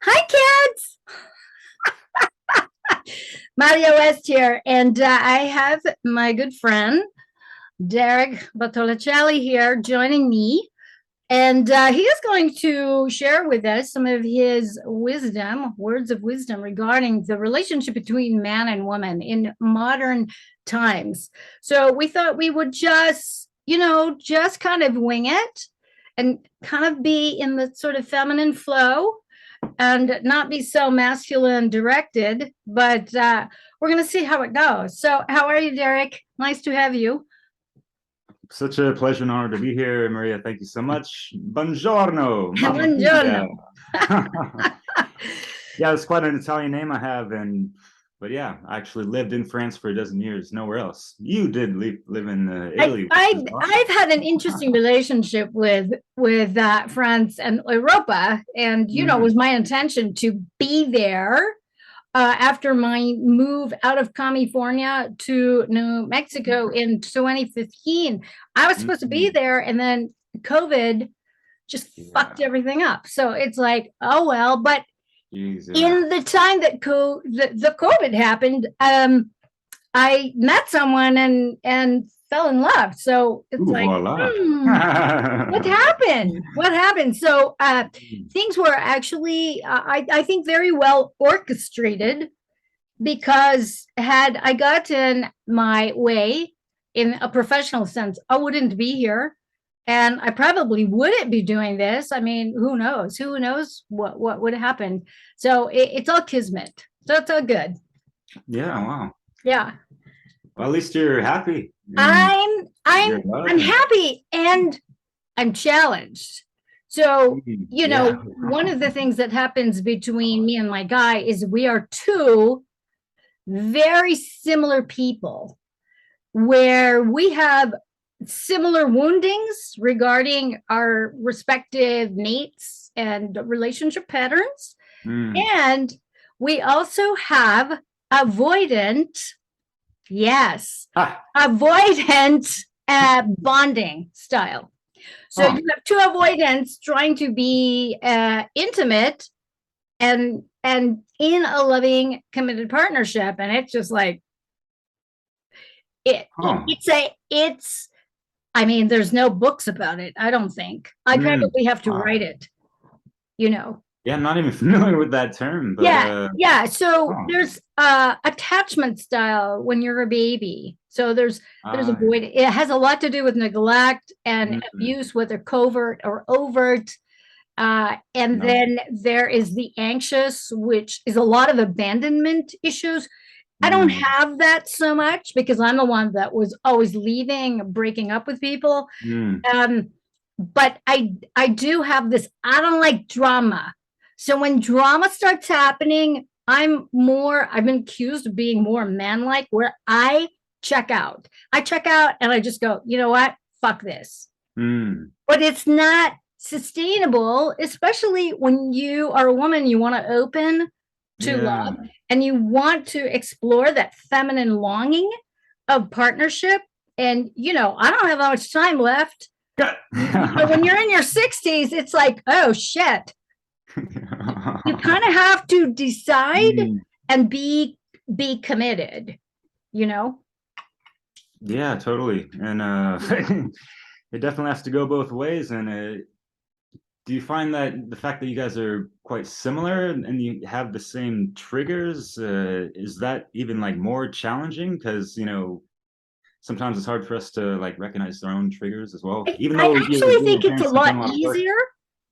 Hi, kids. Maria West here, and I have my good friend Derek Bartolacelli here joining me, and he is going to share with us some of his wisdom, words of wisdom regarding the relationship between man and woman in modern times. So we thought we would just kind of wing it and kind of be in the sort of feminine flow and not be so masculine directed, but we're going to see how it goes. So, how are you, Derek? Nice to have you. Such a pleasure and honor to be here, Maria. Thank you so much. Buongiorno. Buongiorno. Yeah, it's quite an Italian name I have, but yeah, I actually lived in France for a dozen years, nowhere else. You did live in Italy. I've had an interesting relationship with France and Europa, and it was my intention to be there after my move out of California to New Mexico in 2015. I was supposed to be there, and then COVID just fucked everything up. So it's like, oh well. But in the time that the COVID happened, I met someone and fell in love. So it's like, what happened? What happened? So things were actually, I think, very well orchestrated, because had I gotten my way in a professional sense, I wouldn't be here. And I probably wouldn't be doing this. I mean, who knows? Who knows what would happen? So it's all kismet. So it's all good. Yeah, wow. Yeah. Well, at least you're happy. I'm happy, and I'm challenged. So, one of the things that happens between me and my guy is we are two very similar people, where we have similar woundings regarding our respective mates and relationship patterns. And we also have avoidant bonding style. So you have two avoidants trying to be intimate and in a loving, committed partnership, and it's just like it's. I mean, there's no books about it. I don't think. I probably have to write it. Yeah, I'm not even familiar with that term. But, So there's attachment style when you're a baby. So there's avoid. It has a lot to do with neglect and abuse, whether covert or overt. Then there is the anxious, which is a lot of abandonment issues. I don't have that so much, because I'm the one that was always leaving, breaking up with people. But I do have this. I don't like drama. So when drama starts happening, I've been accused of being more man-like, where I check out. I check out and I just go, you know what? Fuck this. But it's not sustainable, especially when you are a woman, you want to open to love, and you want to explore that feminine longing of partnership. And, I don't have that much time left. But when you're in your 60s, it's like, oh, shit. You kind of have to decide and be committed, Yeah, totally. And it definitely has to go both ways. And do you find that the fact that you guys are quite similar and you have the same triggers, is that even like more challenging? Because, sometimes it's hard for us to like recognize our own triggers as well. Even though I actually think it's a lot easier.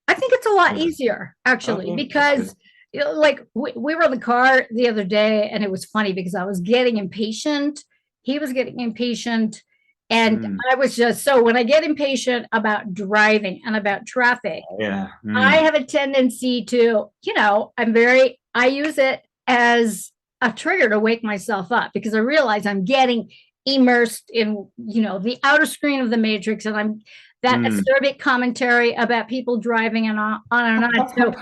I think it's a lot easier, actually, because like we were in the car the other day, and it was funny because I was getting impatient. He was getting impatient. And I was just, so when I get impatient about driving and about traffic, I have a tendency to, I use it as a trigger to wake myself up, because I realize I'm getting immersed in, the outer screen of the matrix, and I'm that acerbic commentary about people driving and on and on. So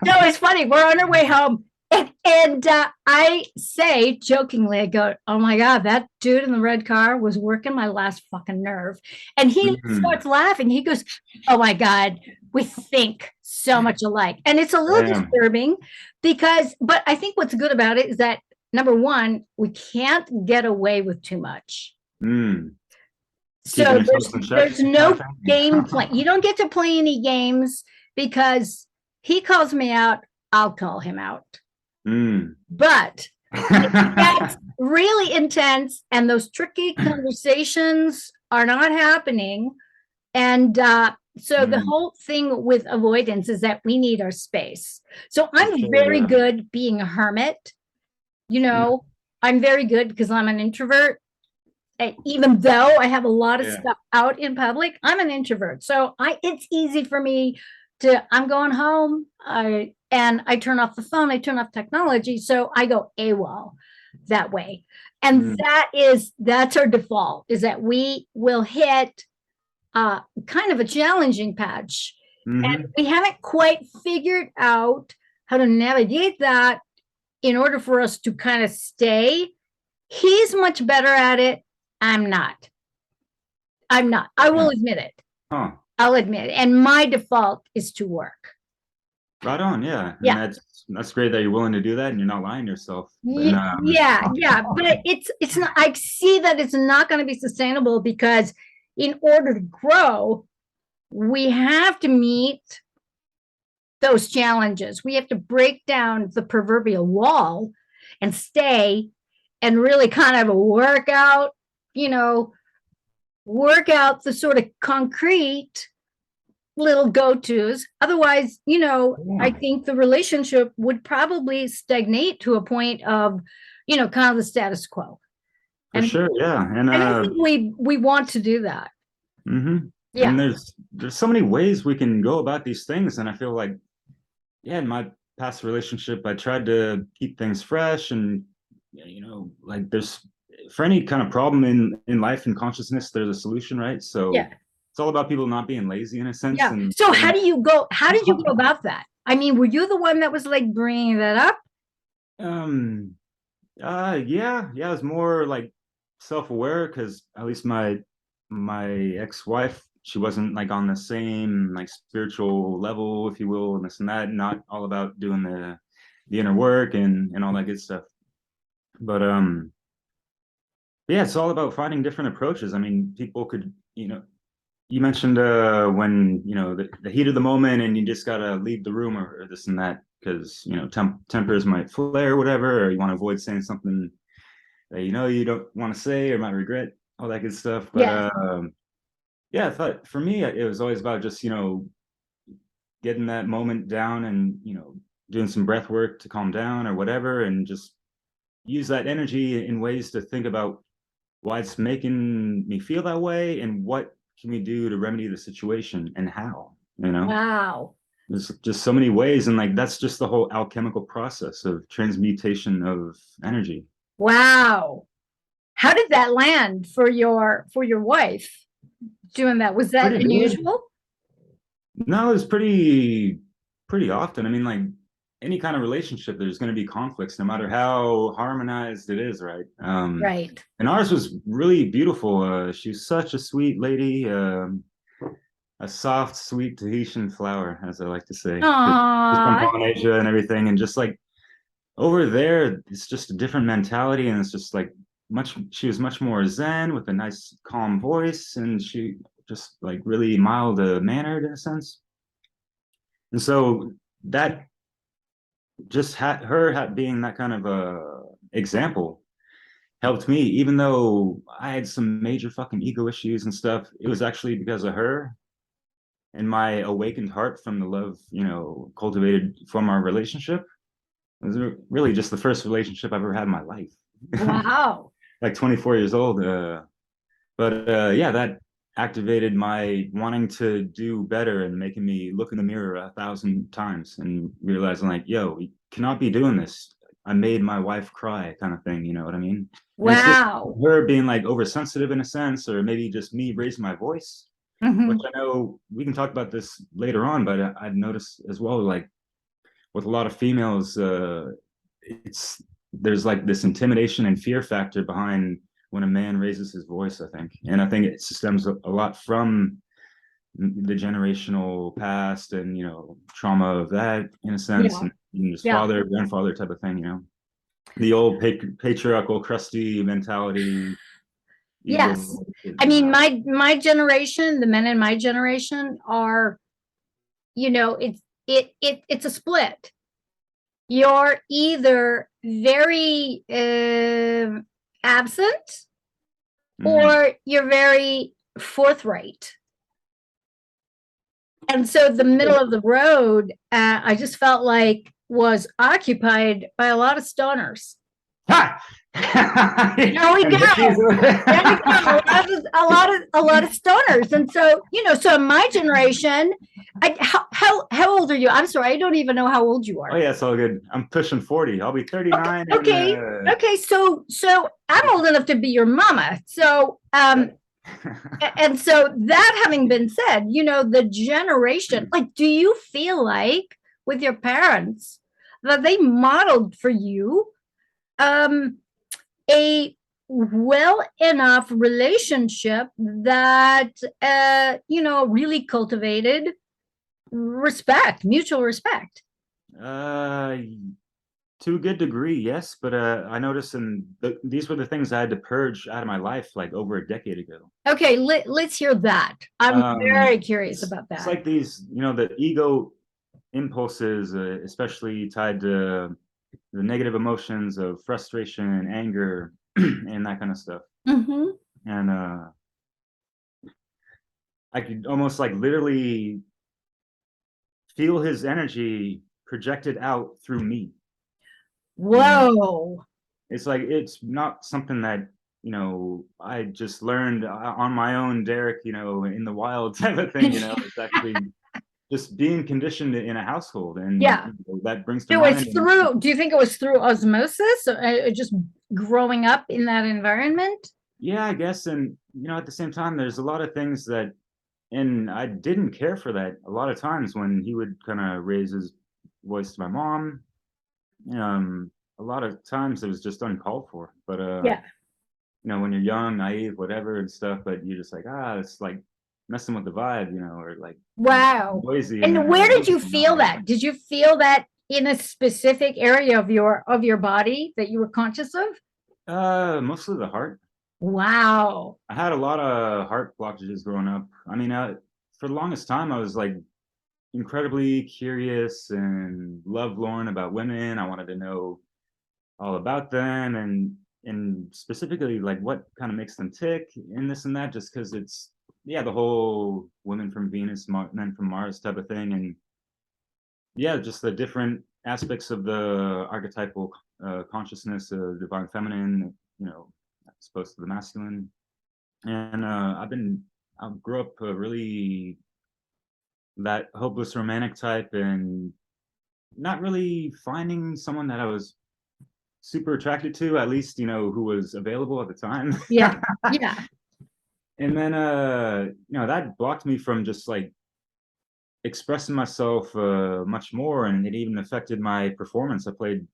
it's funny. We're on our way home. And I say jokingly, I go, oh my God, that dude in the red car was working my last fucking nerve. And he starts laughing. He goes, oh my God, we think so much alike. And it's a little disturbing but I think what's good about it is that, number one, we can't get away with too much. So there's no game plan. You don't get to play any games because he calls me out, I'll call him out. But that's really intense, and those tricky conversations are not happening. And so the whole thing with avoidance is that we need our space. So I'm very good being a hermit. You know, I'm very good because I'm an introvert. Even though I have a lot of stuff out in public, I'm an introvert. So it's easy for me I'm going home. And I turn off the phone, I turn off technology. So I go AWOL that way. And that's our default, is that we will hit kind of a challenging patch. And we haven't quite figured out how to navigate that in order for us to kind of stay. He's much better at it. I'm not. I will admit it. I'll admit it. And my default is to work. Right on, yeah. And that's great that you're willing to do that and you're not lying to yourself. But it's not. I see that it's not going to be sustainable, because in order to grow, we have to meet those challenges. We have to break down the proverbial wall and stay and really kind of work out the sort of concrete little go-tos. Otherwise, I think the relationship would probably stagnate to a point of, kind of the status quo. For sure, yeah. And I don't think we want to do that. Yeah. And there's so many ways we can go about these things. And I feel like, in my past relationship, I tried to keep things fresh, and like there's, for any kind of problem in life and consciousness, there's a solution, right? So it's all about people not being lazy, in a sense. Yeah. So how did you go about that? I mean, were you the one that was like bringing that up? Yeah, I was more like self-aware, because at least my ex-wife, she wasn't like on the same like spiritual level, if you will, and this and that, not all about doing the inner work and all that good stuff. But it's all about finding different approaches. I mean, people could, you mentioned when the heat of the moment, and you just gotta leave the room or this and that, because tempers might flare or whatever, or you want to avoid saying something that you don't want to say or might regret, all that good stuff. But I thought for me it was always about just getting that moment down and doing some breath work to calm down or whatever, and just use that energy in ways to think about why it's making me feel that way, and what can we do to remedy the situation, and how. Wow. There's just so many ways, and like that's just the whole alchemical process of transmutation of energy. Wow. How did that land for your wife doing that? Was that unusual? No, it's pretty often. I mean, like any kind of relationship, there's going to be conflicts, no matter how harmonized it is, right? Right. And ours was really beautiful. She was such a sweet lady, a soft, sweet Tahitian flower, as I like to say. Just from Polynesia and everything, and just like over there, it's just a different mentality, and it's just like she was much more zen, with a nice, calm voice, and she just like really mild mannered, in a sense. And so that just her being that kind of a example helped me, even though I had some major fucking ego issues and stuff. It was actually because of her and my awakened heart from the love cultivated from our relationship. It was really just the first relationship I've ever had in my life. Wow. Like 24 years old. That activated my wanting to do better, and making me look in the mirror 1,000 times and realizing like, yo, we cannot be doing this. I made my wife cry, kind of thing. You know what I mean? Wow. Her being like oversensitive, in a sense, or maybe just me raising my voice, which I know we can talk about this later on, but I've noticed as well, like with a lot of females, there's like this intimidation and fear factor behind when a man raises his voice, I think. And I think it stems a lot from the generational past and, trauma of that in a sense, Yeah. and his Yeah. father, grandfather type of thing, the old patriarchal, crusty mentality. Yes. Ego, I mean, my generation, the men in my generation are, it's a split. You're either very absent or you're very forthright. And so the middle of the road, I just felt like was occupied by a lot of stoners. Ha! There we go. A lot of stoners. And so, so my generation, how old are you? I'm sorry, I don't even know how old you are. Oh yeah, it's all good. I'm pushing 40. I'll be 39. Okay. Okay. So I'm old enough to be your mama. So and so that having been said, the generation, like, do you feel like with your parents that they modeled for you a well enough relationship that really cultivated respect, mutual respect? To a good degree, yes, but I noticed these were the things I had to purge out of my life like over a decade ago. Okay, let's hear that. I'm very curious about that. It's like these, the ego impulses, especially tied to the negative emotions of frustration, anger, and that kind of stuff. And I could almost like literally feel his energy projected out through me. Whoa. It's like, it's not something that, I just learned on my own, Derek, in the wild type of thing, it's actually just being conditioned in a household, and that brings to mind. Do you think it was through osmosis, just growing up in that environment? Yeah, I guess. And, at the same time, there's a lot of things that, and I didn't care for that a lot of times when he would kind of raise his voice to my mom. A lot of times it was just uncalled for, but when you're young, naive, whatever and stuff, but you're just like, it's like messing with the vibe, or like, wow, noisy. And where did you feel that? Did you feel that in a specific area of your body that you were conscious of? Mostly the heart. Wow. I had a lot of heart blockages growing up. I mean, for the longest time, I was like incredibly curious and lovelorn about women. I wanted to know all about them, and specifically like what kind of makes them tick and this and that, just because it's the whole women from Venus, men from Mars type of thing. And just the different aspects of the archetypal consciousness of divine feminine, as opposed to the masculine. And I grew up really that hopeless romantic type, and not really finding someone that I was super attracted to, at least, who was available at the time. Yeah. And then, that blocked me from just like expressing myself much more. And it even affected my performance. I played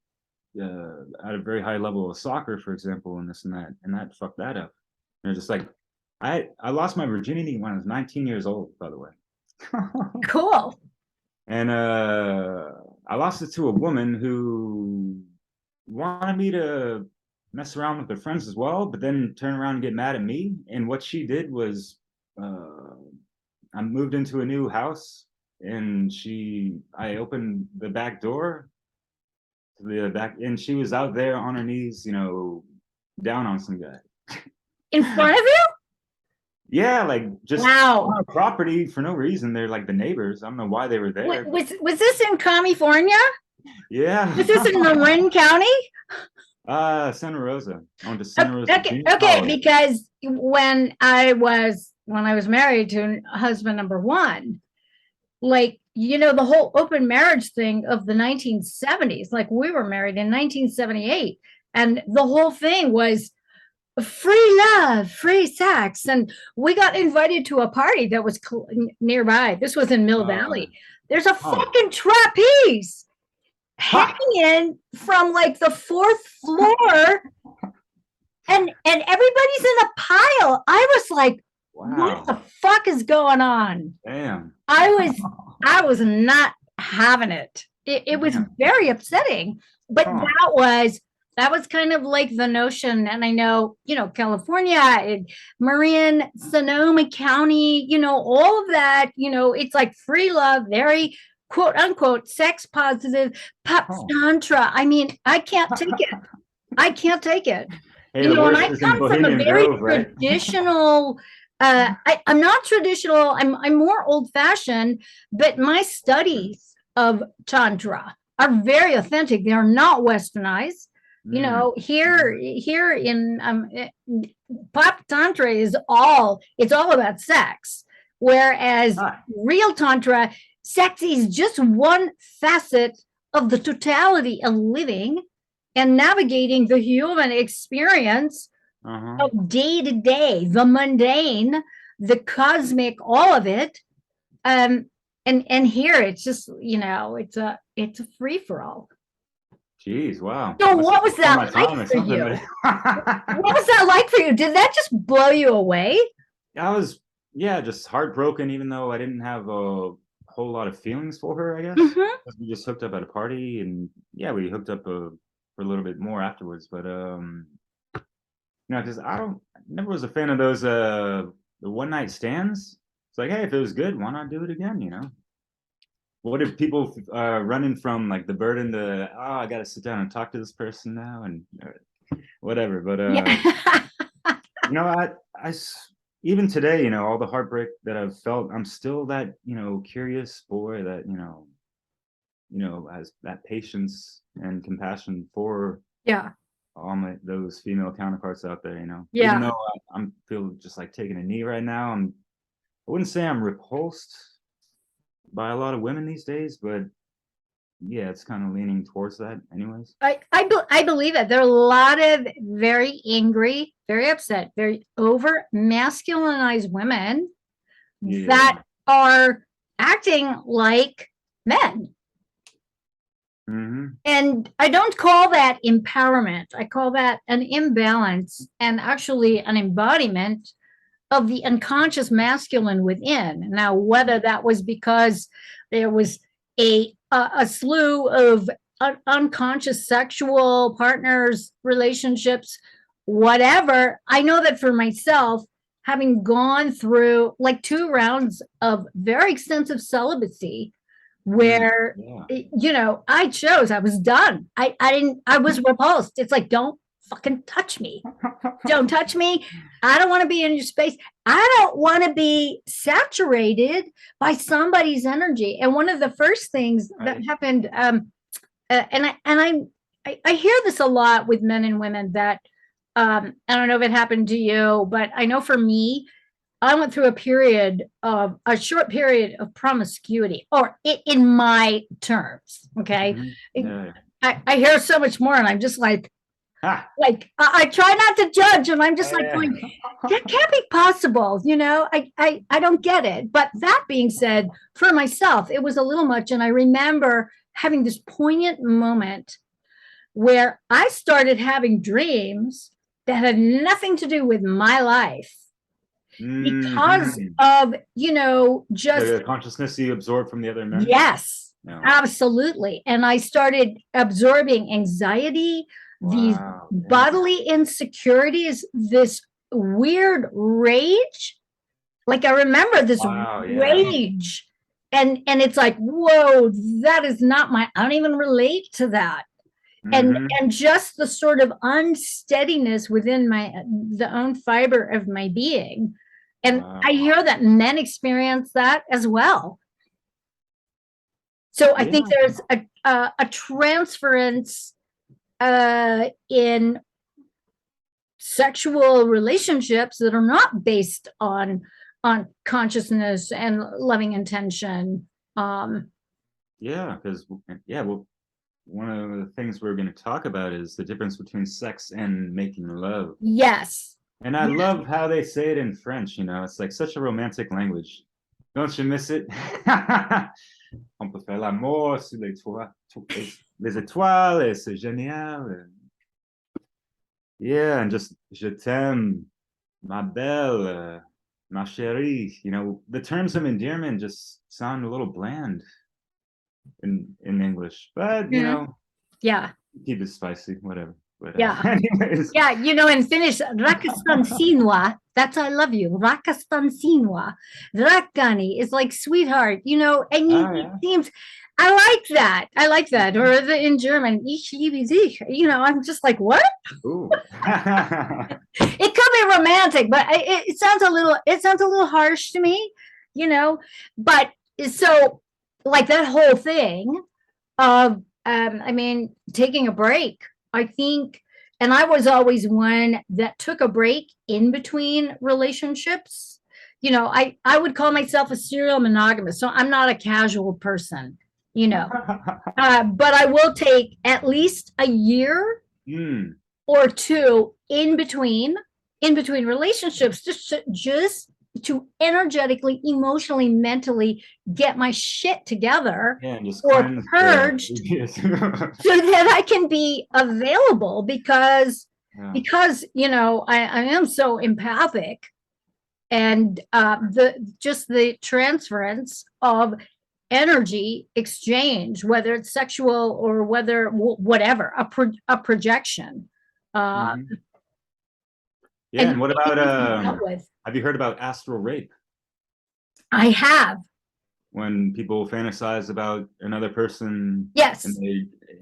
at a very high level of soccer, for example, and this and that fucked that up. And just like, I lost my virginity when I was 19 years old, by the way. Cool. And I lost it to a woman who wanted me to mess around with her friends as well, but then turn around and get mad at me. And what she did was, I moved into a new house, and I opened the back door to the back, and she was out there on her knees, down on some guy. In front of you? Yeah, like just on a property for no reason. They're like the neighbors. I don't know why they were there. Was this in California? Yeah. Was this in Marin County? Santa Rosa. I went to Santa Rosa. Okay, because when I was married to husband number one, like, the whole open marriage thing of the 1970s, like we were married in 1978, and the whole thing was free love, free sex, and we got invited to a party that was nearby. This was in Mill Valley. There's a fucking trapeze hanging from like the 4th floor, and everybody's in a pile. I was like, What Wow. the fuck is going on? Damn. I was not having it. It was very upsetting. But that was kind of like the notion. And I know, California, Marin, Sonoma County, all of that, it's like free love, very quote unquote sex positive, pop tantra. I mean, I can't take it. I can't take it. Hey, And the worst I is in come from a Bohemian very Grove, right? traditional, I'm not traditional, I'm more old fashioned, but my studies of Tantra are very authentic. They're not westernized. Here in pop Tantra it's all about sex. Whereas real Tantra, sex is just one facet of the totality of living and navigating the human experience of day to day, the mundane, the cosmic, all of it. And here it's just, it's a free for all. Jeez, wow. So what was that like for you? What was that like for you? Did that just blow you away? I was, just heartbroken, even though I didn't have a whole lot of feelings for her, I guess. We just hooked up at a party, and we hooked up for a little bit more afterwards. But because I never was a fan of those the one night stands. It's like, hey, if it was good, why not do it again? What if people running from like the burden to, I got to sit down and talk to this person now and whatever. But I even today, all the heartbreak that I've felt, I'm still that curious boy that has that patience and compassion for all those female counterparts out there. Even though I'm feel just like taking a knee right now, I wouldn't say I'm repulsed by a lot of women these days, but it's kind of leaning towards that anyways. I believe it. There are a lot of very angry, very upset, very over masculinized women that are acting like men. And I don't call that empowerment. I call that an imbalance and actually an embodiment of the unconscious masculine within. Now, whether that was because there was a slew of unconscious sexual partners, relationships, whatever, I know that for myself, having gone through like 2 rounds of very extensive celibacy, where I chose, I was done. I was repulsed. It's like, don't fucking touch me. Don't touch me. I don't want to be in your space. I don't want to be saturated by somebody's energy. And one of the first things that happened, and I hear this a lot with men and women that I don't know if it happened to you, but I know for me, I went through a short period of promiscuity, or in my terms. Okay. I hear so much more, and I'm just like I try not to judge, and I'm just like going, that can't be possible. I don't get it. But that being said, for myself, it was a little much. And I remember having this poignant moment where I started having dreams that had nothing to do with my life. Because of, just the consciousness you absorb from the other men. Yes, absolutely. And I started absorbing anxiety, these bodily insecurities, this weird rage. Like I remember this rage. And it's like, whoa, that is not I don't even relate to that. And just the sort of unsteadiness within the own fiber of my being. And I hear that men experience that as well. So I think there's a transference in sexual relationships that are not based on consciousness and loving intention. Because one of the things we're going to talk about is the difference between sex and making love. Yes. And I love how they say it in French, it's like such a romantic language. Don't you miss it? On peut faire l'amour sur les étoiles, et c'est génial. And just, je t'aime, ma belle. ma chérie, you know, the terms of endearment just sound a little bland in English, but you know, Yeah. keep it spicy, whatever. But Yeah. anyways, Yeah, you know, in Finnish, rakastan sinua, that's I love you. Rakastan sinua. Rakani is like sweetheart, you know, and oh he yeah. seems, I like that. I like that. Or in German, ich liebe dich. You know, I'm just like, what? Ooh. It could be romantic, but it sounds a little harsh to me, you know. But so, like that whole thing of, I mean, taking a break. I think, and I was always one that took a break in between relationships. You know, I would call myself a serial monogamous, so I'm not a casual person, you know. But I will take at least a year Mm. or two in between relationships, just to energetically, emotionally, mentally get my shit together Yeah, and just or cleanse purged the so that I can be available yeah. you know, I am so empathic, and the just the transference of energy exchange, whether it's sexual or whether whatever, a projection. Uh, Mhm. Yeah, and and what it about needs to be dealt with. have you heard about astral rape? I have, When people fantasize about another person and yes,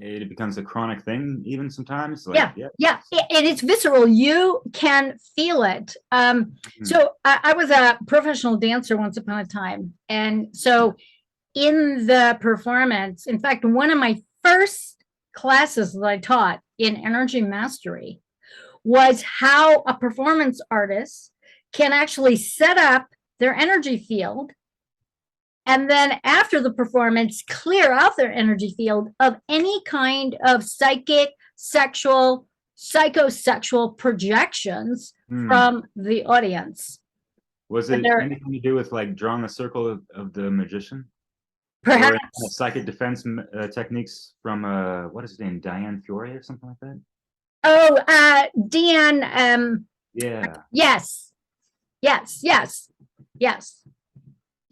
it becomes a chronic thing even sometimes, like yeah, yeah. yeah, and it's visceral. You can feel it. Mm. So I was a professional dancer once upon a time, and so in the performance, in fact, one of my first classes that I taught in energy mastery was how a performance artist can actually set up their energy field, and then after the performance clear out their energy field of any kind of psychic, sexual, psychosexual projections Mm. from the audience. Was And it they're anything to do with like drawing a circle of the magician or any kind of perhaps, psychic defense techniques from what is his name, Diane Fiore or something like that? oh, Deanne, Yeah. yes, yes, yes, yes,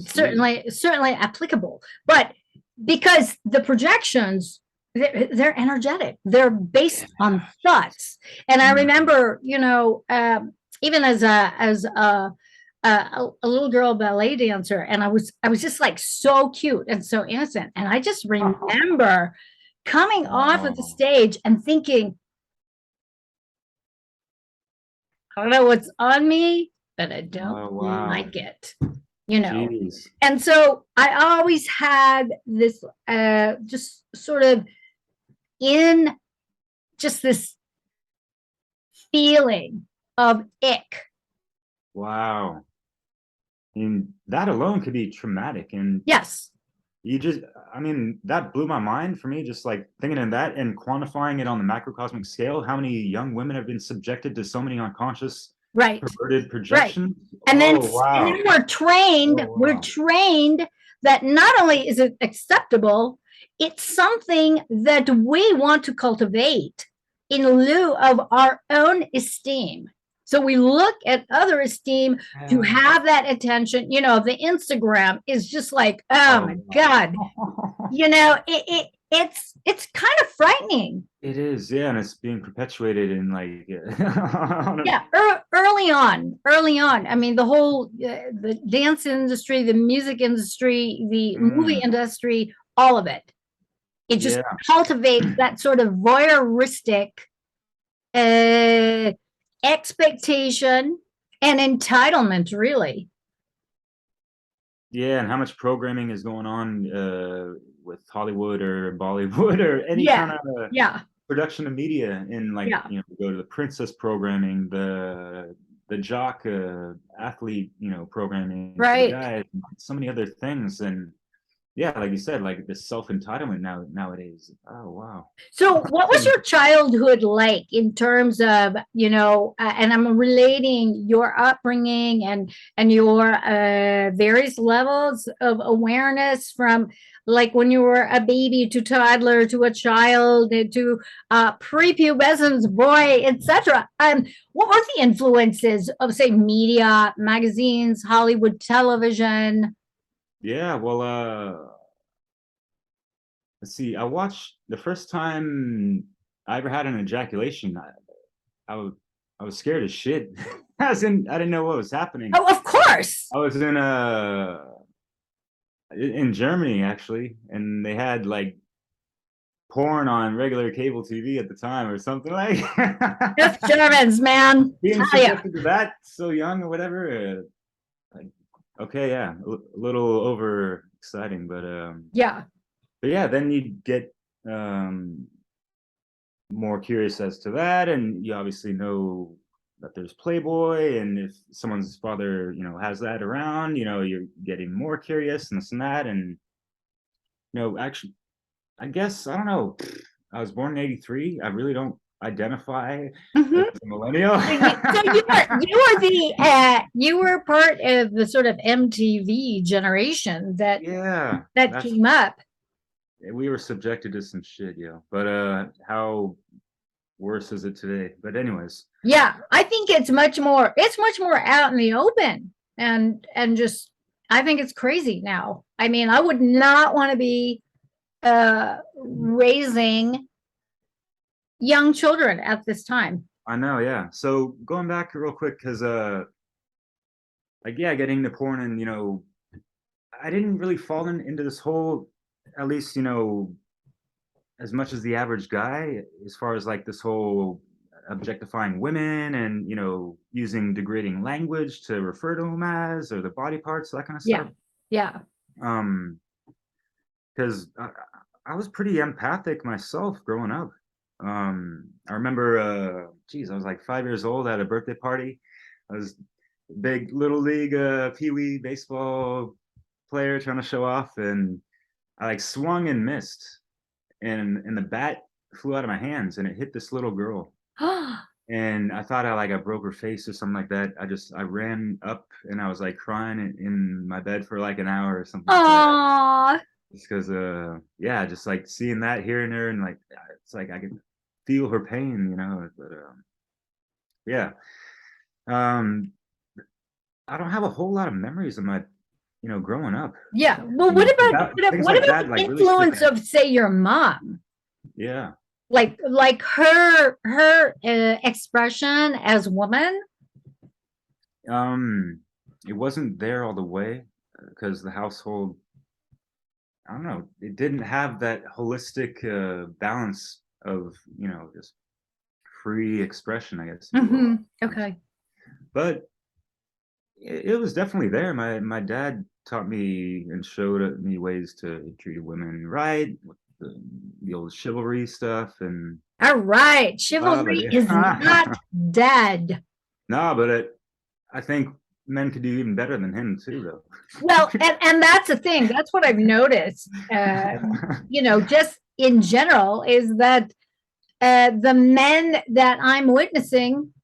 Sweet. certainly applicable. But because the projections, they're energetic, they're based on thoughts. And I Mm. remember, you know, even as a little girl ballet dancer, and I was just like so cute and so innocent, and I just remember coming off of the Oh, stage and thinking, I don't know what's on me, but I don't oh wow. like it, you know. Jeez. And so I always had this just sort of in just this feeling of ick. Wow. I mean, that alone could be traumatic. And Yes, you just, I mean, that blew my mind for me, just like thinking of that and quantifying it on the macrocosmic scale. How many young women have been subjected to so many unconscious, right, perverted right. projections? And then Oh, wow. Oh, we're wow. trained that not only is it acceptable, it's something that we want to cultivate in lieu of our own esteem. So we look at other esteem to Yeah. have that attention. You know, the Instagram is just like, oh my Oh, God, wow. you know, it's kind of frightening. It is, yeah, and it's being perpetuated in like, Yeah, early on. I mean, the dance industry, the music industry, the movie Mm, industry, all of it. It just yeah, cultivates that sort of voyeuristic uh, expectation and entitlement, really. yeah, and how much programming is going on with Hollywood or Bollywood or any Yeah, kind of yeah, production of media in like yeah. you know go to the princess programming, the jock athlete, you know, programming for the Right. guys, so many other things. And yeah, like you said, like the self-entitlement nowadays. Oh wow. So what was your childhood like in terms of, and I'm relating your upbringing and your various levels of awareness from like when you were a baby to toddler to a child to prepubescent boy, etc. What were the influences of, say, media, magazines, Hollywood television? Yeah, well, let's see. I watched the first time I ever had an ejaculation. I was scared as shit. I didn't know what was happening. Oh, of course. I was in Germany actually, and they had like porn on regular cable TV at the time or something like. Just Germans, man. Being Tell ya. subjected to that so young or whatever. Like, okay, yeah, a little over exciting, Yeah. but yeah, then you get more curious as to that, and you obviously know that there's Playboy, and if someone's father, has that around, you're getting more curious and this and that, and actually, I guess I don't know. I was born in '83. I really don't identify Mhm. as a millennial. So you were part of the sort of MTV generation that Yeah, came up. we were subjected to some shit, yeah. But how worse is it today? But anyways, Yeah, I think it's much more out in the open, and just I think it's crazy now. I mean, I would not want to be raising young children at this time. I know, yeah. So going back real quick, because like yeah, getting into porn, and I didn't really fall into this whole, at least as much as the average guy, as far as like this whole objectifying women and using degrading language to refer to them as, or the body parts, that kind of Yeah. stuff. Yeah. Because I was pretty empathic myself growing up. I remember, geez, I was like 5 years old at a birthday party. I was big little league pee-wee baseball player trying to show off, and I like swung and missed, and the bat flew out of my hands and it hit this little girl. And I thought I broke her face or something like that. I ran up and I was like crying in my bed for like an hour or something like that. Just because yeah, just like seeing that, hearing her, and like it's like I could feel her pain, but yeah. I don't have a whole lot of memories of my growing up. Yeah. Well, what about the really influence of, say, your mom? Yeah. Like her expression as woman? It wasn't there all the way because the household, I don't know, it didn't have that holistic balance of, just free expression, I guess. Okay. But it was definitely there. My dad taught me and showed me ways to treat women right, with the old chivalry stuff, and all right, chivalry is not dead. No, but I think men could do even better than him too, though. Well, and that's the thing. That's what I've noticed. Just in general, is that the men that I'm witnessing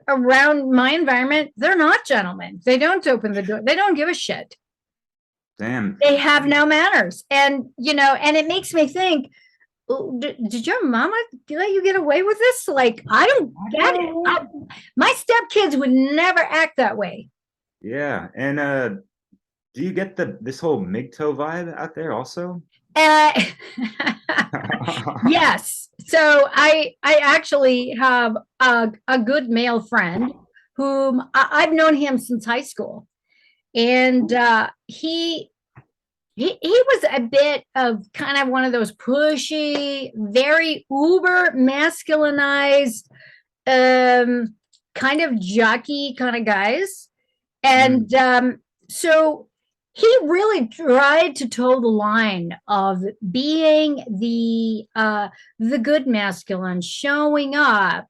around my environment, they're not gentlemen. They don't open the door. They don't give a shit. Damn. They have no manners. And, and it makes me think, did your mama let you get away with this? Like, I don't get it. My stepkids would never act that way. Yeah. And do you get this whole MGTOW vibe out there also? Yes. So I actually have a good male friend whom I've known him since high school, and he was a bit of kind of one of those pushy, very Uber-masculinized, kind of jockey kind of guys, and so he really tried to toe the line of being the good masculine, showing up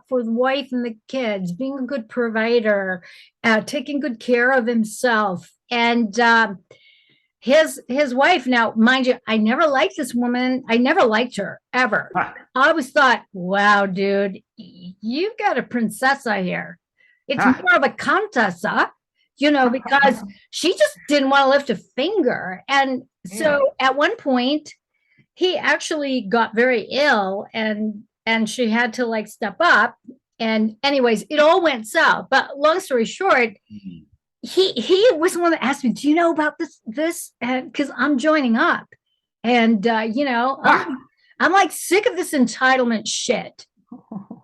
for the wife and the kids, being a good provider, taking good care of himself. And his wife, now mind you, I never liked this woman. I never liked her ever. Huh. I always thought, wow, dude, you've got a princessa here. It's Huh. more of a contessa, because she just didn't want to lift a finger. And so at one point, he actually got very ill, and she had to like step up. And anyways, it all went south. But long story short, he was the one that asked me, do you know about this? And because I'm joining up. And I'm like sick of this entitlement shit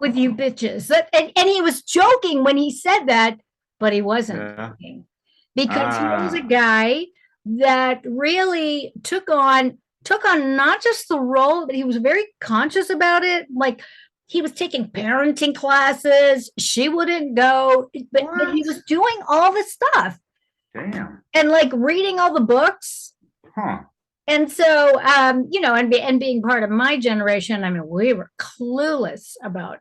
with you bitches. And he was joking when he said that, but he wasn't joking, because he was a guy that really took on not just the role, but he was very conscious about it. Like, he was taking parenting classes. She wouldn't go, but he was doing all this stuff. Damn. And like reading all the books. Huh. And so, and being part of my generation, I mean, we were clueless about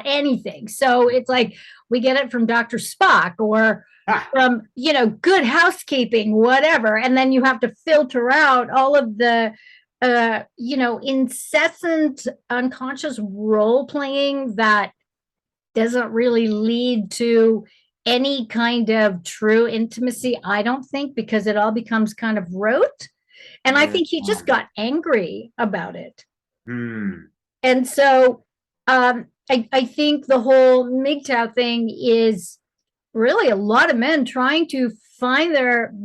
anything. So it's like we get it from Dr. Spock or from, Good Housekeeping, whatever. And then you have to filter out all of the, incessant unconscious role playing that doesn't really lead to any kind of true intimacy, I don't think, because it all becomes kind of rote. And I think he just got angry about it. And so I think the whole MGTOW thing is really a lot of men trying to find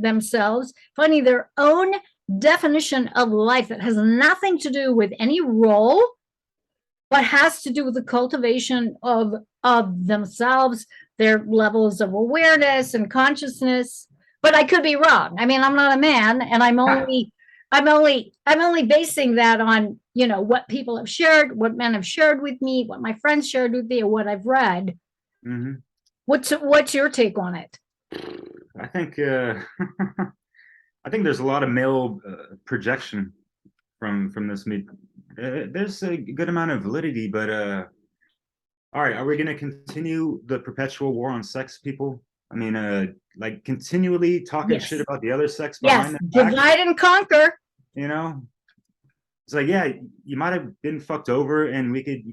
themselves, finding their own definition of life that has nothing to do with any role, but has to do with the cultivation of themselves, their levels of awareness and consciousness. But I could be wrong. I mean, I'm not a man, and I'm only basing that on, what people have shared, what men have shared with me, what my friends shared with me, or what I've read. What's your take on it? I think I think there's a lot of male projection from this meet. There's a good amount of validity, but all right, are we going to continue the perpetual war on sex, people? I mean, like continually talking shit about the other sex behind them. Divide and conquer. It's like, yeah, you might have been fucked over, and we could,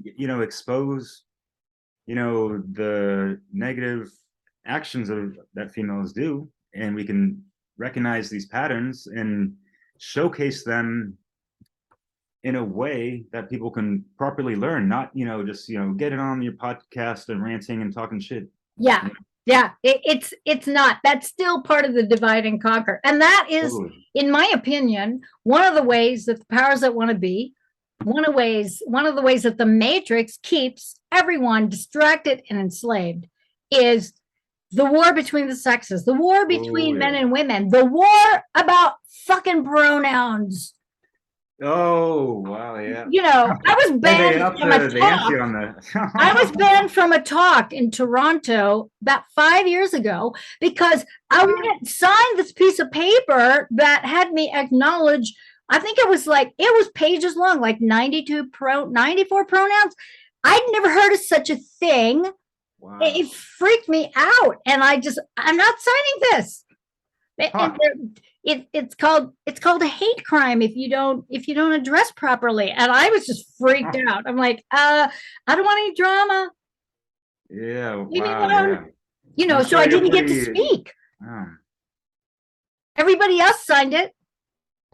expose, the negative actions that females do, and we can recognize these patterns and showcase them in a way that people can properly learn, not, just, get it on your podcast and ranting and talking shit. Yeah. Yeah, it's not. That's still part of the divide and conquer. And that is, in my opinion, one of the ways that the powers that want to be, one of the ways that the matrix keeps everyone distracted and enslaved is the war between the sexes, the war between men and women, the war about fucking pronouns. Oh, wow, yeah. I was banned from a talk. I was banned from a talk in Toronto about 5 years ago because I wouldn't sign this piece of paper that had me acknowledge, I think it was pages long, like 94 pronouns. I'd never heard of such a thing. Wow. It freaked me out. And I'm not signing this. Huh. It's called a hate crime if you don't address properly. And I was just freaked out. I'm like, I don't want any drama. Yeah. Leave me alone. So I didn't get to speak. Everybody else signed it.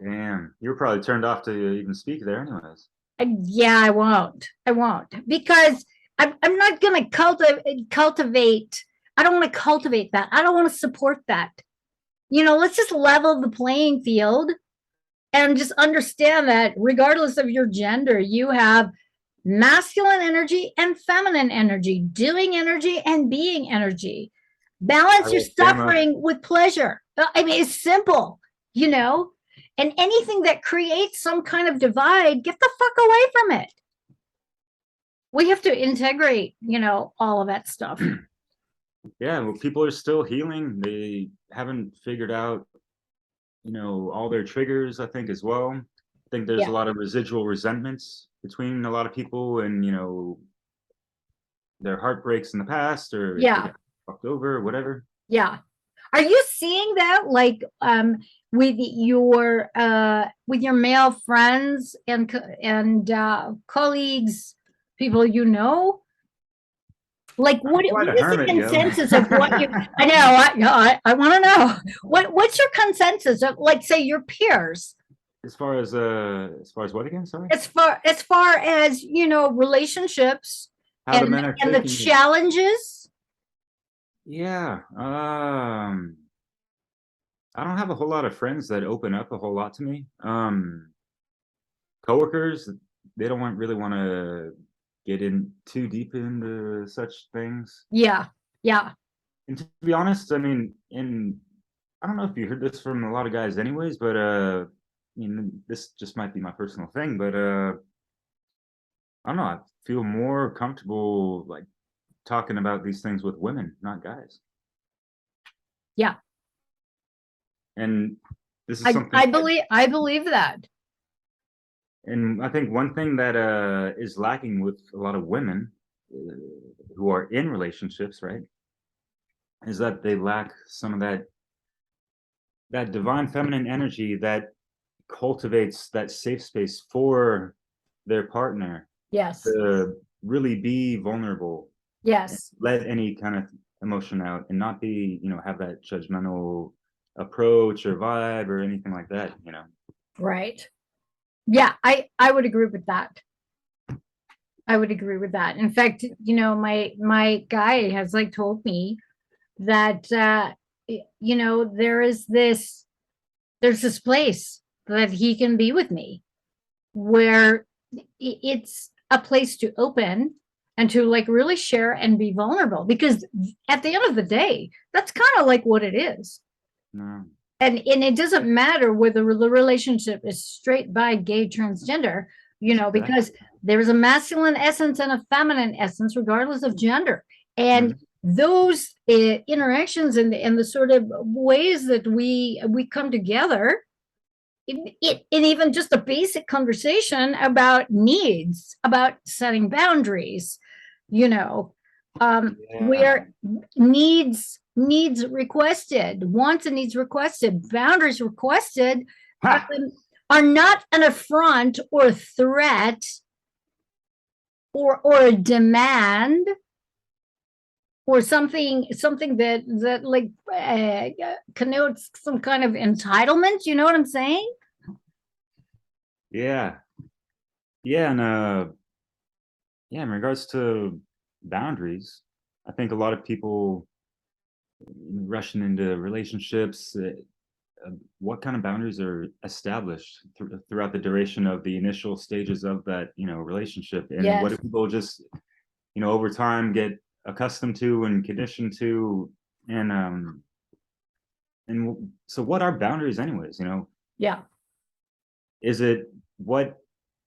Damn, you were probably turned off to even speak there, anyways. Yeah, I won't because I'm not going to cultivate. I don't want to cultivate that. I don't want to support that. Let's just level the playing field and just understand that regardless of your gender, you have masculine energy and feminine energy, doing energy and being energy. Balance your suffering with pleasure. I mean, it's simple, and anything that creates some kind of divide, get the fuck away from it. We have to integrate, all of that stuff. Yeah, well, people are still healing. They haven't figured out, all their triggers, I think, as well. I think there's a lot of residual resentments between a lot of people and, their heartbreaks in the past or fucked over or whatever. Yeah. Are you seeing that? Like, with your male friends and colleagues, people you know? Like, what is the consensus of what you? I know. I want to know what's your consensus of, like, say, your peers. As far as what again? Sorry. As far as relationships and the challenges. Yeah. I don't have a whole lot of friends that open up a whole lot to me. Coworkers, they don't really want to get in too deep into such things. Yeah. And to be honest, I mean, I don't know if you heard this from a lot of guys anyways, but this just might be my personal thing, but I don't know, I feel more comfortable like talking about these things with women, not guys. Yeah. And this is something I believe that. And I think one thing that is lacking with a lot of women who are in relationships, right, is that they lack some of that divine feminine energy that cultivates that safe space for their partner. Yes. To really be vulnerable. Yes. Let any kind of emotion out and not be, have that judgmental approach or vibe or anything like that, Right. Yeah, I would agree with that. I would agree with that. In fact, my guy has like told me that there's this place that he can be with me where it's a place to open and to like really share and be vulnerable, because at the end of the day, that's kind of like what it is. No. And it doesn't matter whether the relationship is straight, bi, gay, transgender, because there's a masculine essence and a feminine essence, regardless of gender. And those interactions and the sort of ways that we come together, in even just a basic conversation about needs, about setting boundaries, where needs requested, wants and needs requested, boundaries requested are not an affront or threat or a demand or something that like connotes some kind of entitlement. You know what I'm saying? Yeah. And in regards to boundaries, I think a lot of people rushing into relationships, what kind of boundaries are established throughout the duration of the initial stages of that relationship, and what do people just over time get accustomed to and conditioned to, and so what are boundaries anyways? Yeah. Is it what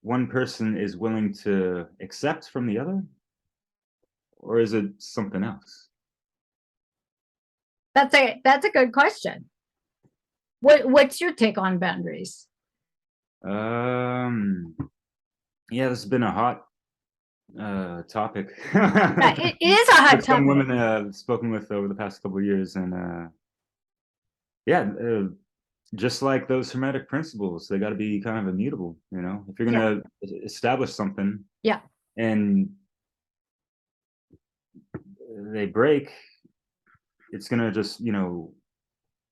one person is willing to accept from the other, or is it something else? That's a good question. What's your take on boundaries? Yeah, this has been a hot topic. It is a hot topic. Some women I've spoken with over the past couple of years, and just like those Hermetic principles, they got to be kind of immutable. If you're going to establish something, and they break, it's going to just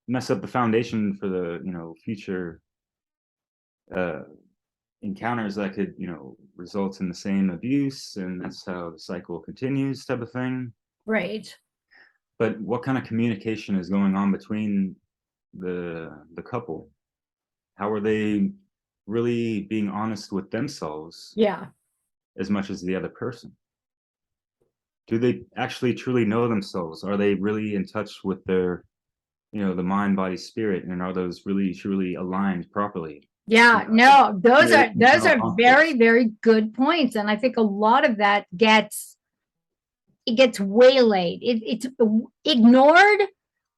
mess up the foundation for the future encounters that could result in the same abuse, and that's how the cycle continues, type of thing. Right. But what kind of communication is going on between the couple? How are they really being honest with themselves? As much as the other person? Do they actually truly know themselves? Are they really in touch with their the mind, body, spirit, and are those really truly aligned properly? No, those are very, very good points. And I think a lot of that gets waylaid. It's ignored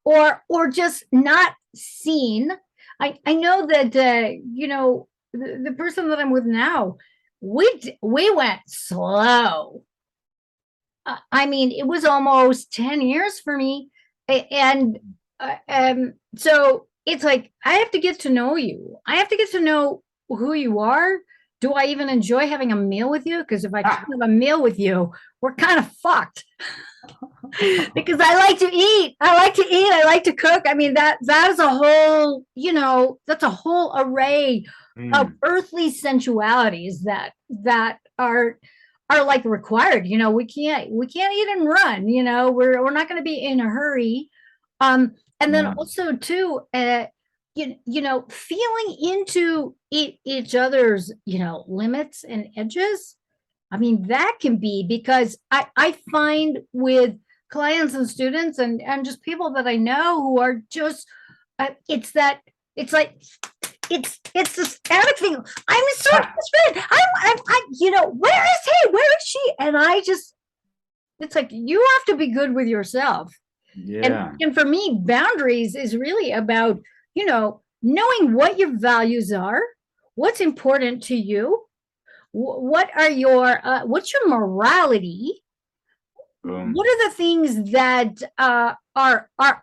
or just not seen. I know that the person that I'm with now, we went slow. I mean, it was almost 10 years for me, and so it's like, I have to get to know you. I have to get to know who you are. Do I even enjoy having a meal with you? Because if I can't have a meal with you, we're kind of fucked. Because I like to eat. I like to eat. I like to cook. I mean, that is a whole, that's a whole array of earthly sensualities that are like required. We can't eat and run. We're not going to be in a hurry. And then also too, feeling into each other's, limits and edges. I mean, that can be, because I find with clients and students and just people that I know who are just, it's like, it's the static thing. I'm so frustrated. Where is he? Where is she? And it's like, you have to be good with yourself. Yeah. And for me, boundaries is really about, knowing what your values are, what's important to you, what's your morality, what are the things that are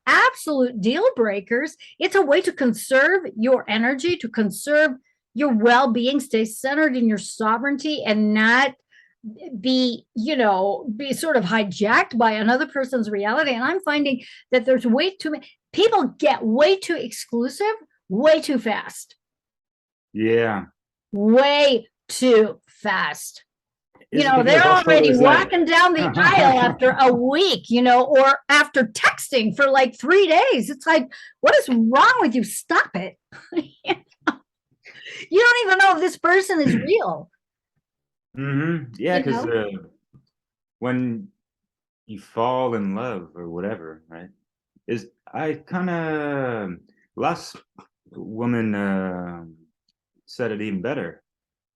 absolute deal breakers. It's a way to conserve your energy, to conserve your well-being, stay centered in your sovereignty, and not be sort of hijacked by another person's reality. And I'm finding that there's way too many people get way too exclusive way too fast. Yeah. Way too fast. They're already walking down the aisle after a week, or after texting for like 3 days. It's like, what is wrong with you? Stop it. You don't even know if this person is real. Yeah, because when you fall in love or whatever, right? I kind of, last woman said it even better.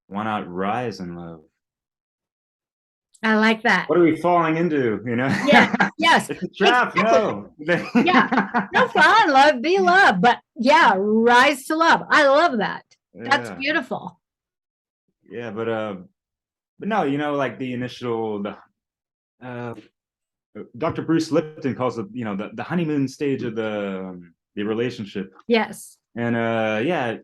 Why not rise in love? I like that. What are we falling into? Yeah. Yes. It's a trap. Exactly. No. Yeah. No, fall in love, be love, but yeah, rise to love. I love that. Yeah. That's beautiful. Yeah, but no, like the initial, Dr. Bruce Lipton calls it, the honeymoon stage of the relationship. Yes. And yeah,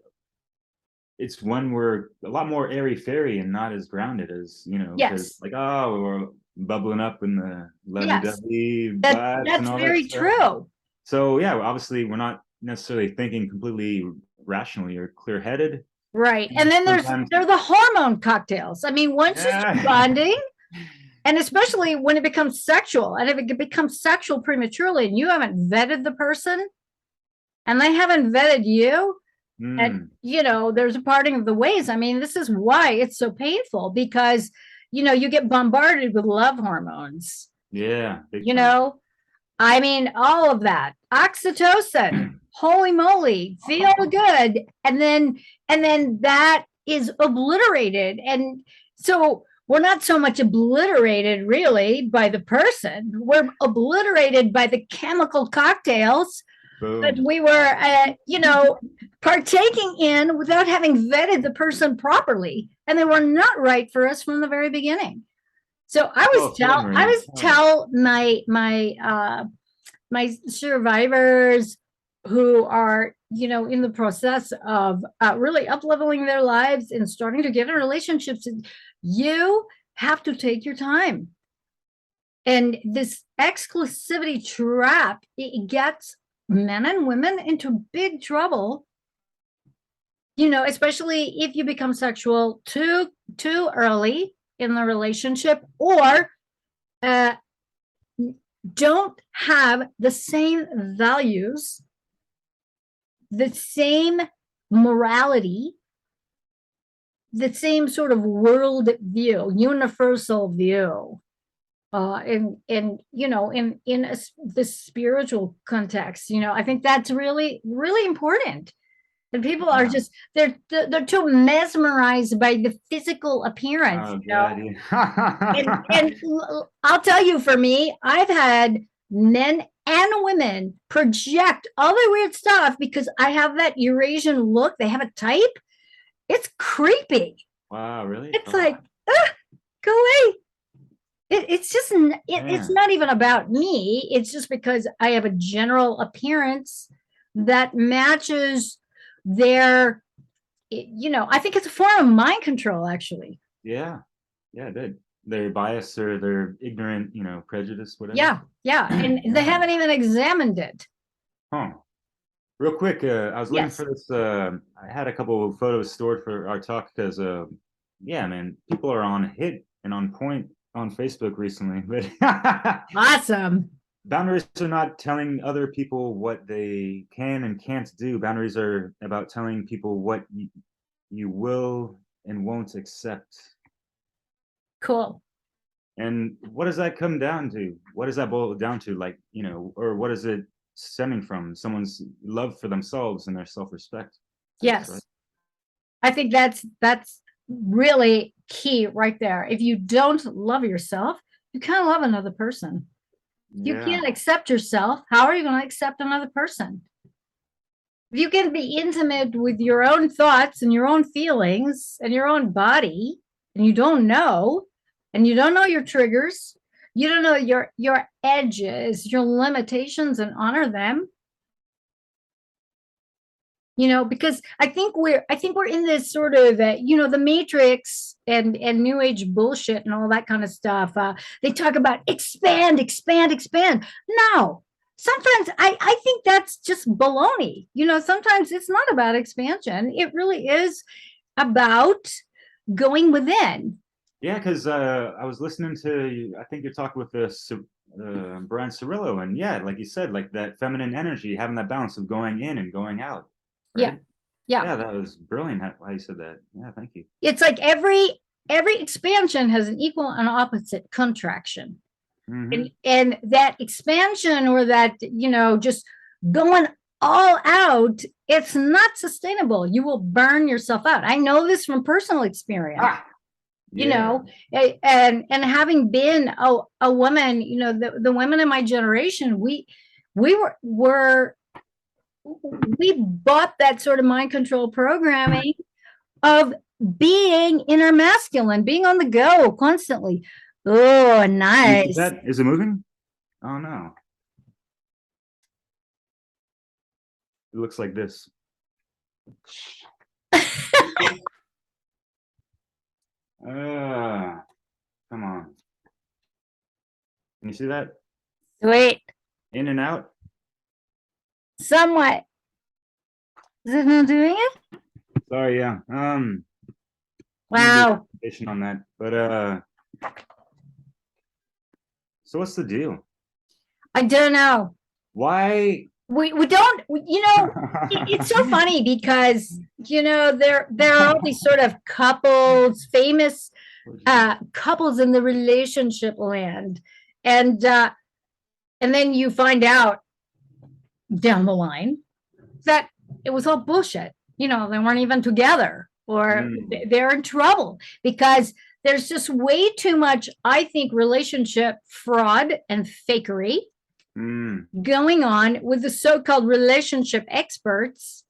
it's when we're a lot more airy-fairy and not as grounded as, yes. Like, oh, we're bubbling up in the lovey-dovey vibes. That's very true. So yeah, obviously we're not necessarily thinking completely rationally or clear-headed. Right. And then there are the hormone cocktails. I mean, once you start bonding, and especially when it becomes sexual, and if it becomes sexual prematurely and you haven't vetted the person and they haven't vetted you, and there's a parting of the ways. I mean, this is why it's so painful, because you get bombarded with love hormones. Yeah. I mean, all of that. Oxytocin, holy moly, feel good. And then that is obliterated. And so we're not so much obliterated really by the person. We're obliterated by the chemical cocktails that we were, partaking in without having vetted the person properly. And they were not right for us from the very beginning. So I always tell my survivors who are, in the process of really up-leveling their lives and starting to get in relationships, you have to take your time. And this exclusivity trap, it gets men and women into big trouble, especially if you become sexual too early in the relationship, or don't have the same values, the same morality, the same sort of world view, universal view, in this spiritual context. I think that's really, really important. And people are just, they're too mesmerized by the physical appearance. And I'll tell you, for me, I've had men and women project all the weird stuff because I have that Eurasian look. They have a type. It's creepy. Wow, really? It's like, go away. It's just, it's not even about me. It's just because I have a general appearance that matches their, I think it's a form of mind control, actually. Yeah, yeah, their bias or their ignorant, prejudice, whatever. Yeah, and they haven't even examined it. Huh. Real quick, I was looking Yes. for this. I had a couple of photos stored for our talk because, yeah, man, people are on hit and on point on Facebook recently. But Awesome. boundaries are not telling other people what they can and can't do. Boundaries are about telling people what you will and won't accept. Cool. And what does that come down to? What does that boil down to? Like, or what is it stemming from? Someone's love for themselves and their self-respect. Yes. Right? I think that's really key right there. If you don't love yourself, you can't love another person. You can't accept yourself. How are you going to accept another person? If you can be intimate with your own thoughts and your own feelings and your own body, and you don't know your triggers, you don't know your edges, your limitations, and honor them, because I think we're in this sort of the Matrix and New Age bullshit and all that kind of stuff. They talk about expand. No, sometimes I think that's just baloney. Sometimes it's not about expansion. It really is about going within. Yeah, because I was listening to, I think you're talking with Brian Cirillo, and yeah, like you said, like that feminine energy, having that balance of going in and going out. Right? Yeah, that was brilliant how you said that. Yeah, thank you. It's like every expansion has an equal and opposite contraction. And that expansion, or that, just going all out, it's not sustainable. You will burn yourself out. I know this from personal experience. And having been a woman, the women in my generation, we bought that sort of mind control programming of being inner masculine, being on the go constantly. Oh, nice. Is it moving? Oh no. It looks like this. Come on. Can you see that? Sweet. In and out? Somewhat. Is it not doing it? Sorry, yeah. Wow. On that. But so what's the deal? I don't know. Why? We don't, it's so funny because, there are all these sort of couples, famous couples in the relationship land. And then you find out down the line that it was all bullshit. They weren't even together, or they're in trouble because there's just way too much, I think, relationship fraud and fakery going on with the so-called relationship experts.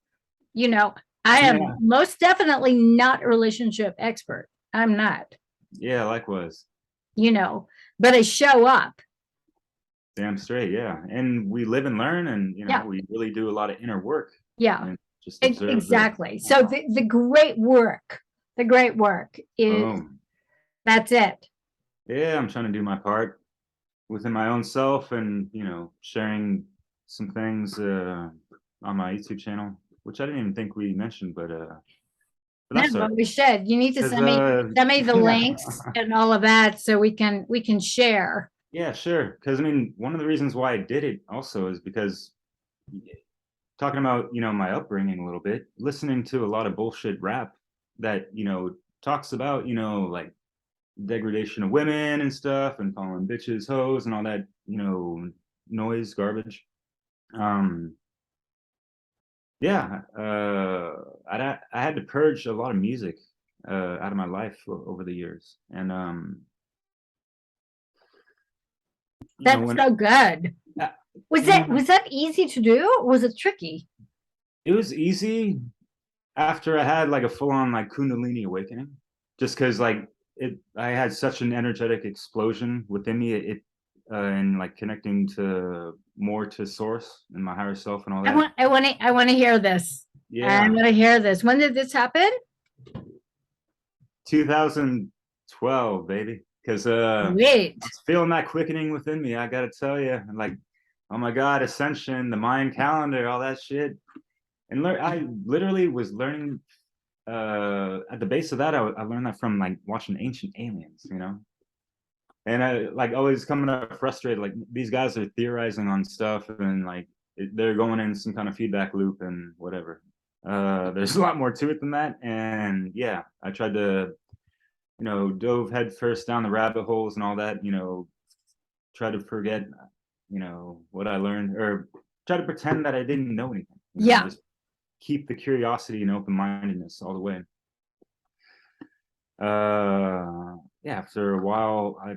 I am most definitely not a relationship expert. I'm not. Yeah, likewise. But I show up. Damn straight, yeah. And we live and learn, and we really do a lot of inner work. Yeah, just exactly. So the great work is that's it. Yeah, I'm trying to do my part within my own self, and sharing some things on my YouTube channel, which I didn't even think we mentioned, but that's but we should. You need to send me the links and all of that so we can share. Yeah, sure. Because one of the reasons why I did it also is because talking about my upbringing a little bit, listening to a lot of bullshit rap that talks about like degradation of women and stuff, and calling bitches hoes and all that noise garbage. I had to purge a lot of music out of my life over the years, and that's so good. Was that easy to do, or was it tricky? It was easy after I had like a full-on like Kundalini awakening, just because I had such an energetic explosion within me, and like connecting to more to source and my higher self and all I that. want to hear this. Yeah. I want to hear this. When did this happen? 2012, baby. Because I was feeling that quickening within me. I gotta tell you, like, oh my God, ascension, the Mayan calendar, all that shit. And I literally was learning. At the base of that, I learned that from like watching Ancient Aliens, you know. And I like always coming up frustrated, like these guys are theorizing on stuff, and like they're going in some kind of feedback loop and whatever. There's a lot more to it than that. And yeah, I tried to, you know, dove head first down the rabbit holes and all that, you know, try to forget, you know, what I learned, or try to pretend that I didn't know anything. You know, just keep the curiosity and open-mindedness all the way. Yeah, after a while, I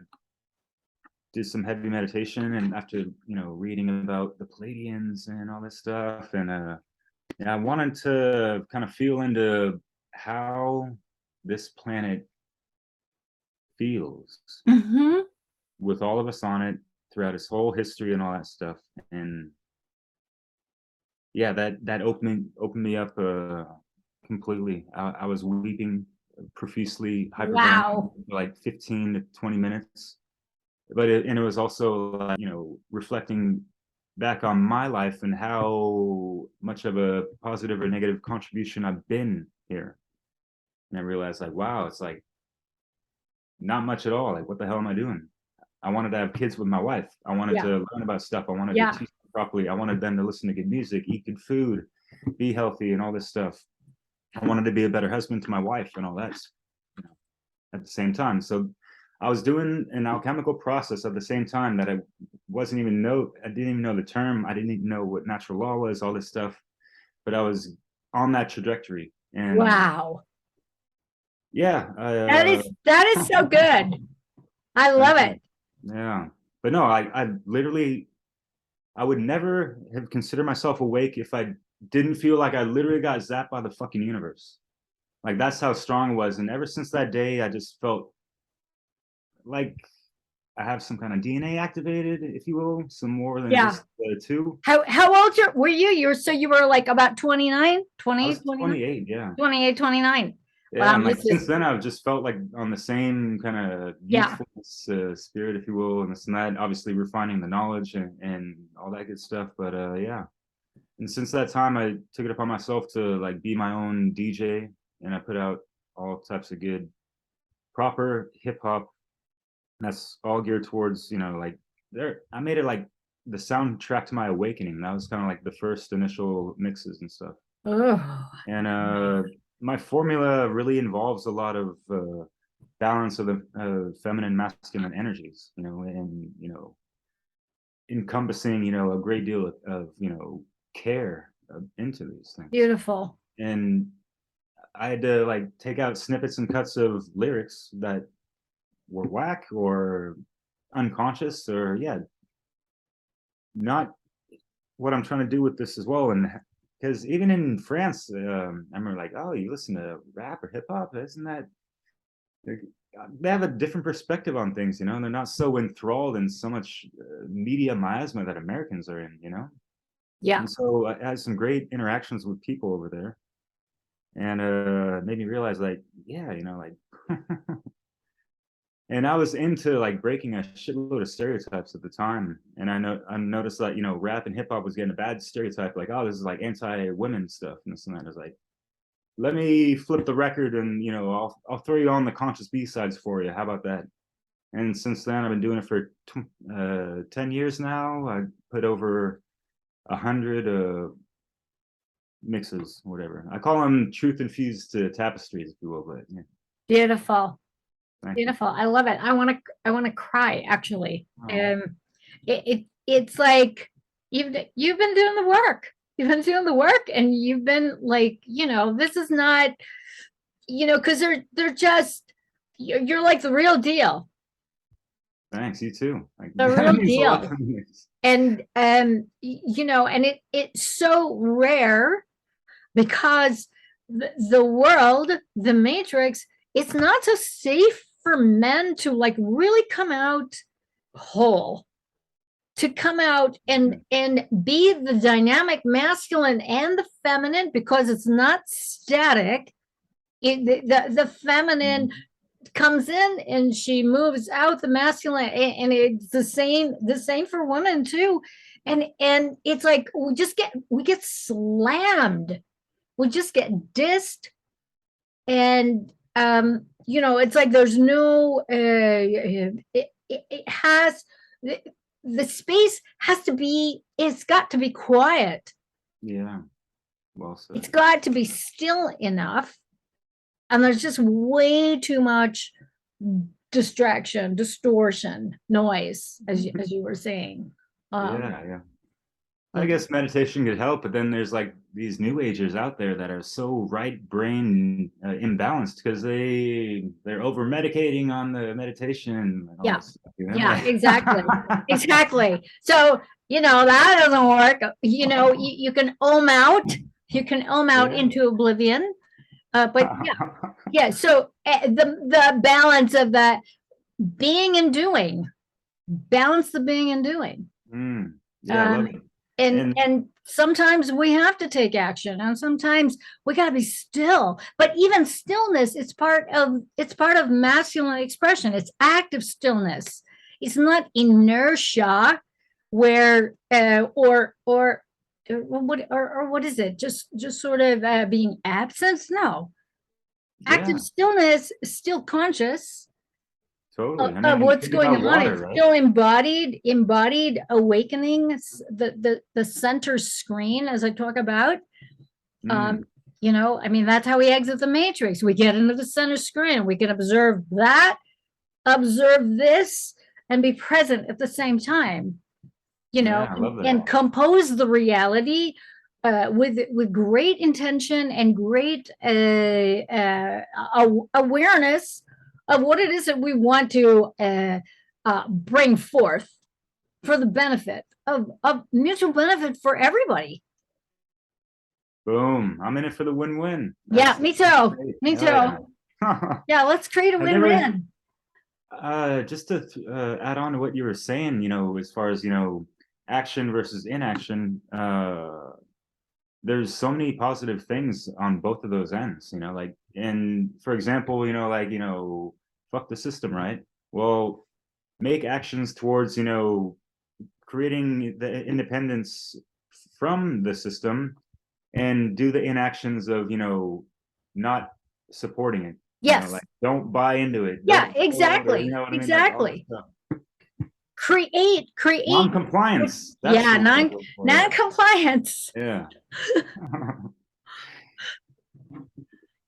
did some heavy meditation, and after, you know, reading about the Pleiadians and all this stuff, and I wanted to kind of feel into how this planet feels with all of us on it throughout its whole history and all that stuff. And yeah, that opened me up completely. I was weeping profusely, hyperventilating for like 15 to 20 minutes. But it was also, you know, reflecting back on my life and how much of a positive or negative contribution I've been here. And I realized, like, wow, it's like not much at all. Like, what the hell am I doing? I wanted to have kids with my wife. I wanted to learn about stuff. I wanted to teach them properly. I wanted them to listen to good music, eat good food, be healthy, and all this stuff. I wanted to be a better husband to my wife and all that, you know, at the same time. So I was doing an alchemical process at the same time that I didn't even know the term. I didn't even know what natural law was, all this stuff, but I was on that trajectory. And yeah, that is so good. I love it. Yeah, but no, I literally, I would never have considered myself awake if I didn't feel like I literally got zapped by the fucking universe. Like, that's how strong it was. And ever since that day, I just felt like I have some kind of DNA activated, if you will, some more than just two. How old were you? So you were like about 29, 20, I was 28, yeah. 28, 29. Yeah, and like since then I've just felt like on the same kind of youthfulness spirit, if you will, and this and that, obviously refining the knowledge and all that good stuff. But yeah. And since that time I took it upon myself to like be my own DJ, and I put out all types of good proper hip hop. That's all geared towards, you know, like I made it like the soundtrack to my awakening. That was kind of like the first initial mixes and stuff. And my formula really involves a lot of balance of the feminine, masculine energies, you know, and, you know, encompassing, you know, a great deal of you know, care into these things. Beautiful. And I had to like take out snippets and cuts of lyrics that were whack or unconscious, or not what I'm trying to do with this as well. And because even in France, I remember like, oh, you listen to rap or hip hop, isn't that? They have a different perspective on things, you know, and they're not so enthralled in so much media miasma that Americans are in, you know. And so I had some great interactions with people over there, and made me realize, like, yeah, you know, like. And I was into like breaking a shitload of stereotypes at the time. And I noticed that, you know, rap and hip hop was getting a bad stereotype, like, oh, this is like anti-women stuff and this and that. I was like, let me flip the record, and, you know, I'll throw you on the conscious B-sides for you. How about that? And since then, I've been doing it for 10 years now. I put over 100 mixes, whatever. I call them truth-infused tapestries, if you will. But yeah. Beautiful. Beautiful. I love it. I want to cry, actually. It's like you've been doing the work. You've been doing the work, and you've been like, you know, this is not, you know, because they're just, you're like the real deal. Thanks, you too. Like, the real deal. And you know, and it's so rare, because the world, the matrix, it's not so safe for men to like really come out whole, to come out and be the dynamic masculine and the feminine, because it's not static. The feminine comes in and she moves out the masculine, and it's the same for women too. And it's like we get slammed, we just get dissed. And it's like there's no it has the space has to be, it's got to be quiet. Yeah, well said. It's got to be still enough. And there's just way too much distraction, distortion, noise, as you were saying. Yeah. I guess meditation could help, but then there's like these new agers out there that are so right brain imbalanced because they're over medicating on the meditation. And all Yeah, this stuff, you know? yeah, exactly, exactly. So that doesn't work. You can out, into oblivion. But yeah. So the balance of that being and doing, balance the being and doing. Yeah, I love it. And sometimes we have to take action, and sometimes we got to be still. But even stillness, it's part of masculine expression. It's active stillness. It's not inertia, where or what is it? Just sort of being absent? No, active stillness is still conscious. Totally. Of what's going on. Water, it's right? still embodied awakening, the center screen, as I talk about. That's how we exit the matrix. We get into the center screen. We can observe this, and be present at the same time. And compose the reality with great intention and great awareness of what it is that we want to bring forth for the benefit of mutual benefit for everybody. Boom. I'm in it for the win-win. Yeah, me too. Me too. Yeah, let's create a win-win. Just to add on to what you were saying, as far as, action versus inaction, there's so many positive things on both of those ends, and for example, fuck the system, right? Well, make actions towards, creating the independence from the system, and do the inactions of, not supporting it. Yes. Don't buy into it. Yeah, exactly. Exactly. Create non-compliance. Non-compliance. Yeah.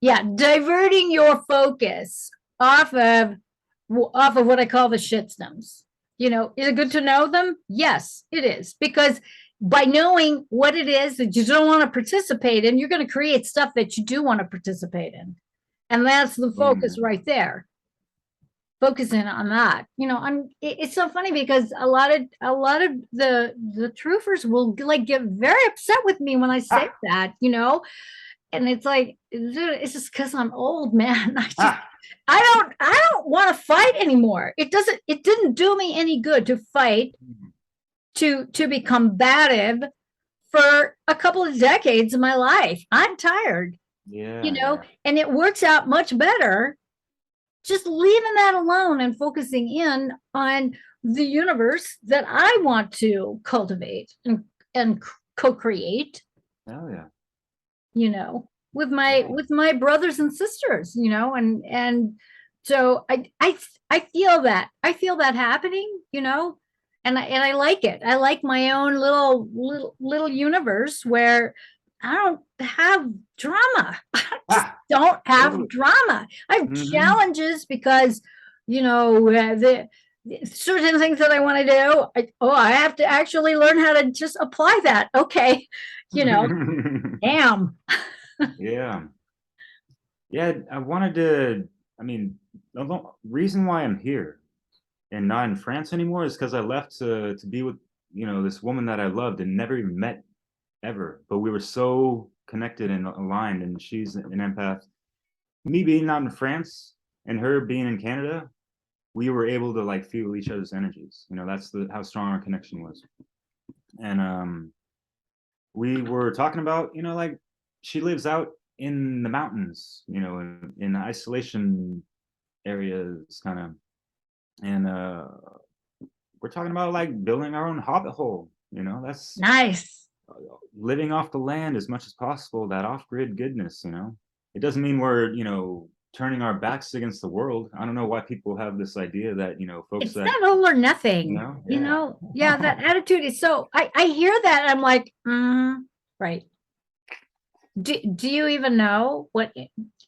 Yeah, diverting your focus off of what I call the shitstones. Is it good to know them? Yes, it is, because by knowing what it is that you don't want to participate in, you're going to create stuff that you do want to participate in, and that's the focus right there. Focusing on that. It's so funny because a lot of the truthers will get very upset with me when I say that, and it's like, it's just because I'm old, man. I don't want to fight anymore. It didn't do me any good to fight, to be combative for a couple of decades of my life. I'm tired. And it works out much better just leaving that alone and focusing in on the universe that I want to cultivate and co-create. Oh yeah. With my brothers and sisters, and so I feel that happening, and I like it. I like my own little universe where I don't have drama. I just don't have drama. I have challenges because, the certain things that I want to do. I have to actually learn how to just apply that. Okay. Damn. Yeah. I wanted to, the reason why I'm here and not in France anymore is because I left to be with, this woman that I loved and never even met ever, but we were so connected and aligned, and she's an empath. Me being out in France and her being in Canada, we were able to like feel each other's energies. You know, that's how strong our connection was. And we were talking about, you know, like she lives out in the mountains, you know, in isolation areas kind of. And we're talking about like building our own hobbit hole, you know, that's Nice. living off the land as much as possible, that off-grid goodness, you know. It doesn't mean we're, you know, turning our backs against the world. I don't know why people have this idea that, you know, folks It's that, not all or nothing. you know, You yeah. know, yeah, that attitude is so. I hear that. I'm like, right. Do you even know what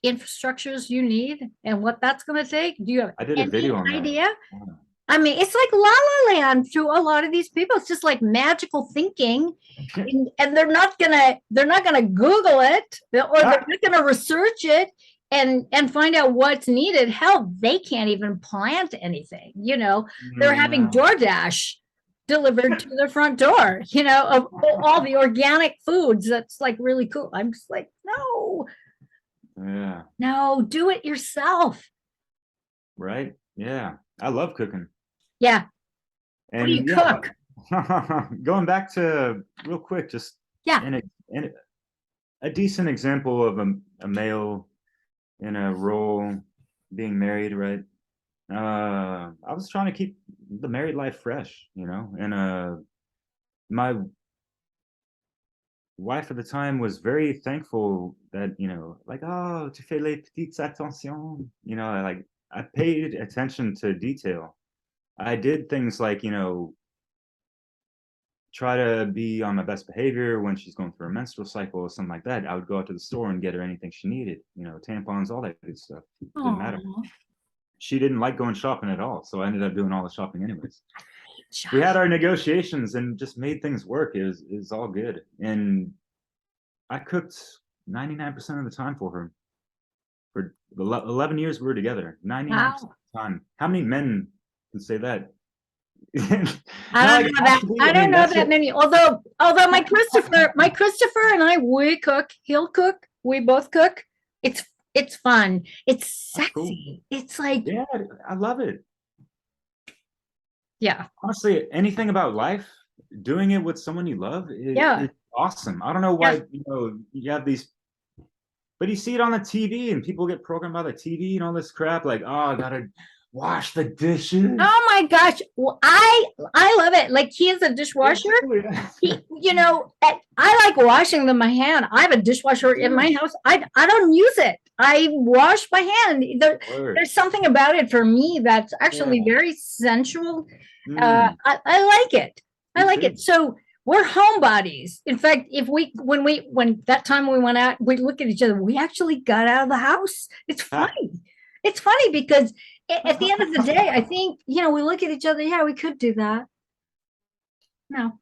infrastructures you need and what that's going to take? Do you have I did a any video on that. idea? Yeah. I mean, it's like La La Land to a lot of these people. It's just like magical thinking, and they're not gonna Google it, or they're not gonna research it and find out what's needed. Hell, they can't even plant anything. You know, they're having DoorDash delivered to their front door. You know, of all the organic foods. That's like really cool. I'm just like, no, Yeah. no, do it yourself. Right. Yeah. I love cooking. Yeah. What do you And yeah, cook? going back to real quick, just Yeah. in a decent example of a male in a role being married, right? I was trying to keep the married life fresh, you know, and my wife at the time was very thankful that, you know, like, oh, tu fais les petites attentions, you know, like I paid attention to detail. I did things like, you know, try to be on my best behavior when she's going through a menstrual cycle or something like that. I would go out to the store and get her anything she needed, you know, tampons, all that good stuff. Didn't matter. She didn't like going shopping at all, so I ended up doing all the shopping anyways. We had our negotiations and just made things work. It was all good. And I cooked 99% of the time for her. For the 11 years we were together, 99% of the time. How many men can say that? I don't know that. I don't know that many. Although my Christopher and I, we cook. He'll cook. We both cook. It's fun. It's sexy. Cool. It's like, yeah, I love it. Yeah. Honestly, anything about life, doing it with someone you love, it's awesome. I don't know why, you know, you have these, but you see it on the TV and people get programmed by the TV and all this crap. Like, oh, I gotta wash the dishes. Oh my gosh. Well, I love it. Like, he is a dishwasher. You know, I like washing them by hand. I have a dishwasher in my house. I don't use it. I wash by hand. There's something about it for me that's actually very sensual. I like it. I like it. So we're homebodies. In fact, when that time we went out, we look at each other. We actually got out of the house. It's funny. It's funny because at the end of the day, I think, you know, we look at each other. Yeah, we could do that. No.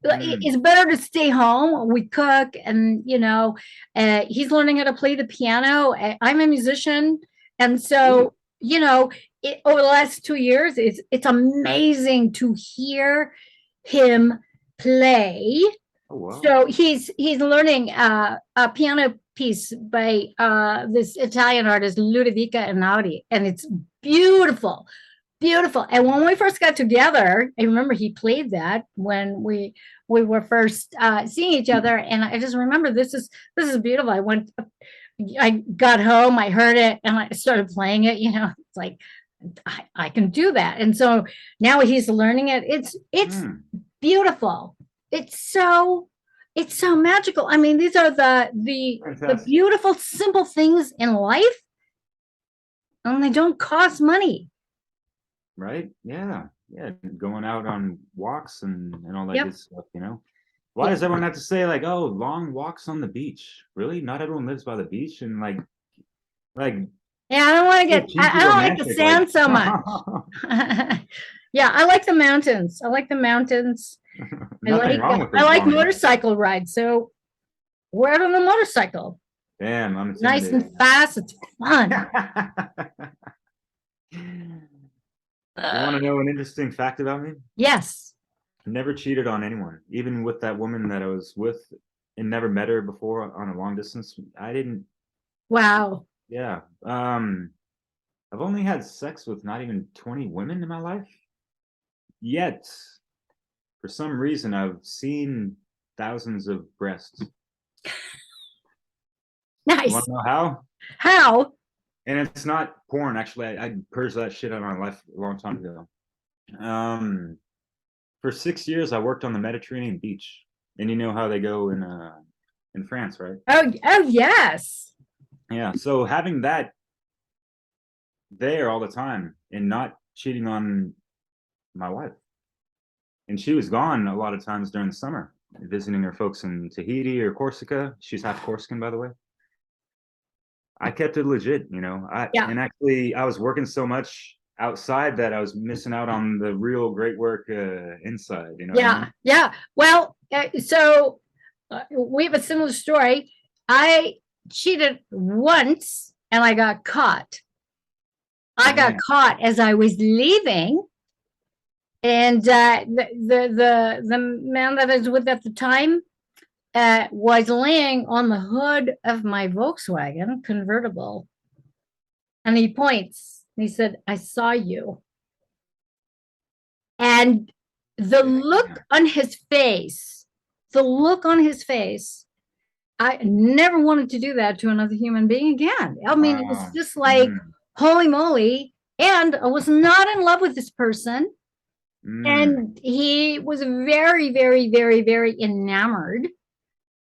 It's better to stay home. We cook, and you know, he's learning how to play the piano. I'm a musician, and so you know, over the last 2 years, it's amazing to hear him play. Oh, wow. So he's learning a piano piece by this Italian artist Ludovica Einaudi, and it's beautiful. Beautiful. And when we first got together, I remember he played that when we were first seeing each other, and I just remember this is beautiful. I got home, I heard it, and I started playing it. You know, it's like I can do that, and so now he's learning it. It's beautiful. It's so magical. I mean, these are the beautiful, simple things in life, and they don't cost money. Right? Yeah. Yeah. Going out on walks and all that good stuff, you know? Why does everyone have to say like, oh, long walks on the beach? Really? Not everyone lives by the beach, and like yeah, I don't want to get I don't like the sand so much. Yeah, I like the mountains. I like motorcycle rides. So we're out on the motorcycle. Damn, I'm nice and fast. It's fun. You want to know an interesting fact about me? Yes. I never cheated on anyone, even with that woman that I was with and never met her before on a long distance. I didn't. Wow. Yeah. I've only had sex with not even 20 women in my life. Yet, for some reason, I've seen thousands of breasts. You want Nice. to know how? How? And it's not porn. Actually, I purged that shit out of my life a long time ago. For 6 years, I worked on the Mediterranean beach, and you know how they go in France, right? Oh, yes. Yeah. So having that there all the time and not cheating on my wife, and she was gone a lot of times during the summer, visiting her folks in Tahiti or Corsica. She's half Corsican, by the way. I kept it legit, you know. Yeah. And actually, I was working so much outside that I was missing out on the real great work inside. You know what I Yeah. mean? Yeah. Well, so we have a similar story. I cheated once and I got caught. I got Yeah. caught as I was leaving, and the man that I was with at the time was laying on the hood of my Volkswagen convertible, and he points. And he said, "I saw you," and the look on his face, the look on his face. I never wanted to do that to another human being again. I mean, it was just like, holy moly. And I was not in love with this person. And he was very, very, very, very enamored.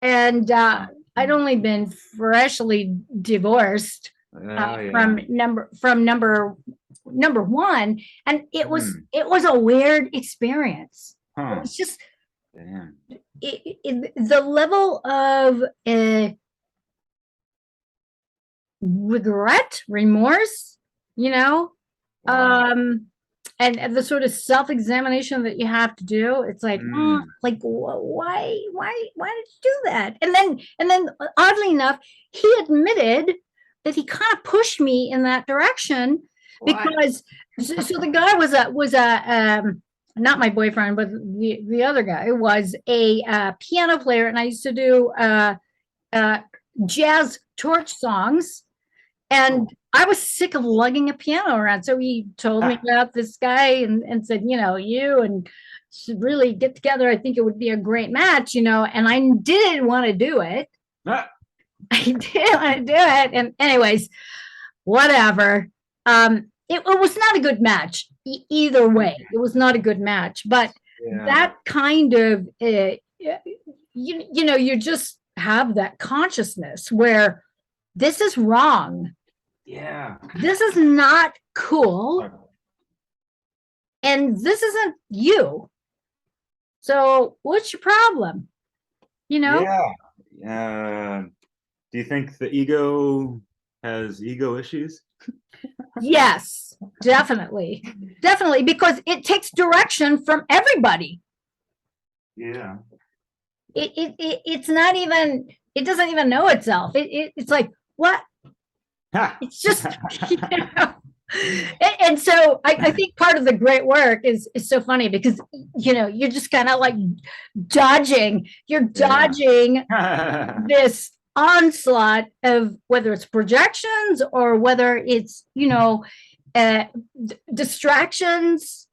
And I'd only been freshly divorced from number one, and it was a weird experience. It was just the level of regret, remorse, you know, and the sort of self-examination that you have to do. It's like, like, why did you do that? And then oddly enough, he admitted that he kind of pushed me in that direction because so the guy was a not my boyfriend, but the other guy was a piano player, and I used to do jazz torch songs, and I was sick of lugging a piano around. So he told me about this guy and said, you know, you and should really get together. I think it would be a great match, you know, and I didn't want to do it. I didn't want to do it. And anyways, whatever. It was not a good match either way. It was not a good match, but that kind of, you know, you just have that consciousness where this is wrong. Yeah. This is not cool. And this isn't you. So what's your problem? You know? Yeah. Do you think the ego has ego issues? Yes, definitely. Definitely, because it takes direction from everybody. Yeah. It's not even, it doesn't even know itself. It's like, what? It's just, you know. And so I think part of the great work is so funny because, you know, you're just kind of like dodging, you're dodging this onslaught of whether it's projections or whether it's, you know, distractions,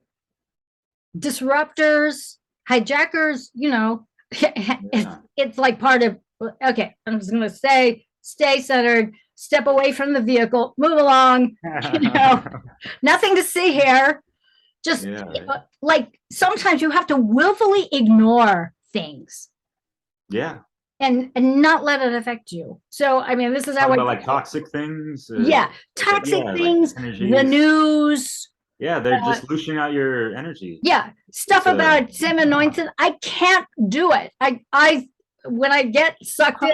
disruptors, hijackers, you know. It's like part of, okay, I'm just going to say, stay centered, step away from the vehicle, move along, you know, nothing to see here. Just like sometimes you have to willfully ignore things. Yeah. And not let it affect you. So, I mean, this is how about like toxic things. Toxic things, like the news. Yeah, they're just loosening out your energy. Yeah, stuff about Tim anointed. I can't do it. I when I get sucked in,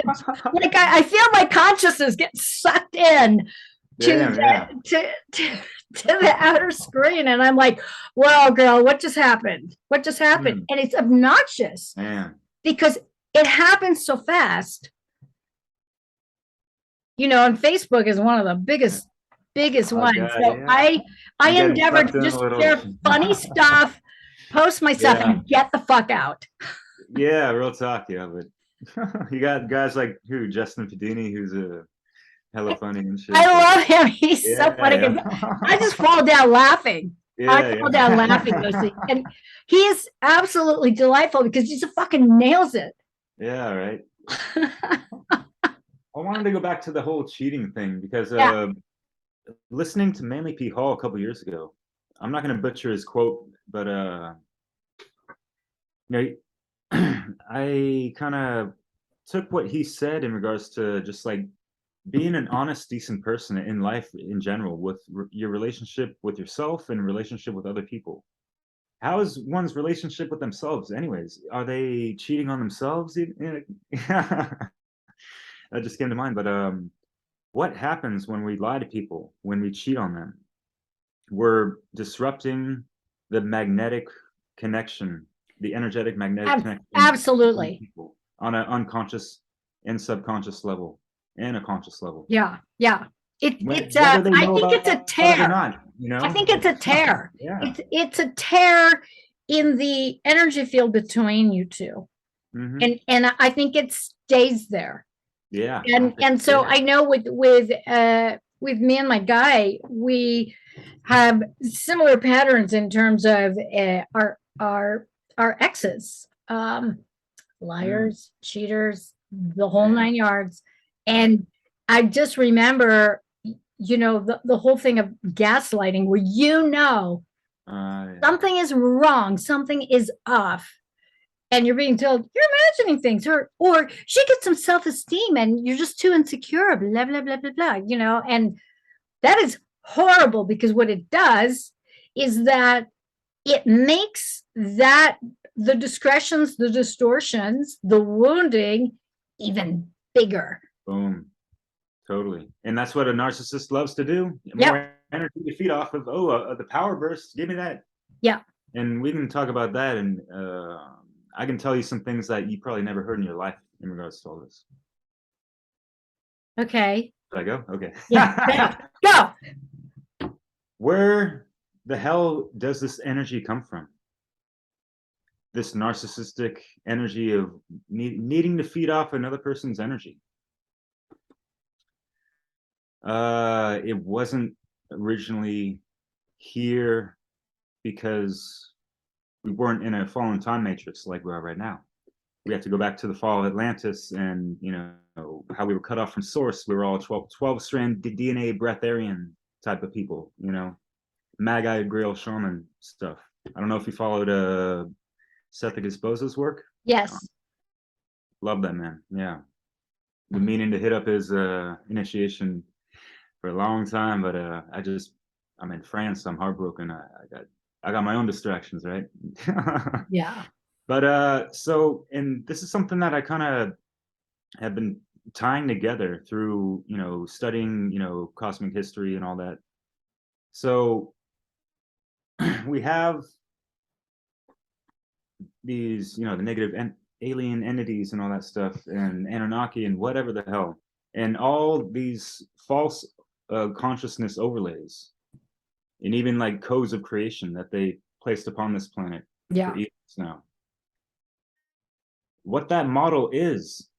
like I feel my consciousness get sucked in to the outer screen, and I'm like, "Well, girl, what just happened? What just happened?" And it's obnoxious because it happens so fast. You know, and Facebook is one of the biggest ones. So I endeavor to just share funny stuff, post my stuff, and get the fuck out. Yeah, real talk. Yeah, but you got guys like Justin Padini, who's a hella funny and shit. I love him. He's so funny. Yeah. I just fall down laughing. I Yeah, fall down laughing mostly. And he is absolutely delightful because he just fucking nails it. Yeah, right. I wanted to go back to the whole cheating thing because Yeah. listening to Manly P. Hall a couple years ago, I'm not going to butcher his quote, but you know, I kind of took what he said in regards to just like being an honest, decent person in life in general, with your relationship with yourself and relationship with other people. How is one's relationship with themselves, anyways? Are they cheating on themselves? That just came to mind. But what happens when we lie to people, when we cheat on them? We're disrupting the magnetic connection, the energetic magnetic connection between Absolutely. people on an unconscious and subconscious level and a conscious level. Yeah. Yeah. Whether they I know think it's a about it or tear. not, you know? I think it's a tear. Yeah. It's a tear in the energy field between you two. Mhm. And I think it stays there. Yeah. And so I know with me and my guy, we have similar patterns in terms of our exes, liars, cheaters, the whole Yeah. 9 yards. And I just remember, the whole thing of gaslighting, where Yeah. something is wrong, something is off, and you're being told you're imagining things, or she gets some self-esteem and you're just too insecure, blah blah blah blah blah, and that is horrible, because what it does is that it makes that the discretions, the distortions, the wounding even bigger. Boom. Totally. And that's what a narcissist loves to do. Yep. More energy to feed off of. The power burst. Give me that. Yeah. And we can talk about that. And I can tell you some things that you probably never heard in your life in regards to all this. Okay. Should I go? Okay. Yeah. Go. Where the hell does this energy come from? This narcissistic energy of needing to feed off another person's energy. It wasn't originally here because we weren't in a fallen time matrix like we are right now. We have to go back to the fall of Atlantis, and how we were cut off from source. We were all 12-strand DNA breatharian type of people, Magi Grail shaman stuff. I don't know if you followed Seth Exposa's work. Yes. Love that man. Yeah. Been meaning to hit up his initiation for a long time, but I'm in France, so I'm heartbroken. I got my own distractions, right? Yeah. But and this is something that I kind of have been tying together through, studying, cosmic history and all that. So we have these, the negative alien entities and all that stuff, and Anunnaki and whatever the hell, and all these false consciousness overlays, and even like codes of creation that they placed upon this planet Yeah. for eons now. What that model is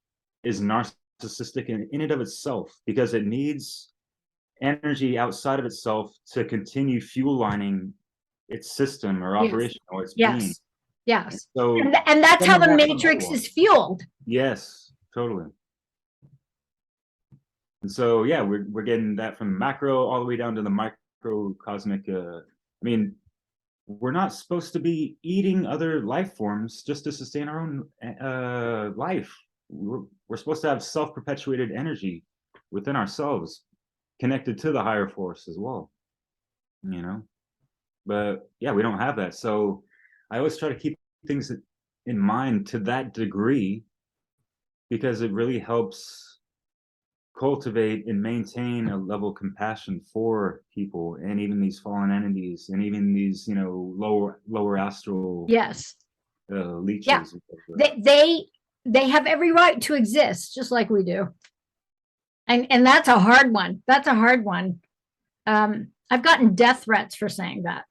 narcissistic in and of itself, because it needs energy outside of itself to continue fuel lining its system or operation or its being. Yes. So, and that's how the matrix is fueled. Yes, totally. And so, yeah, we're getting that from macro all the way down to the microcosmic. I mean, we're not supposed to be eating other life forms just to sustain our own life. We're supposed to have self-perpetuated energy within ourselves, connected to the higher force as well. But yeah, we don't have that. So I always try to keep things in mind to that degree, because it really helps cultivate and maintain a level of compassion for people, and even these fallen entities, and even these lower astral leeches. Yeah. They have every right to exist just like we do, and that's a hard one. I've gotten death threats for saying that.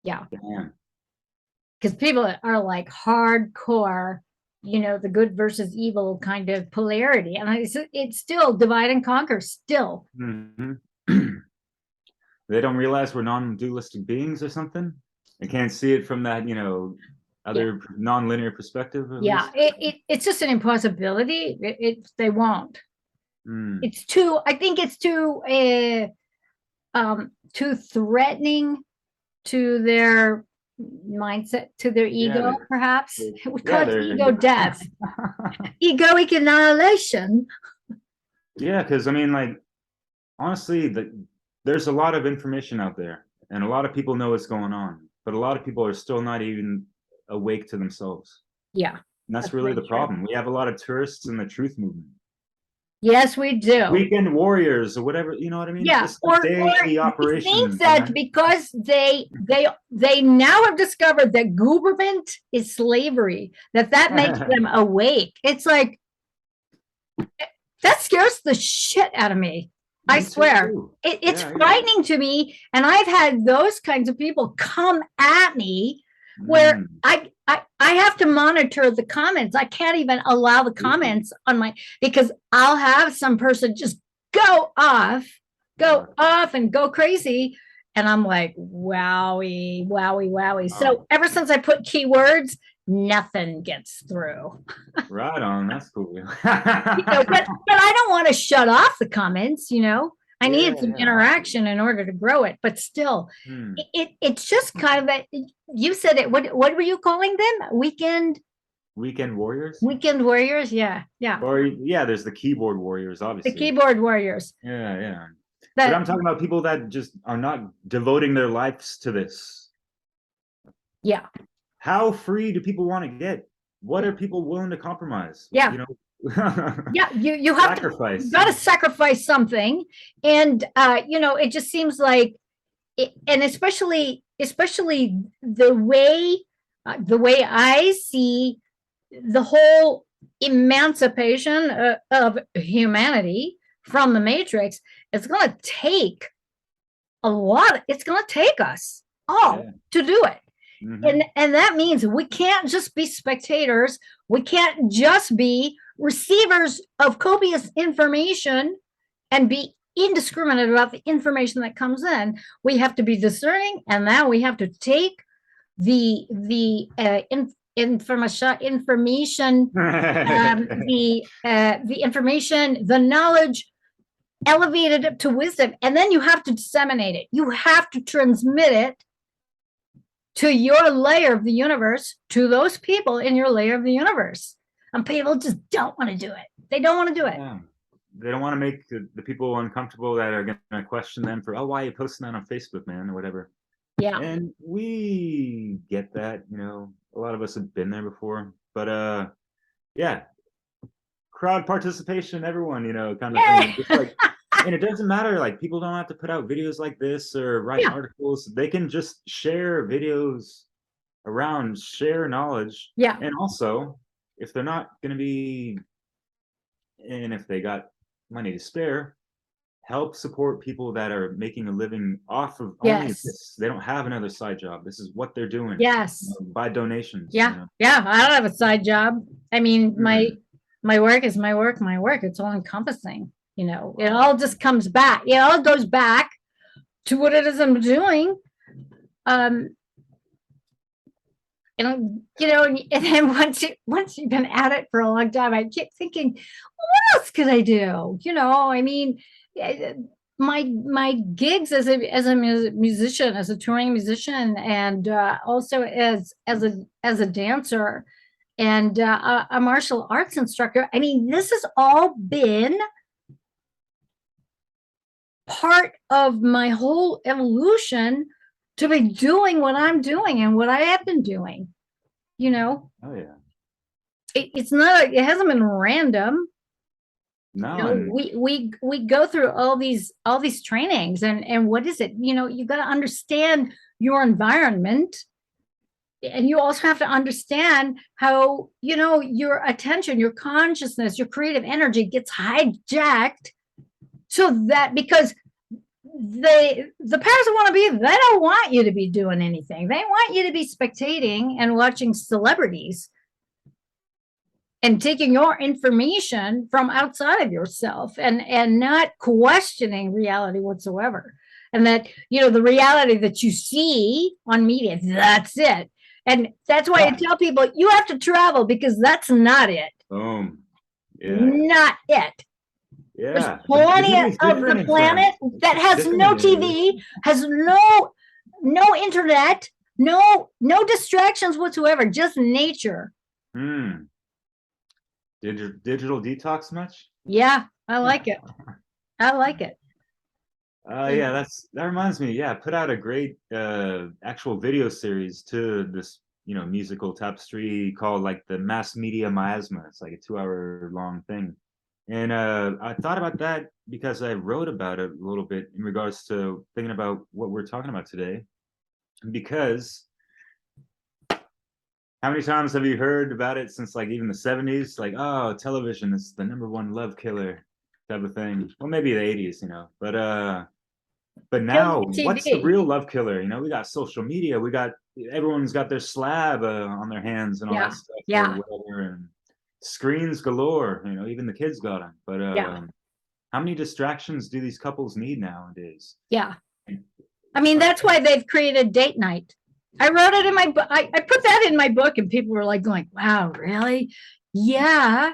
Yeah. Because people are like hardcore the good versus evil kind of polarity. And it's still divide and conquer still. Mm-hmm. They don't realize we're non-dualistic beings or something. They can't see it from that, other non-linear perspective. It's just an impossibility. They won't. It's too, I think it's too threatening to their mindset, to their ego, perhaps. We call it ego death. Egoic annihilation. Yeah, because I mean, like, honestly, there's a lot of information out there, and a lot of people know what's going on, but a lot of people are still not even awake to themselves. Yeah. And that's really the problem. We have a lot of tourists in the truth movement. Yes, we do. Weekend warriors or whatever, you know what I mean? Yeah, or daily operations. I think that because they now have discovered that government is slavery, that makes them awake. It's like, that scares the shit out of me. I swear. It's frightening to me. And I've had those kinds of people come at me where I have to monitor the comments. I can't even allow the comments on because I'll have some person just go off and go crazy. And I'm like, wowie, wowie, wowie. So ever since I put keywords, nothing gets through. Right on. That's cool. But I don't want to shut off the comments, I needed some interaction in order to grow it, but still, it's just kind of you said it. What were you calling them? Weekend warriors? Weekend warriors, yeah. Or there's the keyboard warriors, obviously. The keyboard warriors. Yeah. But I'm talking about people that just are not devoting their lives to this. Yeah. How free do people want to get? What are people willing to compromise? Yeah. You have sacrifice. You got to sacrifice something, and it just seems like, and especially the way I see the whole emancipation of humanity from the matrix. It's going to take a lot. It's going to take us all to do it. Mm-hmm. And that means we can't just be spectators. We can't just be receivers of copious information and be indiscriminate about the information that comes in. We have to be discerning, and now we have to take the information, the knowledge, elevated up to wisdom, and then you have to disseminate it. You have to transmit it to your layer of the universe, to those people in your layer of the universe. And people just don't want to do it. They don't want to do it. Yeah. They don't want to make the people uncomfortable that are going to question them for, why are you posting that on Facebook, man, or whatever. Yeah. And we get that, a lot of us have been there before. But crowd participation, everyone, kind of thing. Just like, and it doesn't matter, like, people don't have to put out videos like this or write articles. They can just share videos around, share knowledge. Yeah. And also, if they're not going to be, and if they got money to spare, help support people that are making a living off of only this. They don't have another side job. This is what they're doing. Yes. By donations. Yeah. Yeah. I don't have a side job. I mean, my work is my work. It's all encompassing. It all just comes back. It all goes back to what it is I'm doing. And then once you've been at it for a long time, I keep thinking, what else could I do? I mean, my gigs as a musician, as a touring musician, and also as a dancer and a martial arts instructor. I mean, this has all been part of my whole evolution to be doing what I'm doing and what I have been doing. Oh yeah. It's not. It hasn't been random. No. We go through all these trainings, and what is it? You got to understand your environment, and you also have to understand how your attention, your consciousness, your creative energy gets hijacked. So that because the powers that want to be, they don't want you to be doing anything. They want you to be spectating and watching celebrities. and taking your information from outside of yourself and not questioning reality whatsoever. And that, the reality that you see on media, that's it. And that's why I tell people you have to travel, because that's not it. Boom. Yeah. Not it. Yeah. There's plenty of the planet that has no TV, has no internet, no distractions whatsoever, just nature. Digital detox much? Yeah, I like it. I like it. Yeah, that reminds me. Yeah, I put out a great actual video series to this, musical tapestry called like the Mass Media Miasma. It's like a 2-hour long thing. And I thought about that because I wrote about it a little bit in regards to thinking about what we're talking about today. Because how many times have you heard about it since like even the 70s? Like, oh, television is the #1 love killer type of thing. Well, maybe the 80s, But now, what's the real love killer? We got social media. Everyone's got their slab on their hands and all that stuff. Yeah. Or whatever, and screens galore. Even the kids got them. But how many distractions do these couples need nowadays? Yeah. I mean, that's why they've created date night. I wrote it in my book. I put that in my book, and people were like going, wow, really? Yeah.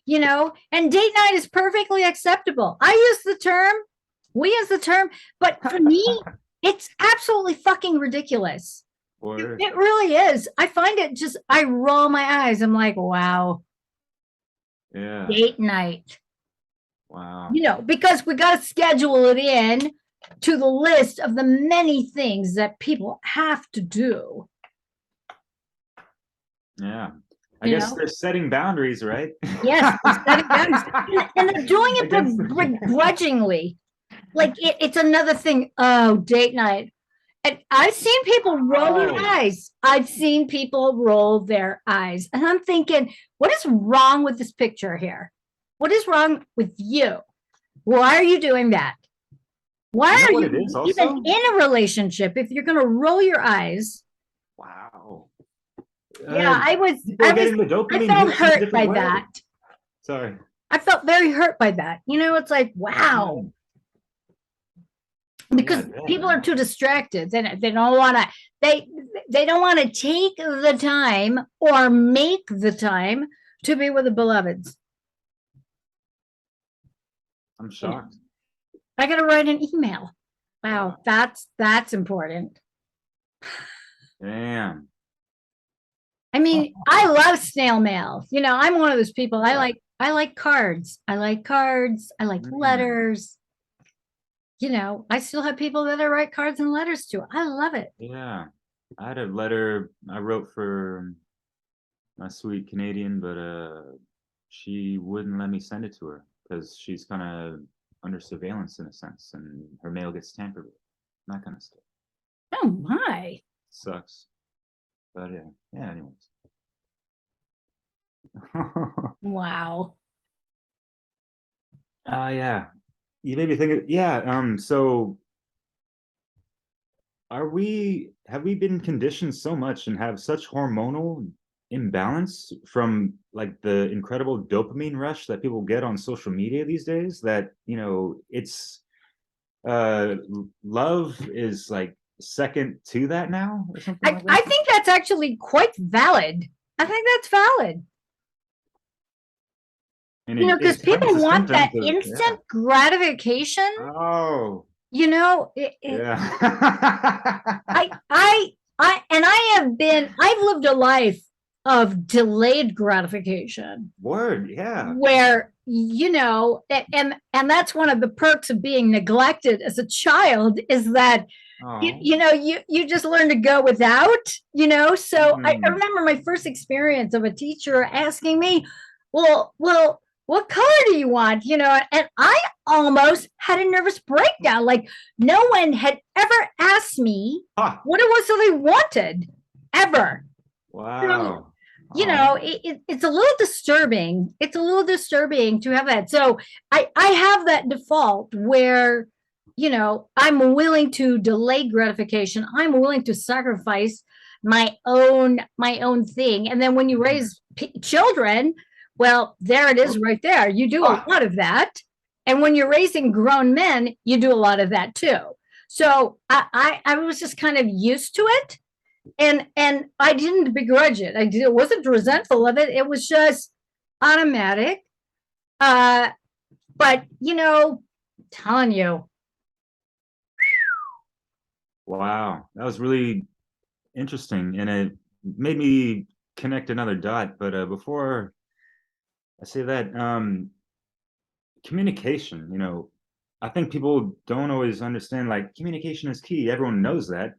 And date night is perfectly acceptable. We use the term, but for me, it's absolutely fucking ridiculous. It really is. I find it I roll my eyes. I'm like, wow. Yeah. Date night. Wow. Because we got to schedule it in to the list of the many things that people have to do. Yeah. I guess they're setting boundaries, right? Yes, they're setting boundaries. And they're doing it begrudgingly. Like it's another thing. Oh, date night. And I've seen people roll their eyes. I've seen people roll their eyes. And I'm thinking, what is wrong with this picture here? What is wrong with you? Why are you doing that? Why are you even in a relationship if you're going to roll your eyes? Wow. Yeah, I felt hurt by that. Sorry. I felt very hurt by that. It's like, wow. Because people are too distracted. They don't want to. They don't want to take the time or make the time to be with the beloveds. I'm shocked. I got to write an email. Wow, that's important. Damn. I mean, I love snail mail. I'm one of those people. I like cards. I like letters. I still have people that I write cards and letters to. I love it. Yeah. I had a letter I wrote for my sweet Canadian, but she wouldn't let me send it to her because she's kind of under surveillance in a sense, and her mail gets tampered with, that kind of stuff. Oh my. Sucks. But yeah, anyways. Wow. Yeah. You made me think so have we been conditioned so much and have such hormonal imbalance from like the incredible dopamine rush that people get on social media these days that it's love is like second to that now or something like that? I think that's actually quite valid. I think that's valid. Because people want that instant gratification. Oh. Yeah. I've lived a life of delayed gratification. Word, yeah. Where, and that's one of the perks of being neglected as a child is that, you just learn to go without, so I remember my first experience of a teacher asking me, well, what color do you want? And I almost had a nervous breakdown. Like no one had ever asked me what it was that they wanted ever. Wow. It's a little disturbing. It's a little disturbing to have that. So I have that default where, I'm willing to delay gratification. I'm willing to sacrifice my own thing. And then when you raise children, Well, there it is right there. You do a lot of that. And when you're raising grown men, you do a lot of that too. So I was just kind of used to it. And I didn't begrudge it. I wasn't resentful of it. It was just automatic. But telling you. Wow, that was really interesting, and it made me connect another dot. But before I say that, communication, I think people don't always understand, like, communication is key. Everyone knows that,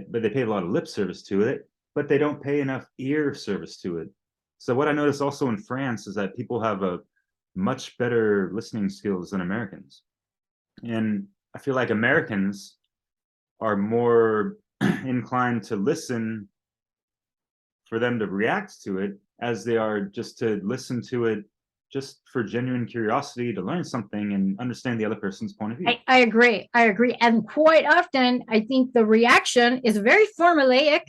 but they pay a lot of lip service to it, but they don't pay enough ear service to it. So what I noticed also in France is that people have a much better listening skills than Americans. And I feel like Americans are more inclined to listen for them to react to it as they are just to listen to it just for genuine curiosity, to learn something and understand the other person's point of view. I agree. And quite often, I think the reaction is very formulaic.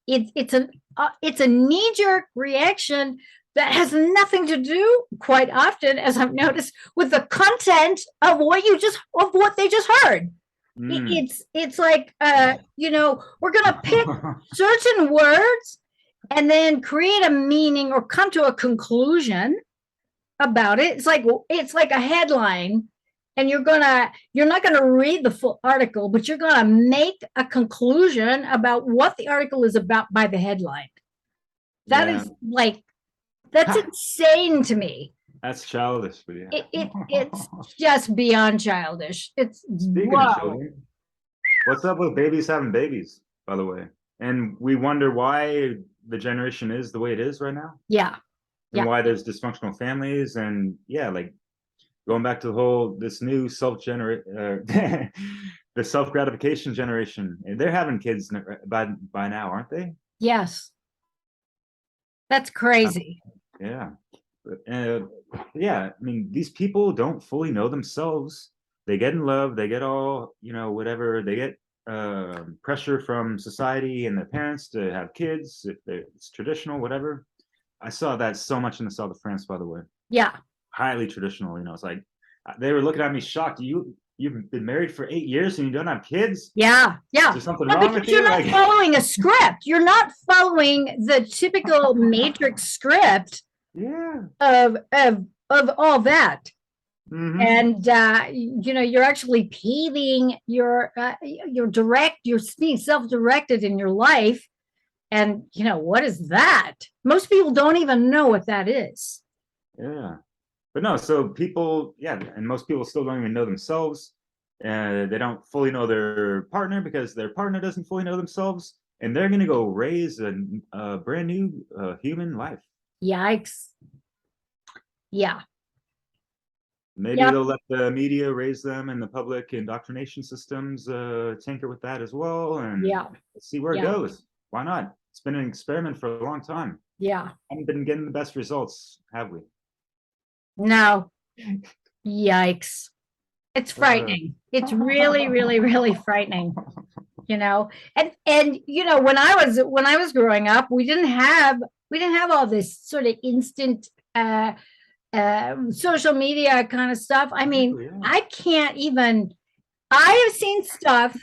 It's a knee-jerk reaction that has nothing to do, quite often, as I've noticed, with the content of what they just heard. It's like we're gonna pick certain words and then create a meaning or come to a conclusion about it. It's like a headline, and you're not gonna read the full article, but you're gonna make a conclusion about what the article is about by the headline. That is that's insane to me. That's childish, but yeah. It's just beyond childish. Speaking of children, what's up with babies having babies, by the way? And we wonder why the generation is the way it is right now. Yeah. And why there's dysfunctional families, and like going back to this new the self-gratification generation. And they're having kids by now, aren't they? Yes. That's crazy. Yeah. I mean, these people don't fully know themselves. They get in love, they get all, whatever, they get pressure from society and their parents to have kids, if it's traditional, whatever. I saw that so much in the south of France, by the way. Yeah. Highly traditional, it's like they were looking at me shocked. You've been married for 8 years and you don't have kids? Yeah. Is there something wrong with you? You're not following a script. You're not following the typical matrix script of all that. Mm-hmm. And you're actually paving your you're being self-directed in your life. And what is that? Most people don't even know what that is. Yeah. But no, so people, and most people still don't even know themselves. They don't fully know their partner because their partner doesn't fully know themselves. And they're going to go raise a brand new human life. Yikes. Yeah. Maybe they'll let the media raise them and the public indoctrination systems tinker with that as well. And let's see where it goes. Why not? It's been an experiment for a long time. Yeah. Haven't been getting the best results, have we? No. Yikes. It's frightening. It's really, really, really frightening. And when I was growing up, we didn't have all this sort of instant social media kind of stuff. I mean, I have seen stuff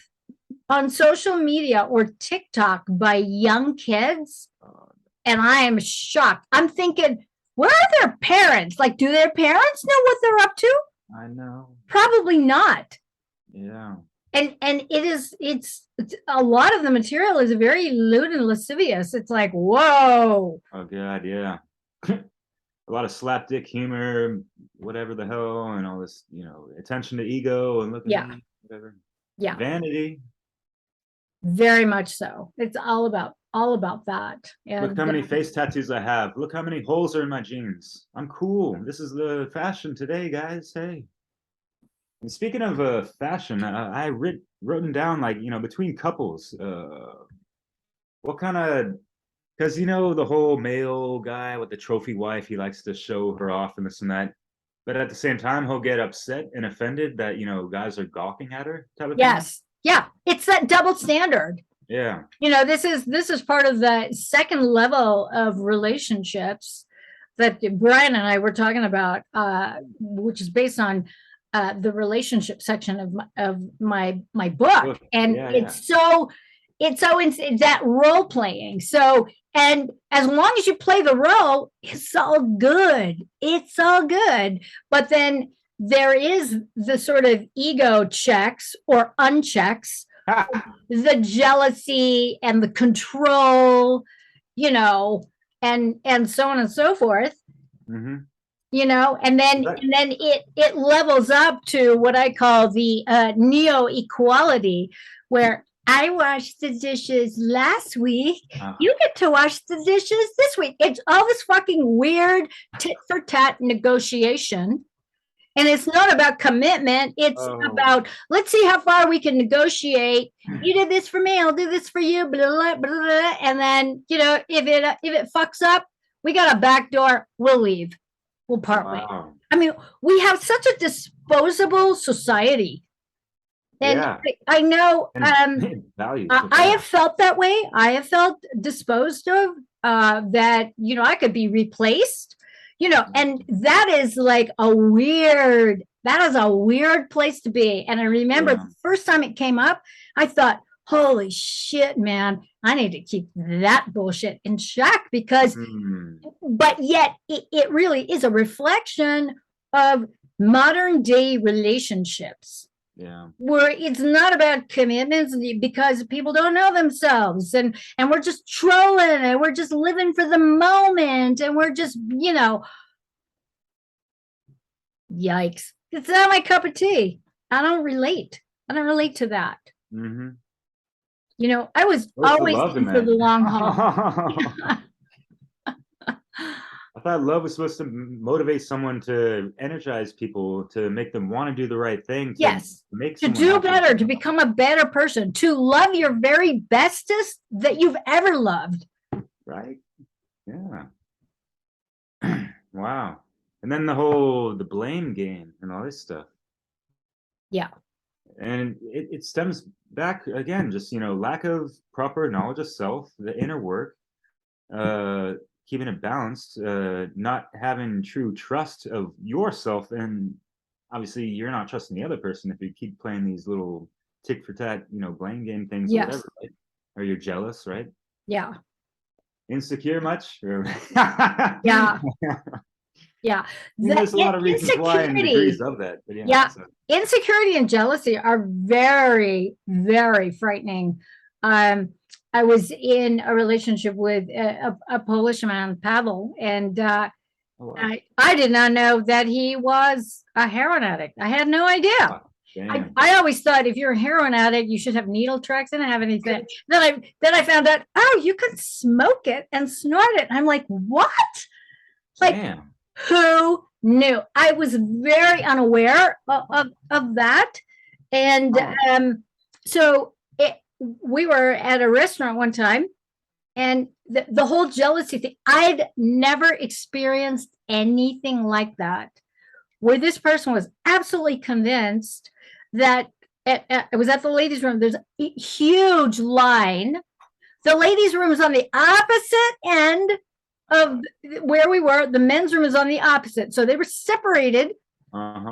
on social media or TikTok by young kids, and I am shocked. I'm thinking, where are their parents? Like, do their parents know what they're up to? I know. Probably not. Yeah. And it's a lot of the material is very lewd and lascivious. It's like, whoa. Oh God, yeah. A lot of slapdick humor, whatever the hell, and all this, attention to ego and looking at whatever. Yeah. Vanity. Very much so. It's all about that. And look how many face tattoos I have. Look how many holes are in my jeans. I'm cool. This is the fashion today, guys. Hey. And speaking of fashion, I written down, like, between couples, what kind of, because the whole male guy with the trophy wife, he likes to show her off and this and that. But at the same time, he'll get upset and offended that, guys are gawking at her. Yes. Yeah. It's that double standard. Yeah. This is part of the second level of relationships that Brian and I were talking about, which is based on the relationship section of my book, and it's that role playing. So, and as long as you play the role, it's all good. It's all good. But then there is the sort of ego checks or unchecks, the jealousy and the control, you know, and so on and so forth. Mm-hmm. You know, and then it levels up to what I call the neo-equality, where I washed the dishes last week. You get to wash the dishes this week. It's all this fucking weird tit for tat negotiation. And it's not about commitment. It's about, let's see how far we can negotiate. You did this for me, I'll do this for you, blah, blah, blah, blah. And then, you know, if it fucks up, we got a back door, we'll leave. We'll part ways. I mean, we have such a disposable society. And I know I have felt that way. I have felt disposed of, that, you know, I could be replaced, you know, and that is like a weird place to be. And I remember the first time it came up, I thought, holy shit, man, I need to keep that bullshit in check, because, but yet it really is a reflection of modern day relationships. Yeah. Where it's not about commitments, because people don't know themselves, and we're just trolling, and we're just living for the moment, and we're just, you know, yikes. It's not my cup of tea. I don't relate to that. Mm-hmm. You know, I was always in for the long haul. I thought love was supposed to motivate someone, to energize people, to make them want to do the right thing. To do better, to become a better person, to love your very bestest that you've ever loved. Right? Yeah. Wow. And then the blame game and all this stuff. Yeah. And it stems back again, just, you know, lack of proper knowledge of self, the inner work, keeping it balanced, not having true trust of yourself, and obviously you're not trusting the other person if you keep playing these little tick for tat, you know, blame game things, or whatever, right? Or you're jealous, right? Yeah. Insecure much? Yeah. Yeah. There's a lot of reasons why and degrees of that. But so. Insecurity and jealousy are very, very frightening. I was in a relationship with a Polish man, Pavel, and I did not know that he was a heroin addict. I had no idea. I always thought if you're a heroin addict, you should have needle tracks and have anything. Then I found out, oh, you can smoke it and snort it. I'm like, what? Like, who knew? I was very unaware of that. And so we were at a restaurant one time, and the whole jealousy thing, I'd never experienced anything like that, where this person was absolutely convinced that it was at the ladies' room. There's a huge line. The ladies' room is on the opposite end of where we were. The men's room is on the opposite. So they were separated.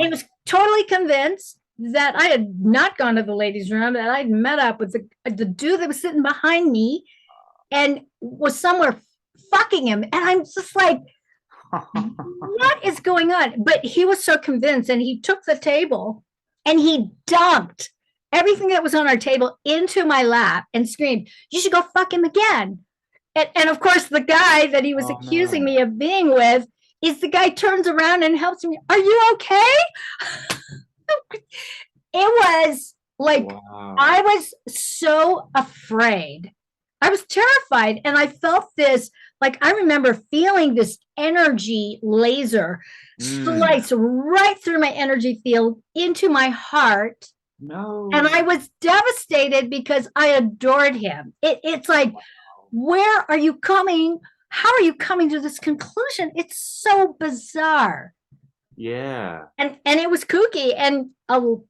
He was totally convinced that I had not gone to the ladies' room, that I'd met up with the dude that was sitting behind me and was somewhere fucking him. And I'm just like, what is going on? But he was so convinced, and he took the table and he dumped everything that was on our table into my lap and screamed, "You should go fuck him again." And of course, the guy that he was accusing me of being with is the guy turns around and helps me. Are you okay? It was like, I was so afraid. I was terrified. And I felt this, like, I remember feeling this energy laser slice right through my energy field into my heart. No. And I was devastated because I adored him. It's like, where are you coming? How are you coming to this conclusion? It's so bizarre. Yeah. And it was kooky, and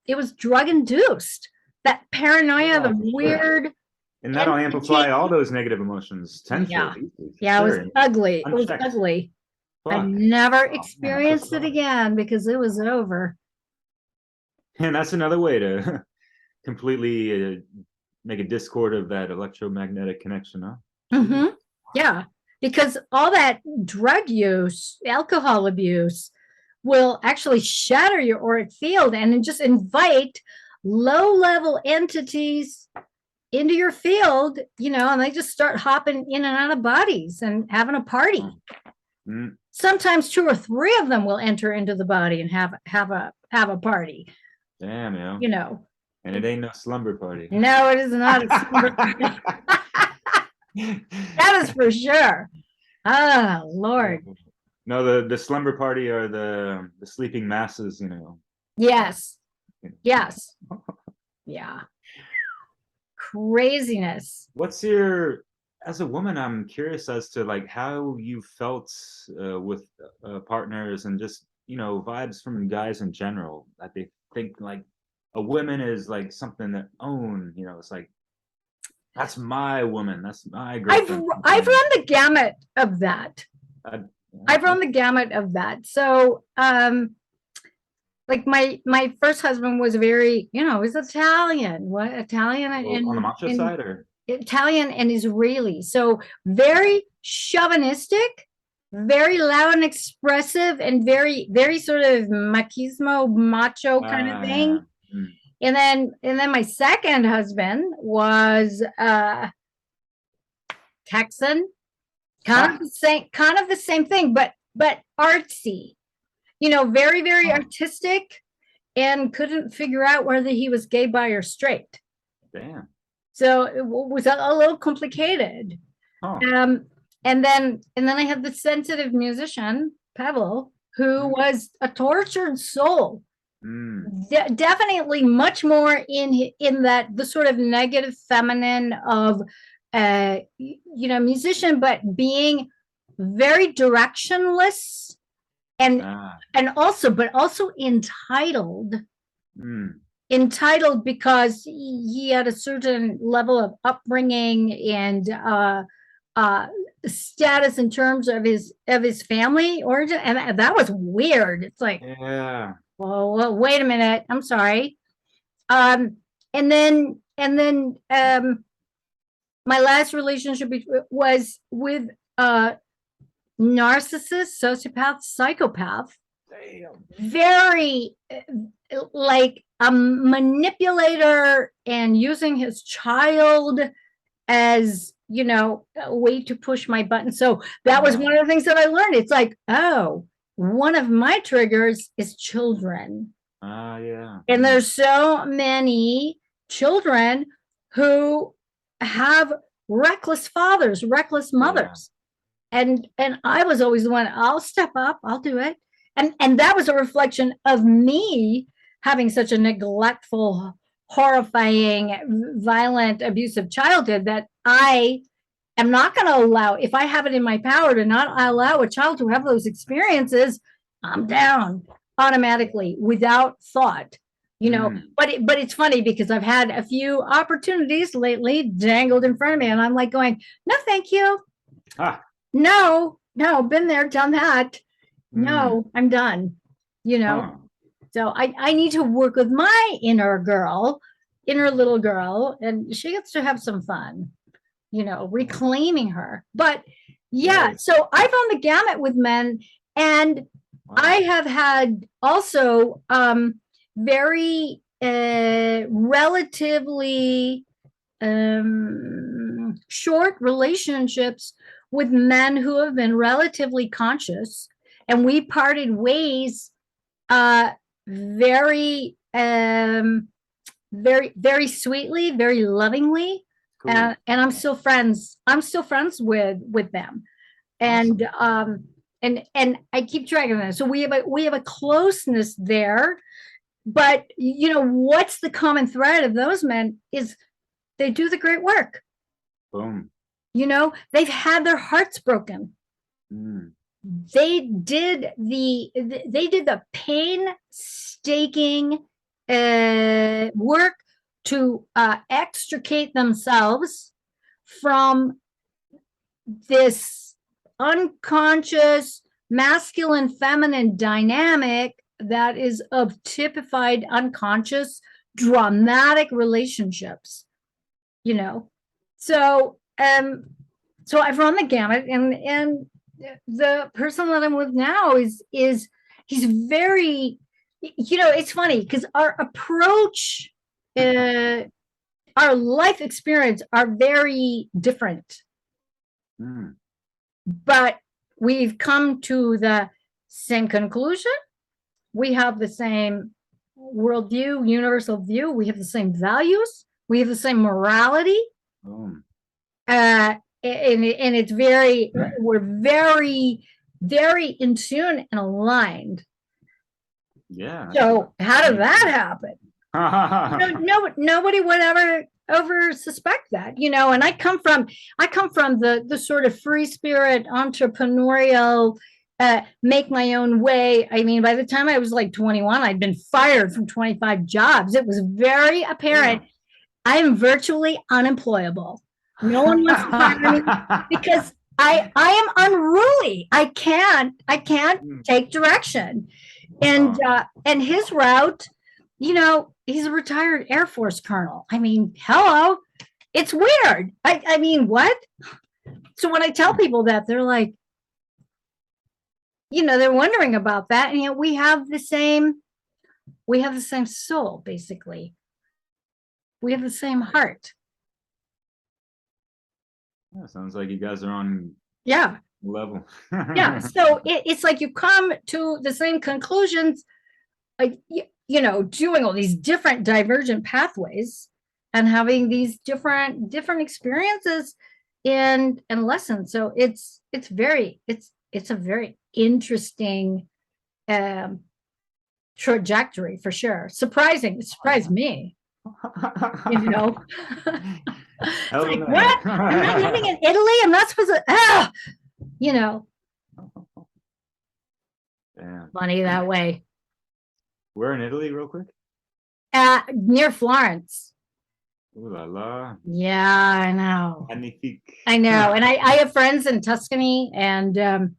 it was drug induced. That paranoia, the weird. And that'll amplify all those negative emotions tenfold. Yeah, it was ugly. It was ugly. I've never experienced it again because it was over. And that's another way to completely make a discord of that electromagnetic connection, huh? Mm-hmm. Yeah, because all that drug use, alcohol abuse will actually shatter your auric field and just invite low-level entities into your field, and they just start hopping in and out of bodies and having a party. Mm. Sometimes 2 or 3 of them will enter into the body and have a party. Damn, yeah. And it ain't no slumber party. No, it is not a slumber party. That is for sure. Ah, Lord. No, the slumber party are the sleeping masses, Yes. Yes. Yeah. Craziness. As a woman, I'm curious as to like how you felt with partners and just, vibes from guys in general, that they think like a woman is like something that it's like, that's my woman, that's my girlfriend. I've run the gamut of that. I've run the gamut of that. So, like my first husband was very, he's Italian. Italian and on the macho side, or Italian and Israeli. So very chauvinistic, very loud and expressive, and very, very sort of machismo, macho kind of thing. Yeah. Mm. And then my second husband was Texan, kind of the same thing, but artsy. Very, very artistic, and couldn't figure out whether he was gay, bi, or straight. Damn. So it was a little complicated. Oh. And then I had the sensitive musician, Pavel, who was a tortured soul. Definitely much more in that the sort of negative feminine of musician, but being very directionless and also entitled. Entitled because he had a certain level of upbringing and status in terms of his family origin, and that was weird. It's like, well, wait a minute, I'm sorry. And then my last relationship was with narcissist, sociopath, psychopath. Damn. Very like a manipulator and using his child as a way to push my button. So that was one of the things that I learned. It's like, one of my triggers is children. Yeah. And there's so many children who have reckless fathers, reckless mothers. Yeah. And I was always the one, I'll step up, I'll do it. And that was a reflection of me having such a neglectful, horrifying, violent, abusive childhood that I am not going to allow, if I have it in my power to not allow a child to have those experiences, I'm down automatically without thought, but it's funny because I've had a few opportunities lately dangled in front of me and I'm like going, no, thank you. No, been there, done that. No, I'm done, So I need to work with my inner little girl, and she gets to have some fun, reclaiming her. But so I've run the gamut with men, and I have had also very relatively short relationships with men who have been relatively conscious, and we parted ways very very sweetly, very lovingly. Cool. And I'm still friends with them. And awesome. And I keep track of them. So we have a closeness there. But what's the common thread of those men is they do the great work. Boom. They've had their hearts broken. They did the painstaking work to extricate themselves from this unconscious masculine feminine dynamic that is of typified unconscious dramatic relationships, you know. So so I've run the gamut, and the person that I'm with now is he's very, you know, it's funny because our approach, our life experience are very different. But we've come to the same conclusion. We have the same worldview, universal view. We have the same values. We have the same morality. And it's very, we're very, very in tune and aligned. Yeah. So how did that happen? Nobody would ever suspect that, you know. And I come from the sort of free spirit entrepreneurial, make my own way. I mean, by the time I was like 21, I'd been fired from 25 jobs. It was very apparent. Yeah. I am virtually unemployable. No one wants to fire me because I am unruly. I can't take direction. And his route, you know, he's a retired Air Force colonel. I mean, hello, it's weird. I mean, what? So when I tell people that, they're like, you know, they're wondering about that. And yet we have the same soul, basically. We have the same heart. Yeah, sounds like you guys are on level. Yeah, so it's like you come to the same conclusions, like, you know, doing all these different divergent pathways and having these different experiences and lessons. So it's a very interesting trajectory for sure. Surprising. It surprised me. You know. It's like, what? I'm not living in Italy. I'm not supposed to, you know. Damn. Funny that way. Where in Italy, real quick? Near Florence. Ooh la la. Yeah, I know. Magnifique. I know. And I have friends in Tuscany, and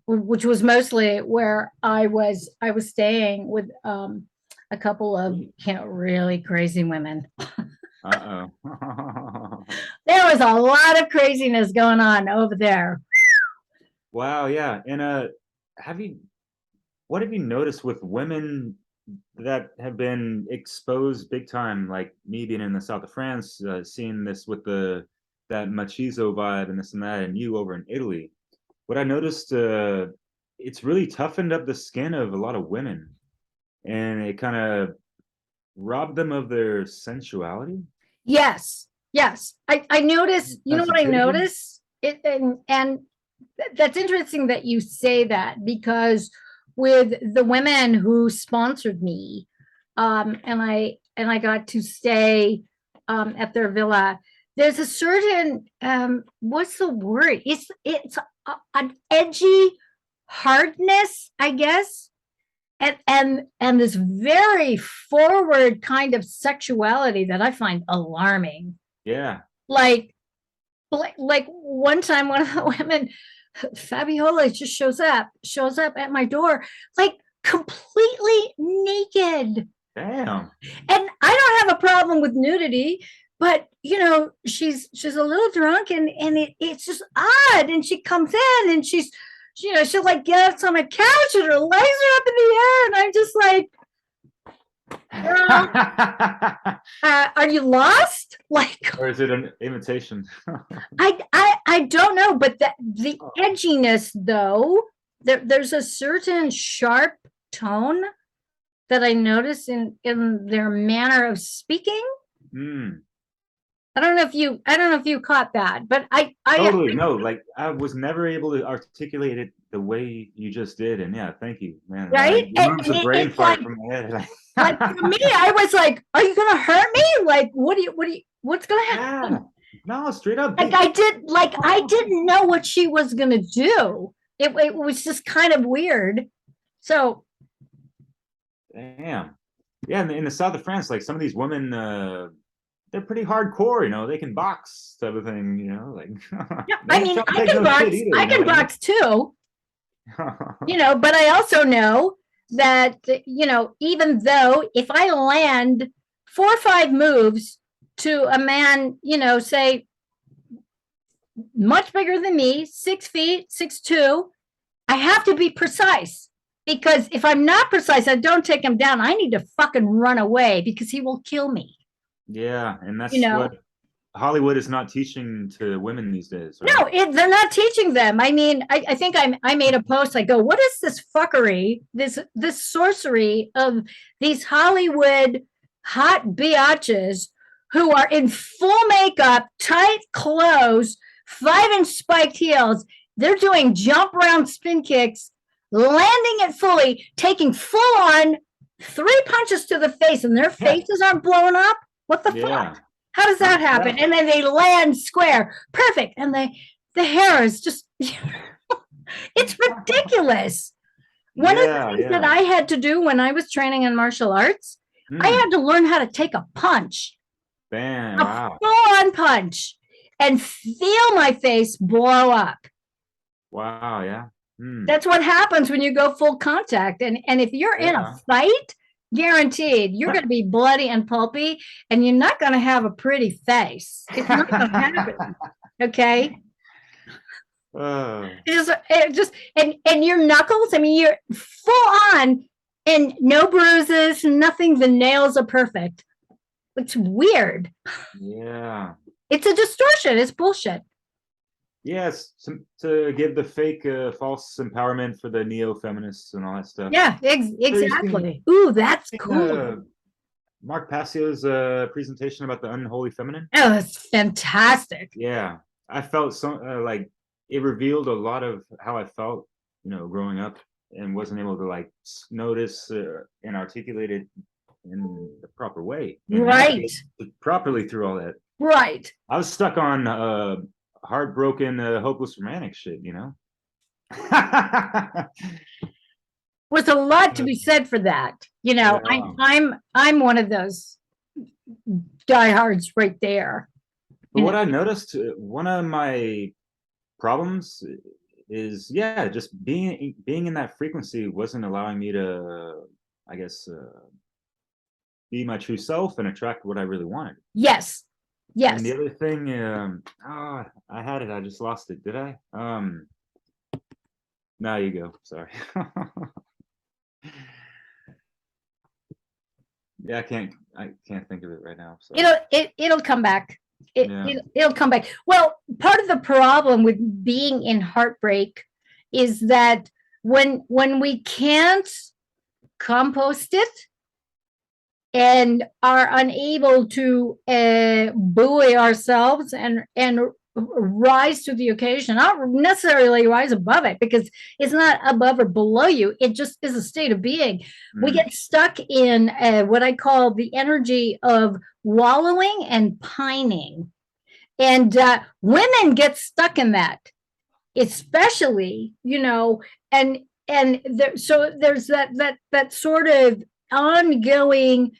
which was mostly where I was staying with a couple of, you know, really crazy women. There was a lot of craziness going on over there. Wow, yeah. And what have you noticed with women that have been exposed big time, like me being in the south of France, seeing this with that machizo vibe and this and that, and you over in Italy? What I noticed, it's really toughened up the skin of a lot of women, and it kind of robbed them of their sensuality. Yes. I noticed, you know what I noticed? And that's interesting that you say that, because with the women who sponsored me, and I got to stay at their villa, there's a certain what's the word? It's an edgy hardness, I guess. And this very forward kind of sexuality that I find alarming. Yeah. Like one time, one of the women, Fabiola, just shows up at my door, like completely naked. Damn. And I don't have a problem with nudity, but you know, she's a little drunk, and it's just odd. And she comes in and she's, you know, she'll like get up on my couch and her legs are up in the air, and I'm just like, are you lost? Like, or is it an imitation? I don't know, but the edginess, though, there's a certain sharp tone that I notice in their manner of speaking. I don't know if you caught that, but I totally no. Like, I was never able to articulate it the way you just did, and yeah, thank you, man. Right? It a brain fart from my head. Like for me, I was like, "Are you gonna hurt me? Like, what's gonna happen?" Yeah. No, straight up. Like I didn't know what she was gonna do. It was just kind of weird. So, damn. Yeah, in the south of France, like some of these women, they're pretty hardcore, you know, they can box type of thing, you know, like. Yeah, I mean, I can box too. You know, but I also know that, you know, even though if I land 4 or 5 moves to a man, you know, say much bigger than me, 6 feet, 6'2", I have to be precise, because if I'm not precise, I don't take him down. I need to fucking run away because he will kill me. Yeah, and You that's know, what Hollywood is not teaching to women these days, right? no, they're not teaching them. I mean, I think I made a post. I go, what is this fuckery, this sorcery of these Hollywood hot biatches who are in full makeup, tight clothes, 5-inch spiked heels. They're doing jump round spin kicks, landing it fully, taking full on 3 punches to the face, and their faces aren't blown up. What the fuck? How does that happen? And then they land square, perfect, and the hair is just it's ridiculous. One of the things that I had to do when I was training in martial arts, I had to learn how to take a punch, Bam, a wow. full-on punch, and feel my face blow up. Wow, yeah. That's what happens when you go full contact. And if you're in a fight, guaranteed you're going to be bloody and pulpy, and you're not going to have a pretty face. It's not going to happen. Okay. It just and your knuckles, I mean, you're full on and no bruises, nothing. The nails are perfect. It's weird. Yeah. It's a distortion. It's bullshit. Yes, to give the fake false empowerment for the neo-feminists and all that stuff. Yeah, exactly. Ooh, that's cool. Mark Passio's presentation about the unholy feminine. Oh, that's fantastic. Yeah, I felt so like it revealed a lot of how I felt, you know, growing up, and wasn't able to like notice and articulate it in the proper way. Right. Properly through all that. Right. I was stuck on heartbroken, hopeless romantic shit, you know. There's a lot to be said for that. You know, I'm one of those diehards right there. But what I noticed, one of my problems is, just being in that frequency wasn't allowing me to, I guess, be my true self and attract what I really wanted. Yes. Yes. And the other thing, I had it. I just lost it. Did I? Now you go. Sorry. Yeah, I can't think of it right now. So. It'll come back. It'll come back. Well, part of the problem with being in heartbreak is that when we can't compost it and are unable to buoy ourselves and rise to the occasion, not necessarily rise above it, because it's not above or below you. It just is a state of being. We get stuck in what I call the energy of wallowing and pining. And women get stuck in that, especially, you know, so there's that sort of ongoing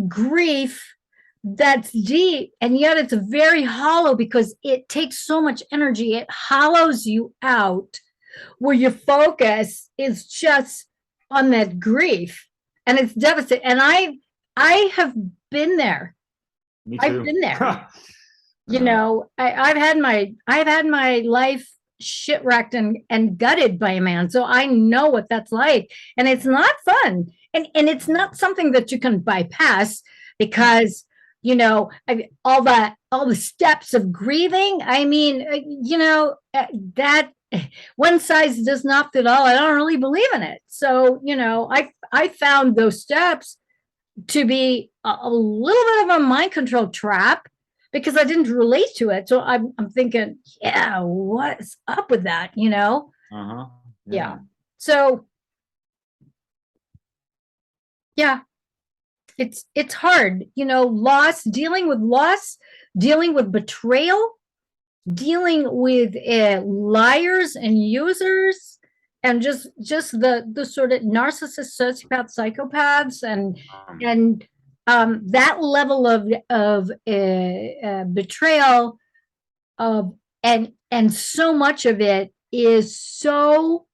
grief that's deep, and yet it's very hollow because it takes so much energy. It hollows you out, where your focus is just on that grief, and it's devastating. And I have been there. Me too. I've been there. You know, I've had my life shipwrecked and gutted by a man, so I know what that's like, and it's not fun, and it's not something that you can bypass, because, you know, all the steps of grieving. I mean, you know, that one size does not fit all. I don't really believe in it. So, you know, I found those steps to be a little bit of a mind control trap, because I didn't relate to it. So I'm thinking, yeah, what's up with that? You know? Yeah. So, yeah, it's hard, you know, dealing with betrayal, dealing with liars and users, and just the sort of narcissist, sociopath, psychopaths, and that level of betrayal, and so much of it is so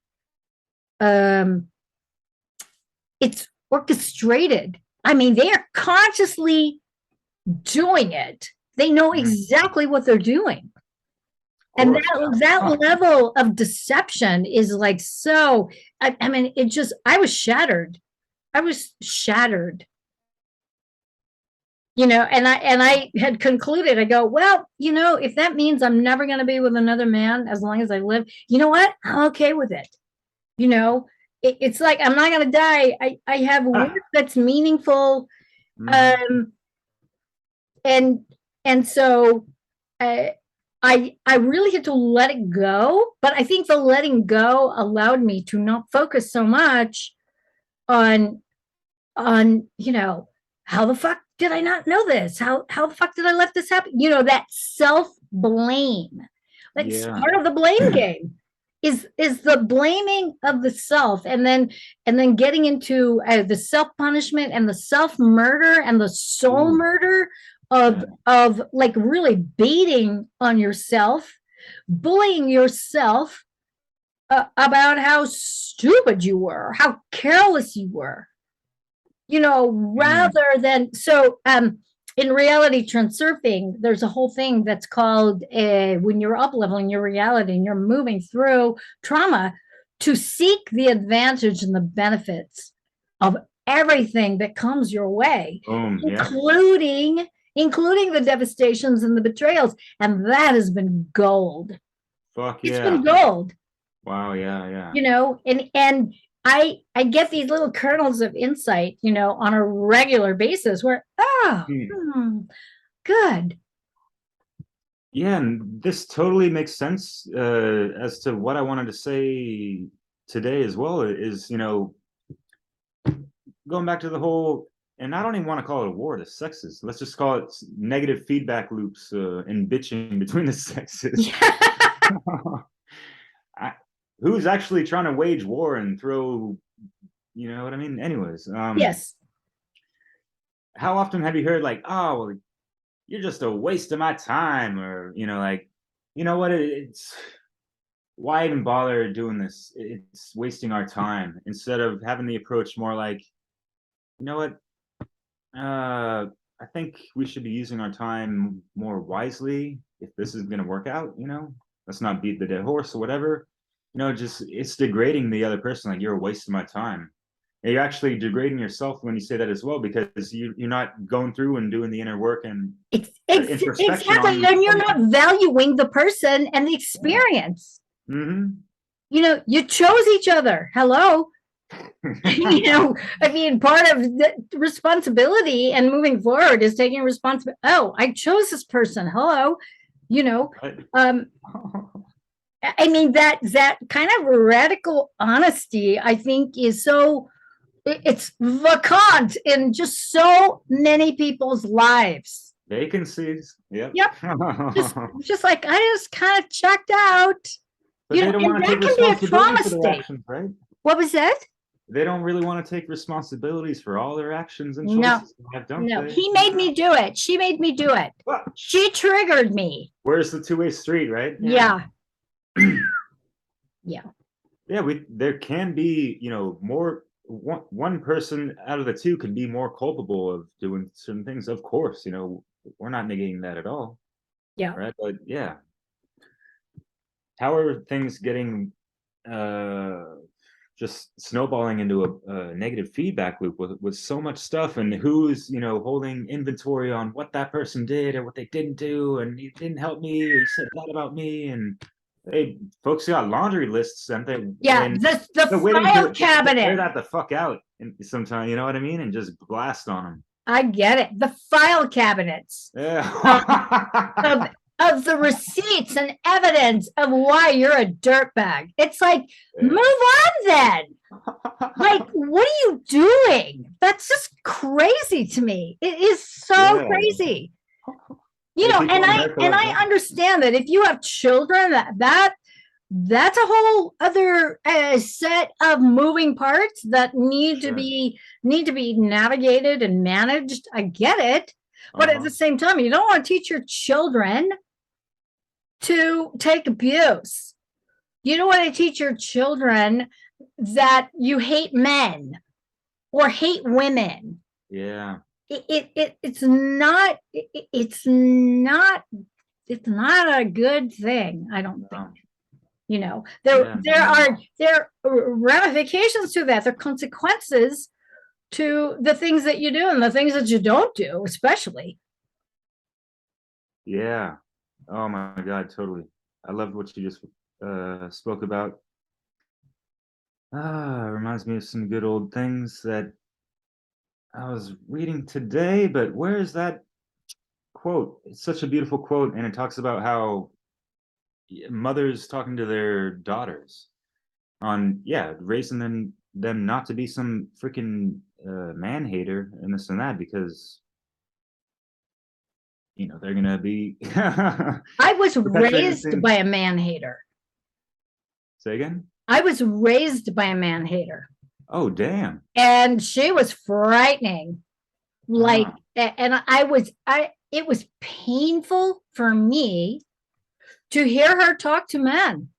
it's orchestrated. I mean, they are consciously doing it. They know exactly what they're doing. And that level of deception is like, so, I mean, it just, I was shattered. You know, and I had concluded, I go, well, you know, if that means I'm never going to be with another man as long as I live, you know what? I'm okay with it. You know, it's like, I'm not going to die. I have work that's meaningful. And so I really had to let it go, but I think the letting go allowed me to not focus so much on, you know, how the fuck did I not know this? How the fuck did I let this happen? You know, that self-blame. That's part of the blame game. Is the blaming of the self, and then getting into the self-punishment and the self-murder and the soul murder of like really beating on yourself, bullying yourself about how stupid you were, how careless you were, you know, rather than, so in reality transurfing, there's a whole thing that's called when you're up-leveling your reality and you're moving through trauma to seek the advantage and the benefits of everything that comes your way, including the devastations and the betrayals. And that has been gold. It's been gold. Wow, yeah. You know, and I get these little kernels of insight, you know, on a regular basis where, good. Yeah, and this totally makes sense as to what I wanted to say today as well, is, you know, going back to the whole, and I don't even want to call it a war to sexes. Let's just call it negative feedback loops and bitching between the sexes. Who's actually trying to wage war and throw, you know what I mean? Anyways. Yes. How often have you heard like, oh, well, you're just a waste of my time, or, you know, like, you know what, it's why even bother doing this? It's wasting our time, instead of having the approach more like, you know what, I think we should be using our time more wisely if this is going to work out, you know? Let's not beat the dead horse or whatever. You know, just, it's degrading the other person, like, you're a waste of my time. And you're actually degrading yourself when you say that as well, because you're not going through and doing the inner work and introspection. Exactly, and you're not valuing the person and the experience. You know, you chose each other. Hello. You know, I mean, part of the responsibility and moving forward is taking responsibility. Oh, I chose this person. Hello. You know, I mean, that kind of radical honesty, I think, is so, it's vacant in just so many people's lives. Vacancies. Yep. Just like, I just kind of checked out. But you know, and that can be a trauma state. Actions, right? What was that? They don't really want to take responsibilities for all their actions and choices they have done. No, he made me do it. She made me do it. She triggered me. Where's the two-way street, right? Yeah. There can be, you know, more, one person out of the two can be more culpable of doing certain things, of course, you know, we're not negating that at all. Right, but how are things getting just snowballing into a negative feedback loop with so much stuff, and who's, you know, holding inventory on what that person did or what they didn't do, and you didn't help me, or you said that about me, and hey, folks got laundry lists, and they the file cabinet. Clear that the fuck out, and sometimes, you know what I mean, and just blast on them. I get it. The file cabinets. Of the receipts and evidence of why you're a dirtbag. It's like, move on then. Like, what are you doing? That's just crazy to me. It is so crazy. You know, and I understand that if you have children, that's a whole other set of moving parts that need to be navigated and managed. I get it. But at the same time, you don't want to teach your children to take abuse. You don't want to teach your children that you hate men or hate women. Yeah. It's not it's not it's not a good thing, I don't think. You know, there are ramifications to that. There are consequences to the things that you do and the things that you don't do, especially. Yeah. Oh my God, totally. I loved what you just spoke about. Reminds me of some good old things that I was reading today, but where is that quote? It's such a beautiful quote, and it talks about how mothers talking to their daughters on, raising them not to be some freaking man hater and this and that, because they're gonna be I was raised by a man hater. Say again? I was raised by a man hater. Oh, damn. And she was frightening. Like, and it was painful for me to hear her talk to men.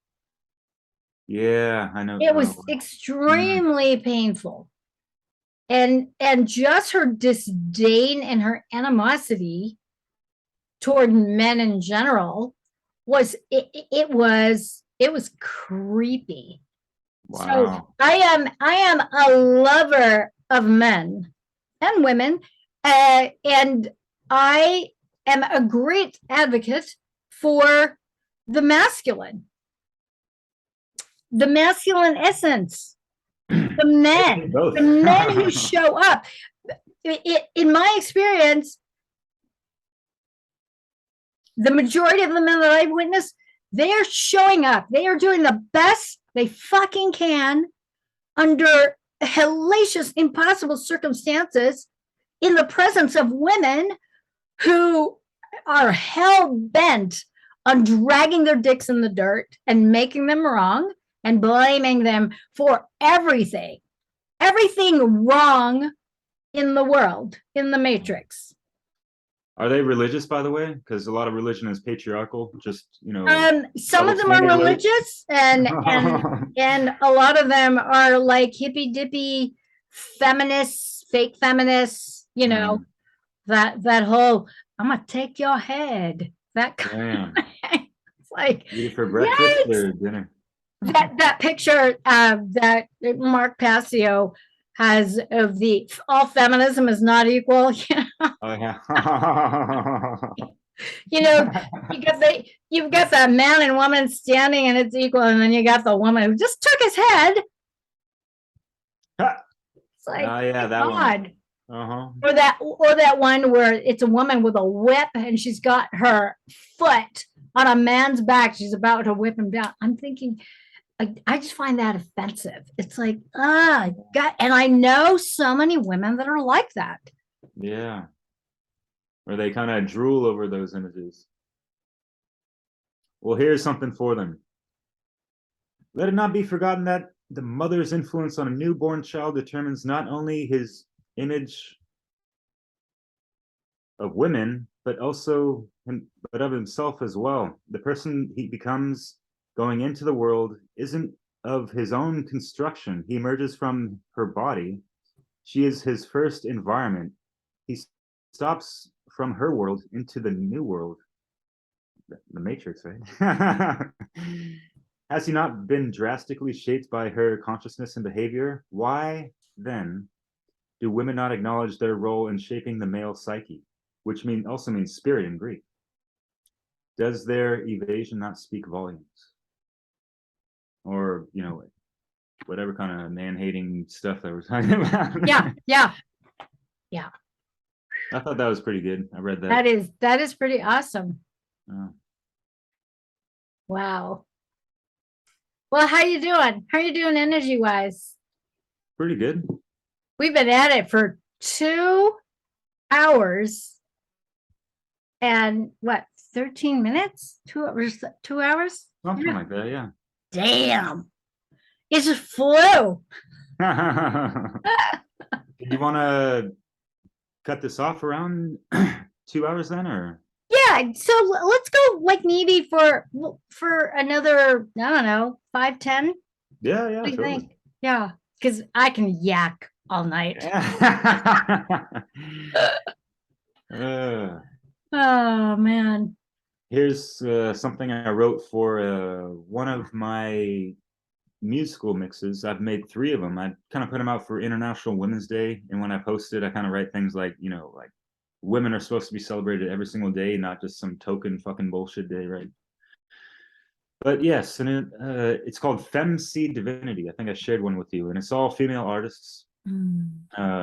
Yeah, I know. It was extremely painful. And just her disdain and her animosity toward men in general was it was creepy. Wow. So I am a lover of men and women, and I am a great advocate for the masculine essence, the men who show up. In my experience, the majority of the men that I've witnessed, they are showing up. They are doing the best they fucking can under hellacious, impossible circumstances in the presence of women who are hell-bent on dragging their dicks in the dirt and making them wrong and blaming them for everything wrong in the world, in the matrix. Are they religious, by the way? Because a lot of religion is patriarchal. Just some of them are religious, and a lot of them are like hippy dippy feminists, fake feminists. You know, that whole "I'm gonna take your head." That kind of, it's like eat it for breakfast or dinner. That picture that Mark Passio has of the all feminism is not equal. Oh yeah. You've got the man and woman standing and it's equal, and then you got the woman who just took his head. It's like, that God. One. Or that one where it's a woman with a whip and she's got her foot on a man's back. She's about to whip him down. I'm thinking, I just find that offensive. It's like, God, and I know so many women that are like that. Yeah. Or they kind of drool over those images. Well, here's something for them. Let it not be forgotten that the mother's influence on a newborn child determines not only his image of women, but also of himself as well. The person he becomes going into the world isn't of his own construction. He emerges from her body. She is his first environment. He stops from her world into the new world. The Matrix, right? Has he not been drastically shaped by her consciousness and behavior? Why, then, do women not acknowledge their role in shaping the male psyche, which also means spirit in Greek? Does their evasion not speak volumes? Or, whatever kind of man-hating stuff that we're talking about. Yeah. I thought that was pretty good. I read that. That is pretty awesome. Wow. Well, how you doing? How are you doing energy-wise? Pretty good. We've been at it for 2 hours and 13 minutes? 2 hours? 2 hours? Something like that, yeah. Damn. It just flew. Do you want to cut this off around 2 hours then, or? Yeah, so let's go maybe for another, I don't know, 5, 10. Yeah, what do you think? Yeah, because I can yak all night. Oh man. Here's something I wrote for one of my musical mixes. I've made 3 of them. I kind of put them out for International Women's Day, and when I post it, I kind of write things like, you know, like women are supposed to be celebrated every single day, not just some token fucking bullshit day, right? But yes, and it's called Femc Divinity. I think I shared one with you, and it's all female artists.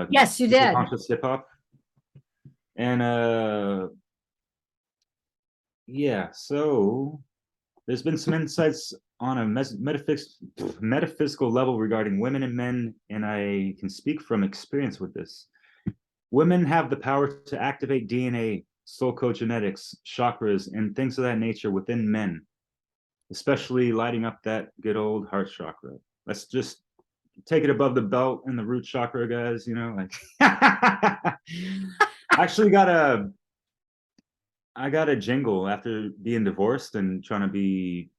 Yes, you did. Conscious hip hop, and yeah. So there's been some insights on a metaphysical level regarding women and men, and I can speak from experience with this. Women have the power to activate DNA, soul code genetics, chakras, and things of that nature within men, especially lighting up that good old heart chakra. Let's just take it above the belt and the root chakra, guys. You know, like I got a jingle after being divorced and trying to be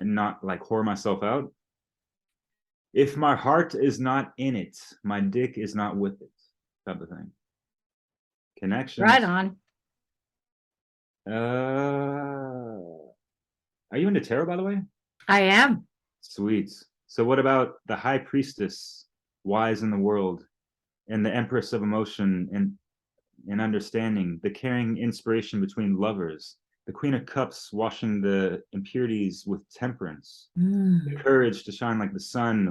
and not like whore myself out. If my heart is not in it, my dick is not with it, type of thing. Connections. Right on. Are you into tarot, by the way? I am. Sweet. So what about the high priestess, wise in the world, and the empress of emotion and understanding, the caring inspiration between lovers, the queen of cups washing the impurities with temperance, the courage to shine like the sun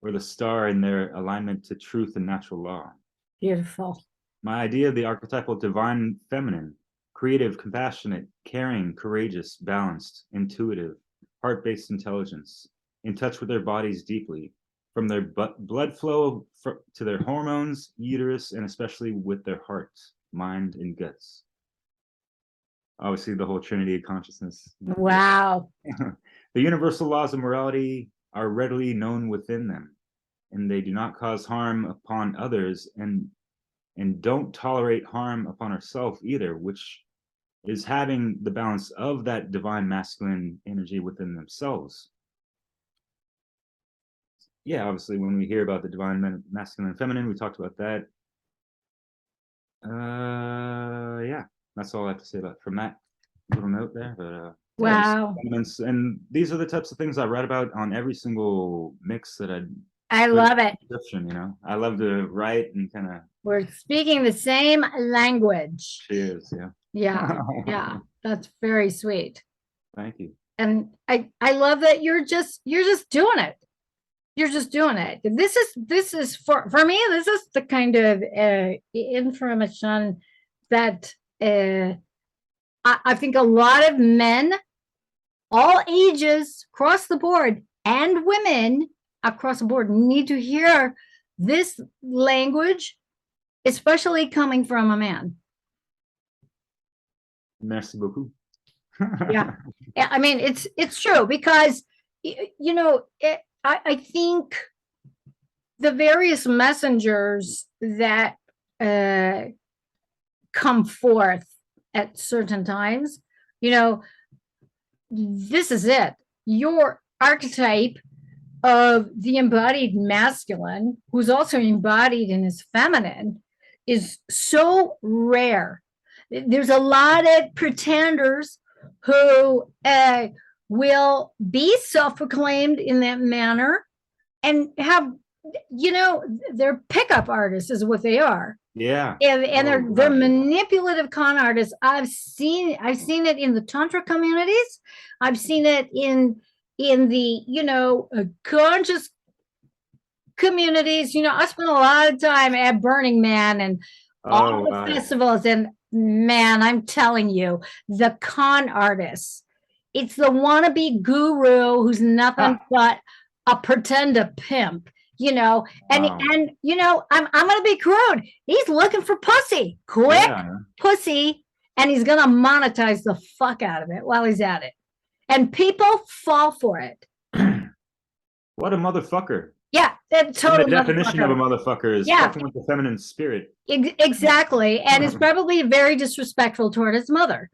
or the star in their alignment to truth and natural law. Beautiful. My idea of the archetypal divine feminine, creative, compassionate, caring, courageous, balanced, intuitive, heart-based intelligence, in touch with their bodies deeply, from their blood flow to their hormones, uterus, and especially with their hearts, mind, and guts. Obviously, the whole trinity of consciousness. Wow. The universal laws of morality are readily known within them, and they do not cause harm upon others and don't tolerate harm upon ourselves either, which is having the balance of that divine masculine energy within themselves. Yeah, obviously, when we hear about the divine masculine and feminine, we talked about that. Yeah, that's all I have to say about from that little note there. But wow. Yeah, and these are the types of things I write about on every single mix that I love it. You know, I love to write and kind of. We're speaking the same language. Cheers. Yeah. Yeah. Yeah. That's very sweet. Thank you. And I love that you're just doing it. You're just doing it. This is for me, this is the kind of information that I think a lot of men, all ages, across the board, and women across the board need to hear this language, especially coming from a man. Merci beaucoup. Yeah. I mean, it's true because, you know, I think the various messengers that come forth at certain times, you know, this is it. Your archetype of the embodied masculine, who's also embodied in his feminine, is so rare. There's a lot of pretenders who will be self-proclaimed in that manner and have, you know, they're pickup artists is what they are. Yeah. And they're manipulative con artists. I've seen it in the Tantra communities. I've seen it in the, you know, conscious communities. You know, I spent a lot of time at Burning Man and all the festivals, and man, I'm telling you, the con artists, it's the wannabe guru who's nothing but a pretend pimp, you know, and you know, I'm gonna be crude. He's looking for pussy, quick pussy, and he's gonna monetize the fuck out of it while he's at it. And people fall for it. What a motherfucker. Yeah, totally. The definition of a motherfucker is fucking with the feminine spirit. Exactly. And it's probably very disrespectful toward his mother.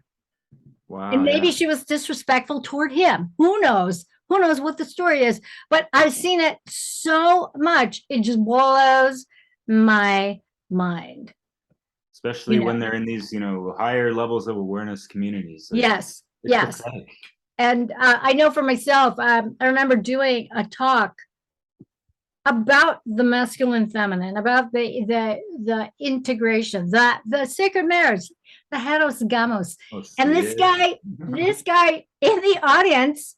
Wow. And maybe she was disrespectful toward him. Who knows? who knows what the story is, but I've seen it so much. It just blows my mind. Especially when they're in these, higher levels of awareness communities. Yes. It's pathetic. And I know for myself, I remember doing a talk about the masculine feminine, about the integration, the sacred marriage, the heteros gamos. And this guy in the audience,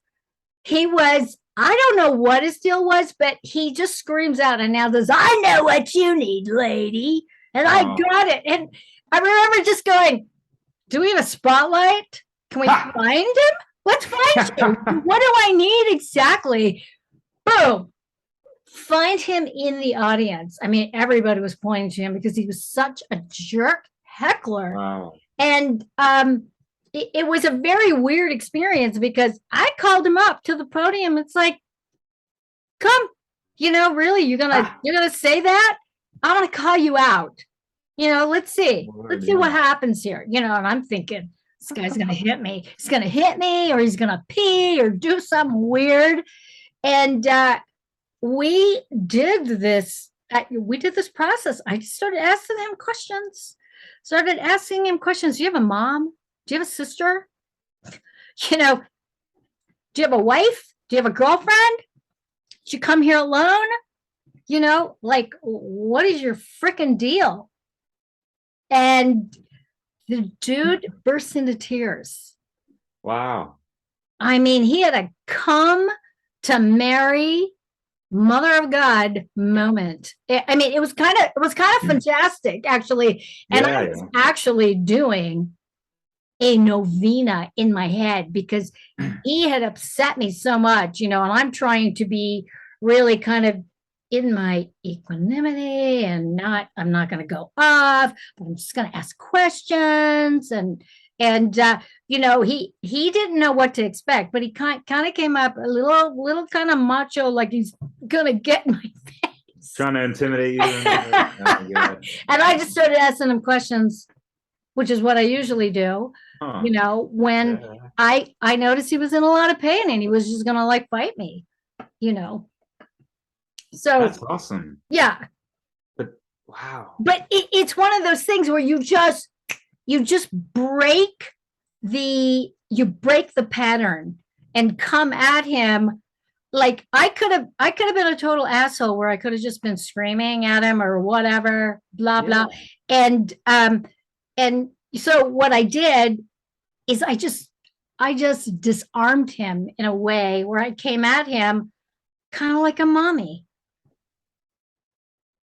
he was, I don't know what his deal was, but he just screams out and now says, I know what you need, lady. And I got it. And I remember just going, do we have a spotlight? Can we find him? Let's find him. What do I need exactly? Boom. Find him in the audience. I mean, everybody was pointing to him because he was such a jerk heckler. Wow. And it was a very weird experience because I called him up to the podium. It's like, come, really, you're gonna say that? I'm gonna call you out. Let's see. Let's see what happens here. And I'm thinking, this guy's gonna hit me. He's gonna hit me, or he's gonna pee or do something weird. And we did this process. I started asking him questions. Do you have a mom? Do you have a sister? Do you have a wife? Do you have a girlfriend? Did you come here alone? What is your freaking deal? And the dude burst into tears. Wow. I mean, he had a come to Mary, Mother of God moment. It was kind of fantastic, actually. And I was actually doing a novena in my head because he had upset me so much, and I'm trying to be really kind of in my equanimity and I'm not going to go off, but I'm just going to ask questions. And he didn't know what to expect, but he kind of came up a little kind of macho, like he's going to get in my face. Trying to intimidate you. And I just started asking him questions, which is what I usually do. When I noticed he was in a lot of pain and he was just going to fight me, So that's awesome. Yeah. But wow. But it's one of those things where you just break the pattern and come at him. Like I could have been a total asshole where I could have just been screaming at him or whatever, blah, blah. And so what I did is I just disarmed him in a way where I came at him kind of like a mommy.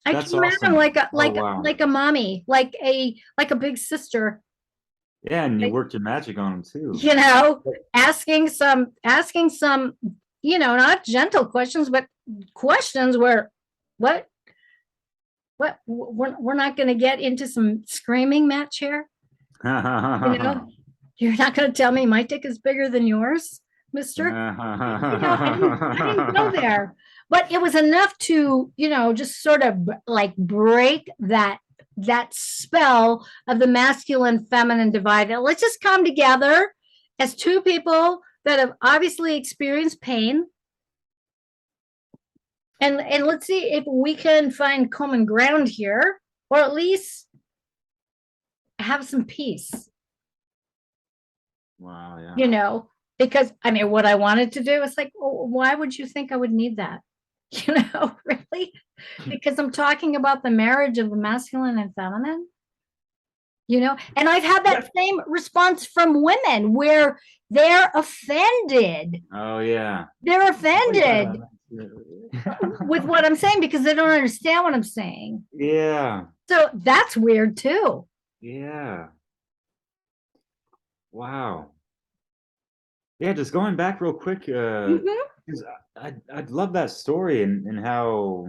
I came at him like a mommy, like a big sister. Yeah, and you worked your magic on him too. Asking some, not gentle questions, but questions where what we're not going to get into some screaming match here. You're not going to tell me my dick is bigger than yours, mister. I didn't go there. But it was enough to, just sort of break that spell of the masculine feminine divide. Let's just come together as two people that have obviously experienced pain. And let's see if we can find common ground here, or at least have some peace. Wow, yeah. Because what I wanted to do was why would you think I would need that? Really? Because I'm talking about the marriage of the masculine and feminine. And I've had that same response from women where they're offended. Oh, yeah. They're offended with what I'm saying because they don't understand what I'm saying. Yeah. So that's weird too. Yeah. Wow. Yeah, just going back real quick, because I'd love that story and how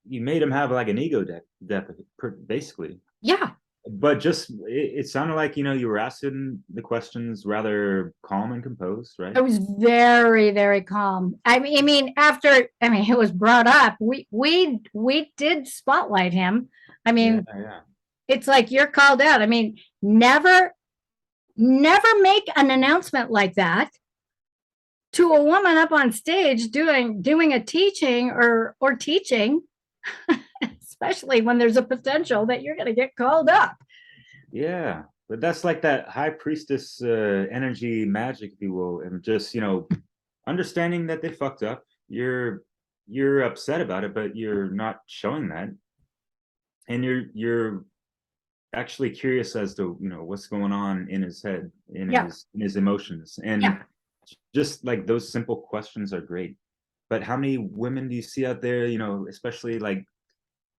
you made him have an ego death, basically. Yeah. But just it sounded like you were asking the questions rather calm and composed, right? I was very, very calm. After it was brought up, we did spotlight him. Yeah. It's like you're called out. Never make an announcement like that to a woman up on stage doing a teaching or teaching, especially when there's a potential that you're going to get called up. Yeah, but that's like that high priestess energy magic, if you will, and just, you know, understanding that they fucked up. You're upset about it, but you're not showing that, and you're actually curious as to, you know, what's going on in his head, in his emotions, and just like those simple questions are great. But how many women do you see out there, you know, especially like,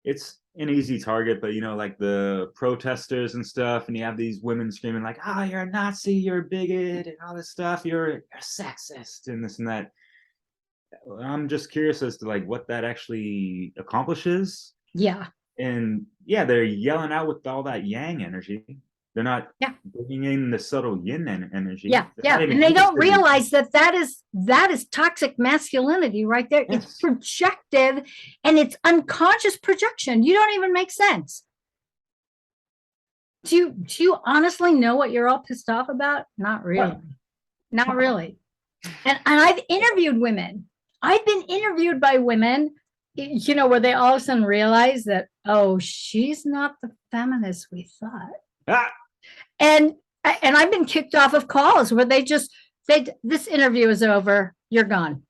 it's an easy target, but you know, like the protesters and stuff, and you have these women screaming like, "Ah, oh, you're a Nazi, you're a bigot, and all this stuff, you're a sexist," and this and that. I'm just curious as to like what that actually accomplishes. Yeah. And yeah, they're yelling out with all that yang energy. They're not bringing in the subtle yin energy. Yeah, and they don't realize that is toxic masculinity right there. Yes. It's projected, and it's unconscious projection. You don't even make sense. Do you honestly know what you're all pissed off about? Not really. Not really. And I've interviewed women. I've been interviewed by women, you know, where they all of a sudden realize that, oh, she's not the feminist we thought. And I've been kicked off of calls where this interview is over, you're gone.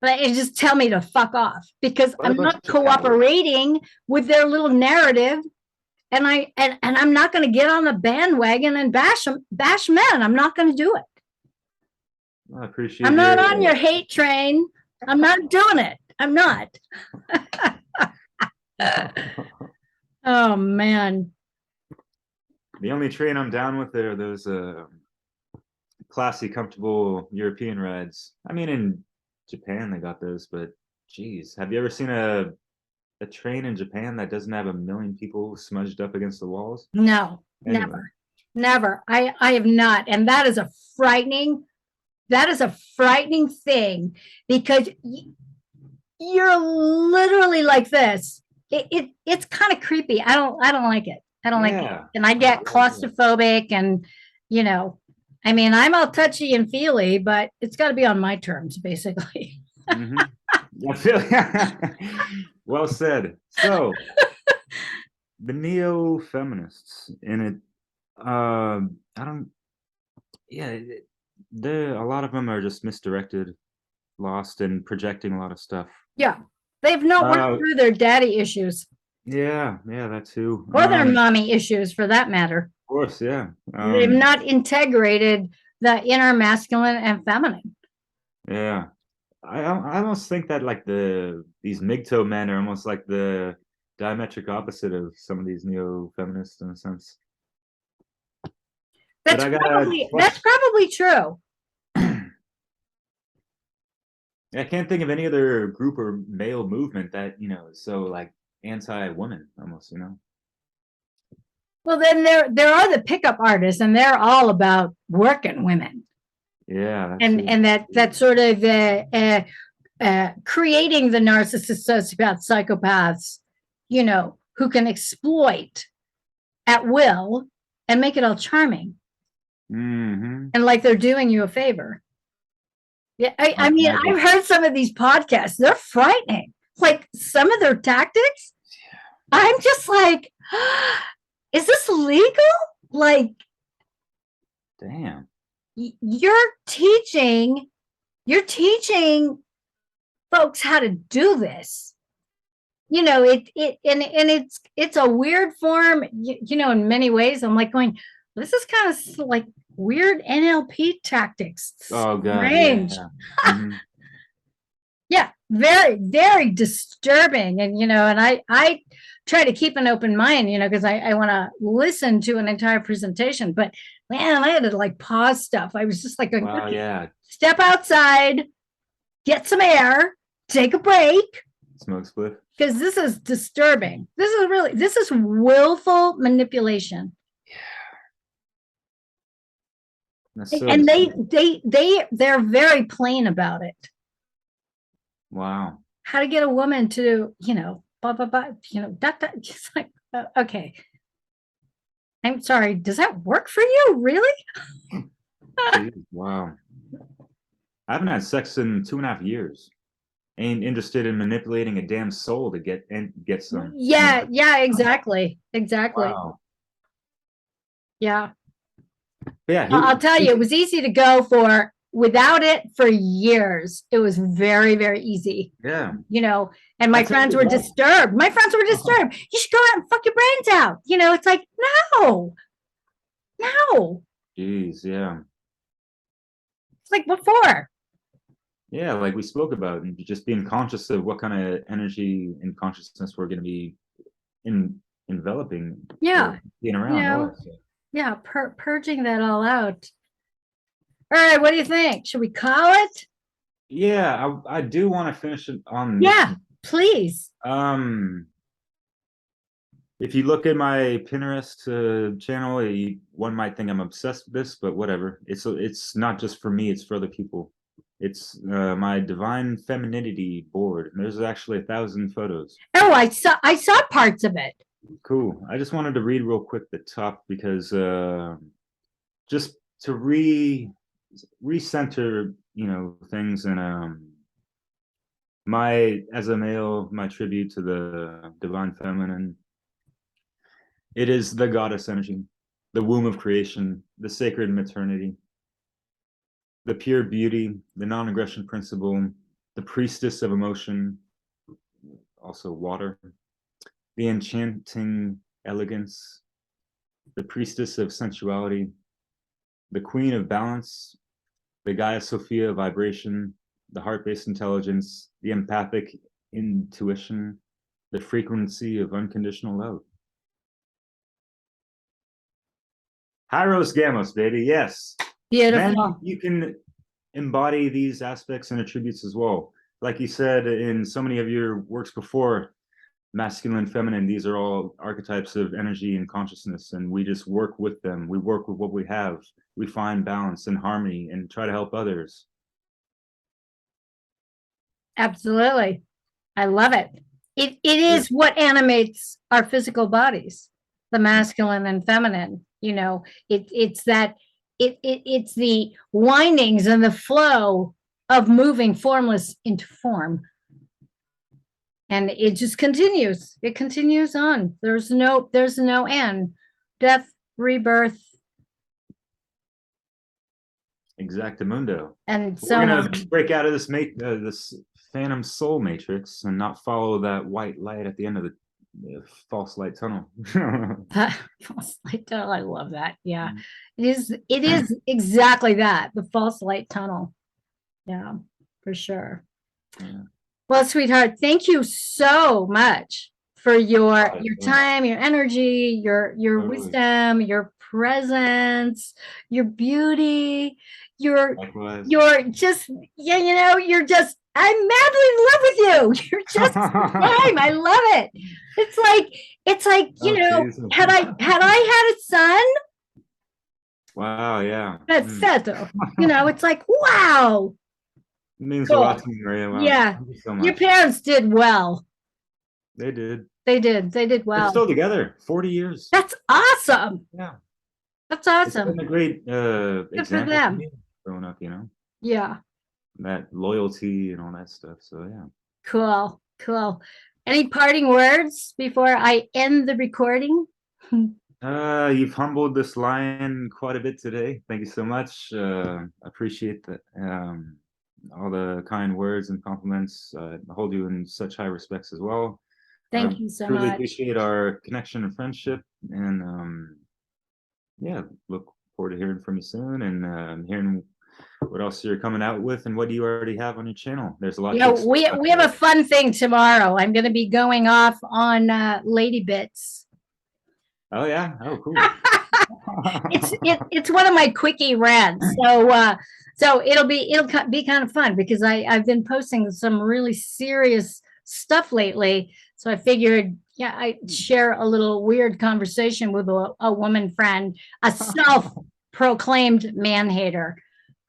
But they just tell me to fuck off because I'm not cooperating with their little narrative. And I'm not going to get on the bandwagon and bash men. I'm not going to do it. I appreciate I'm not on your hate train. I'm not doing it. I'm not. Oh, man. The only train I'm down with are those classy, comfortable European rides. I mean, in Japan, they got those, but geez, have you ever seen a train in Japan that doesn't have 1 million people smudged up against the walls? No, anyway. Never. I have not. And that is a frightening thing because you're literally like this. It's kind of creepy. I don't like it. I don't like it. And I get claustrophobic, and, you know, I mean, I'm all touchy and feely, but it's got to be on my terms, basically. Mm-hmm. Well said. So, the neo-feminists in it, a lot of them are just misdirected, lost, and projecting a lot of stuff. Yeah, they've not worked through their daddy issues. Yeah, that too. Or their mommy issues, for that matter. Of course, yeah. They've not integrated the inner masculine and feminine. Yeah. I almost think that like these MGTOW men are almost like the diametric opposite of some of these neo-feminists in a sense. That's probably true. I can't think of any other group or male movement that, you know, is so like anti-woman almost, you know. Well, then there are the pickup artists, and they're all about working women. Yeah, and that sort of creating the narcissist, sociopath, psychopaths, you know, who can exploit at will and make it all charming, and like they're doing you a favor. Yeah, I mean, I've heard some of these podcasts; they're frightening. Like some of their tactics, I'm just like, is this legal? Like, damn. You're teaching folks how to do this. You know, it's a weird form, you know, in many ways. I'm like going, this is kind of like weird NLP tactics. Oh God. Strange. Yeah. Mm-hmm. Yeah, very, very disturbing. And, you know, and I try to keep an open mind, you know, because I want to listen to an entire presentation, but man, I had to like pause stuff. I was just like, wow, yeah. Step outside, get some air, take a break. Smoke split. Because this is disturbing. This is willful manipulation. Yeah. So and they're very plain about it. Wow. How to get a woman to, you know, blah, blah, blah, you know, just like, okay. I'm sorry, does that work for you? Really? Wow. I haven't had sex in 2.5 years. Ain't interested in manipulating a damn soul to get some. Yeah, yeah, exactly. Exactly. Wow. Yeah. But yeah, I'll tell you, it was easy to go for without it for years. It was very, very easy. Yeah. You know, and my friends were disturbed. My friends were disturbed. You should go out and fuck your brains out. You know, it's like, no. Jeez, yeah. It's like, what for? Yeah, like we spoke about, and just being conscious of what kind of energy and consciousness we're going to be enveloping. Yeah. Being around. You know, yeah, purging that all out. All right, what do you think? Should we call it? Yeah, I do want to finish it on. Yeah, please. If you look at my Pinterest channel, one might think I'm obsessed with this, but whatever. It's not just for me; it's for other people. It's my divine femininity board. And there's actually 1,000 photos. Oh, I saw parts of it. Cool. I just wanted to read real quick the top because just to recenter, things, and as a male, my tribute to the divine feminine. It is the goddess energy, the womb of creation, the sacred maternity, the pure beauty, the non-aggression principle, the priestess of emotion, also water, the enchanting elegance, the priestess of sensuality, the queen of balance, the Gaia Sophia vibration, the heart-based intelligence, the empathic intuition, the frequency of unconditional love. Hyros Gamos, baby, yes. Beautiful. Then you can embody these aspects and attributes as well. Like you said in so many of your works before, masculine, feminine, these are all archetypes of energy and consciousness, and we just work with them. We work with what we have. We find balance and harmony and try to help others. Absolutely. I love it. It is what animates our physical bodies, the masculine and feminine. It's the windings and the flow of moving formless into form. And it just continues. It continues on. There's no end. Death, rebirth. Exactamundo. And so we're gonna break out of this this phantom soul matrix and not follow that white light at the end of the false light tunnel. False light tunnel. I love that. Yeah. It is exactly that, the false light tunnel. Yeah, for sure. Yeah. Well, sweetheart, thank you so much for your time, your energy, your wisdom, your presence, your beauty, you're just, you're just, I'm madly in love with you. You're just sublime. I love it. It's like, had I had a son. Wow, yeah. Perfetto. It's like, wow. It means a lot to me, Maria. Wow. Yeah. Thank you so much. Your parents did well. They did. They did well. They're still together. 40 years. That's awesome. Yeah. That's awesome. It's been a great example for them. Growing up, Yeah. That loyalty and all that stuff. So yeah. Cool. Any parting words before I end the recording? You've humbled this lion quite a bit today. Thank you so much. I appreciate that. All the kind words and compliments. I hold you in such high respects as well. Thank you so much. Truly appreciate our connection and friendship, and look forward to hearing from you soon, and hearing what else you're coming out with and what do you already have on your channel. There's a lot. Yeah, we have a fun thing tomorrow. I'm going to be going off on Lady Bits. Oh yeah. Oh cool. It's one of my quickie rants. So it'll be kind of fun because I've been posting some really serious stuff lately. So I figured, I'd share a little weird conversation with a woman friend, a self-proclaimed man-hater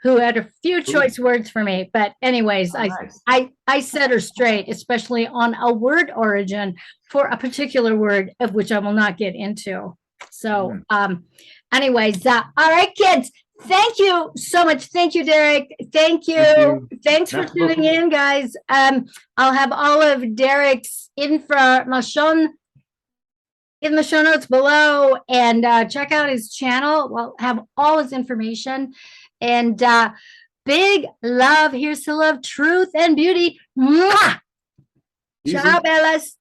who had a few choice words for me. But anyways, nice. I set her straight, especially on a word origin for a particular word of which I will not get into. So anyways, all right, kids. Thank you so much. Thank you, Derek. Thank you. Thank you. Thanks for tuning in, guys. I'll have all of Derek's information in the show notes below, and check out his channel. We'll have all his information. And big love. Here's to love, truth, and beauty. Mwah! Ciao, Bellas.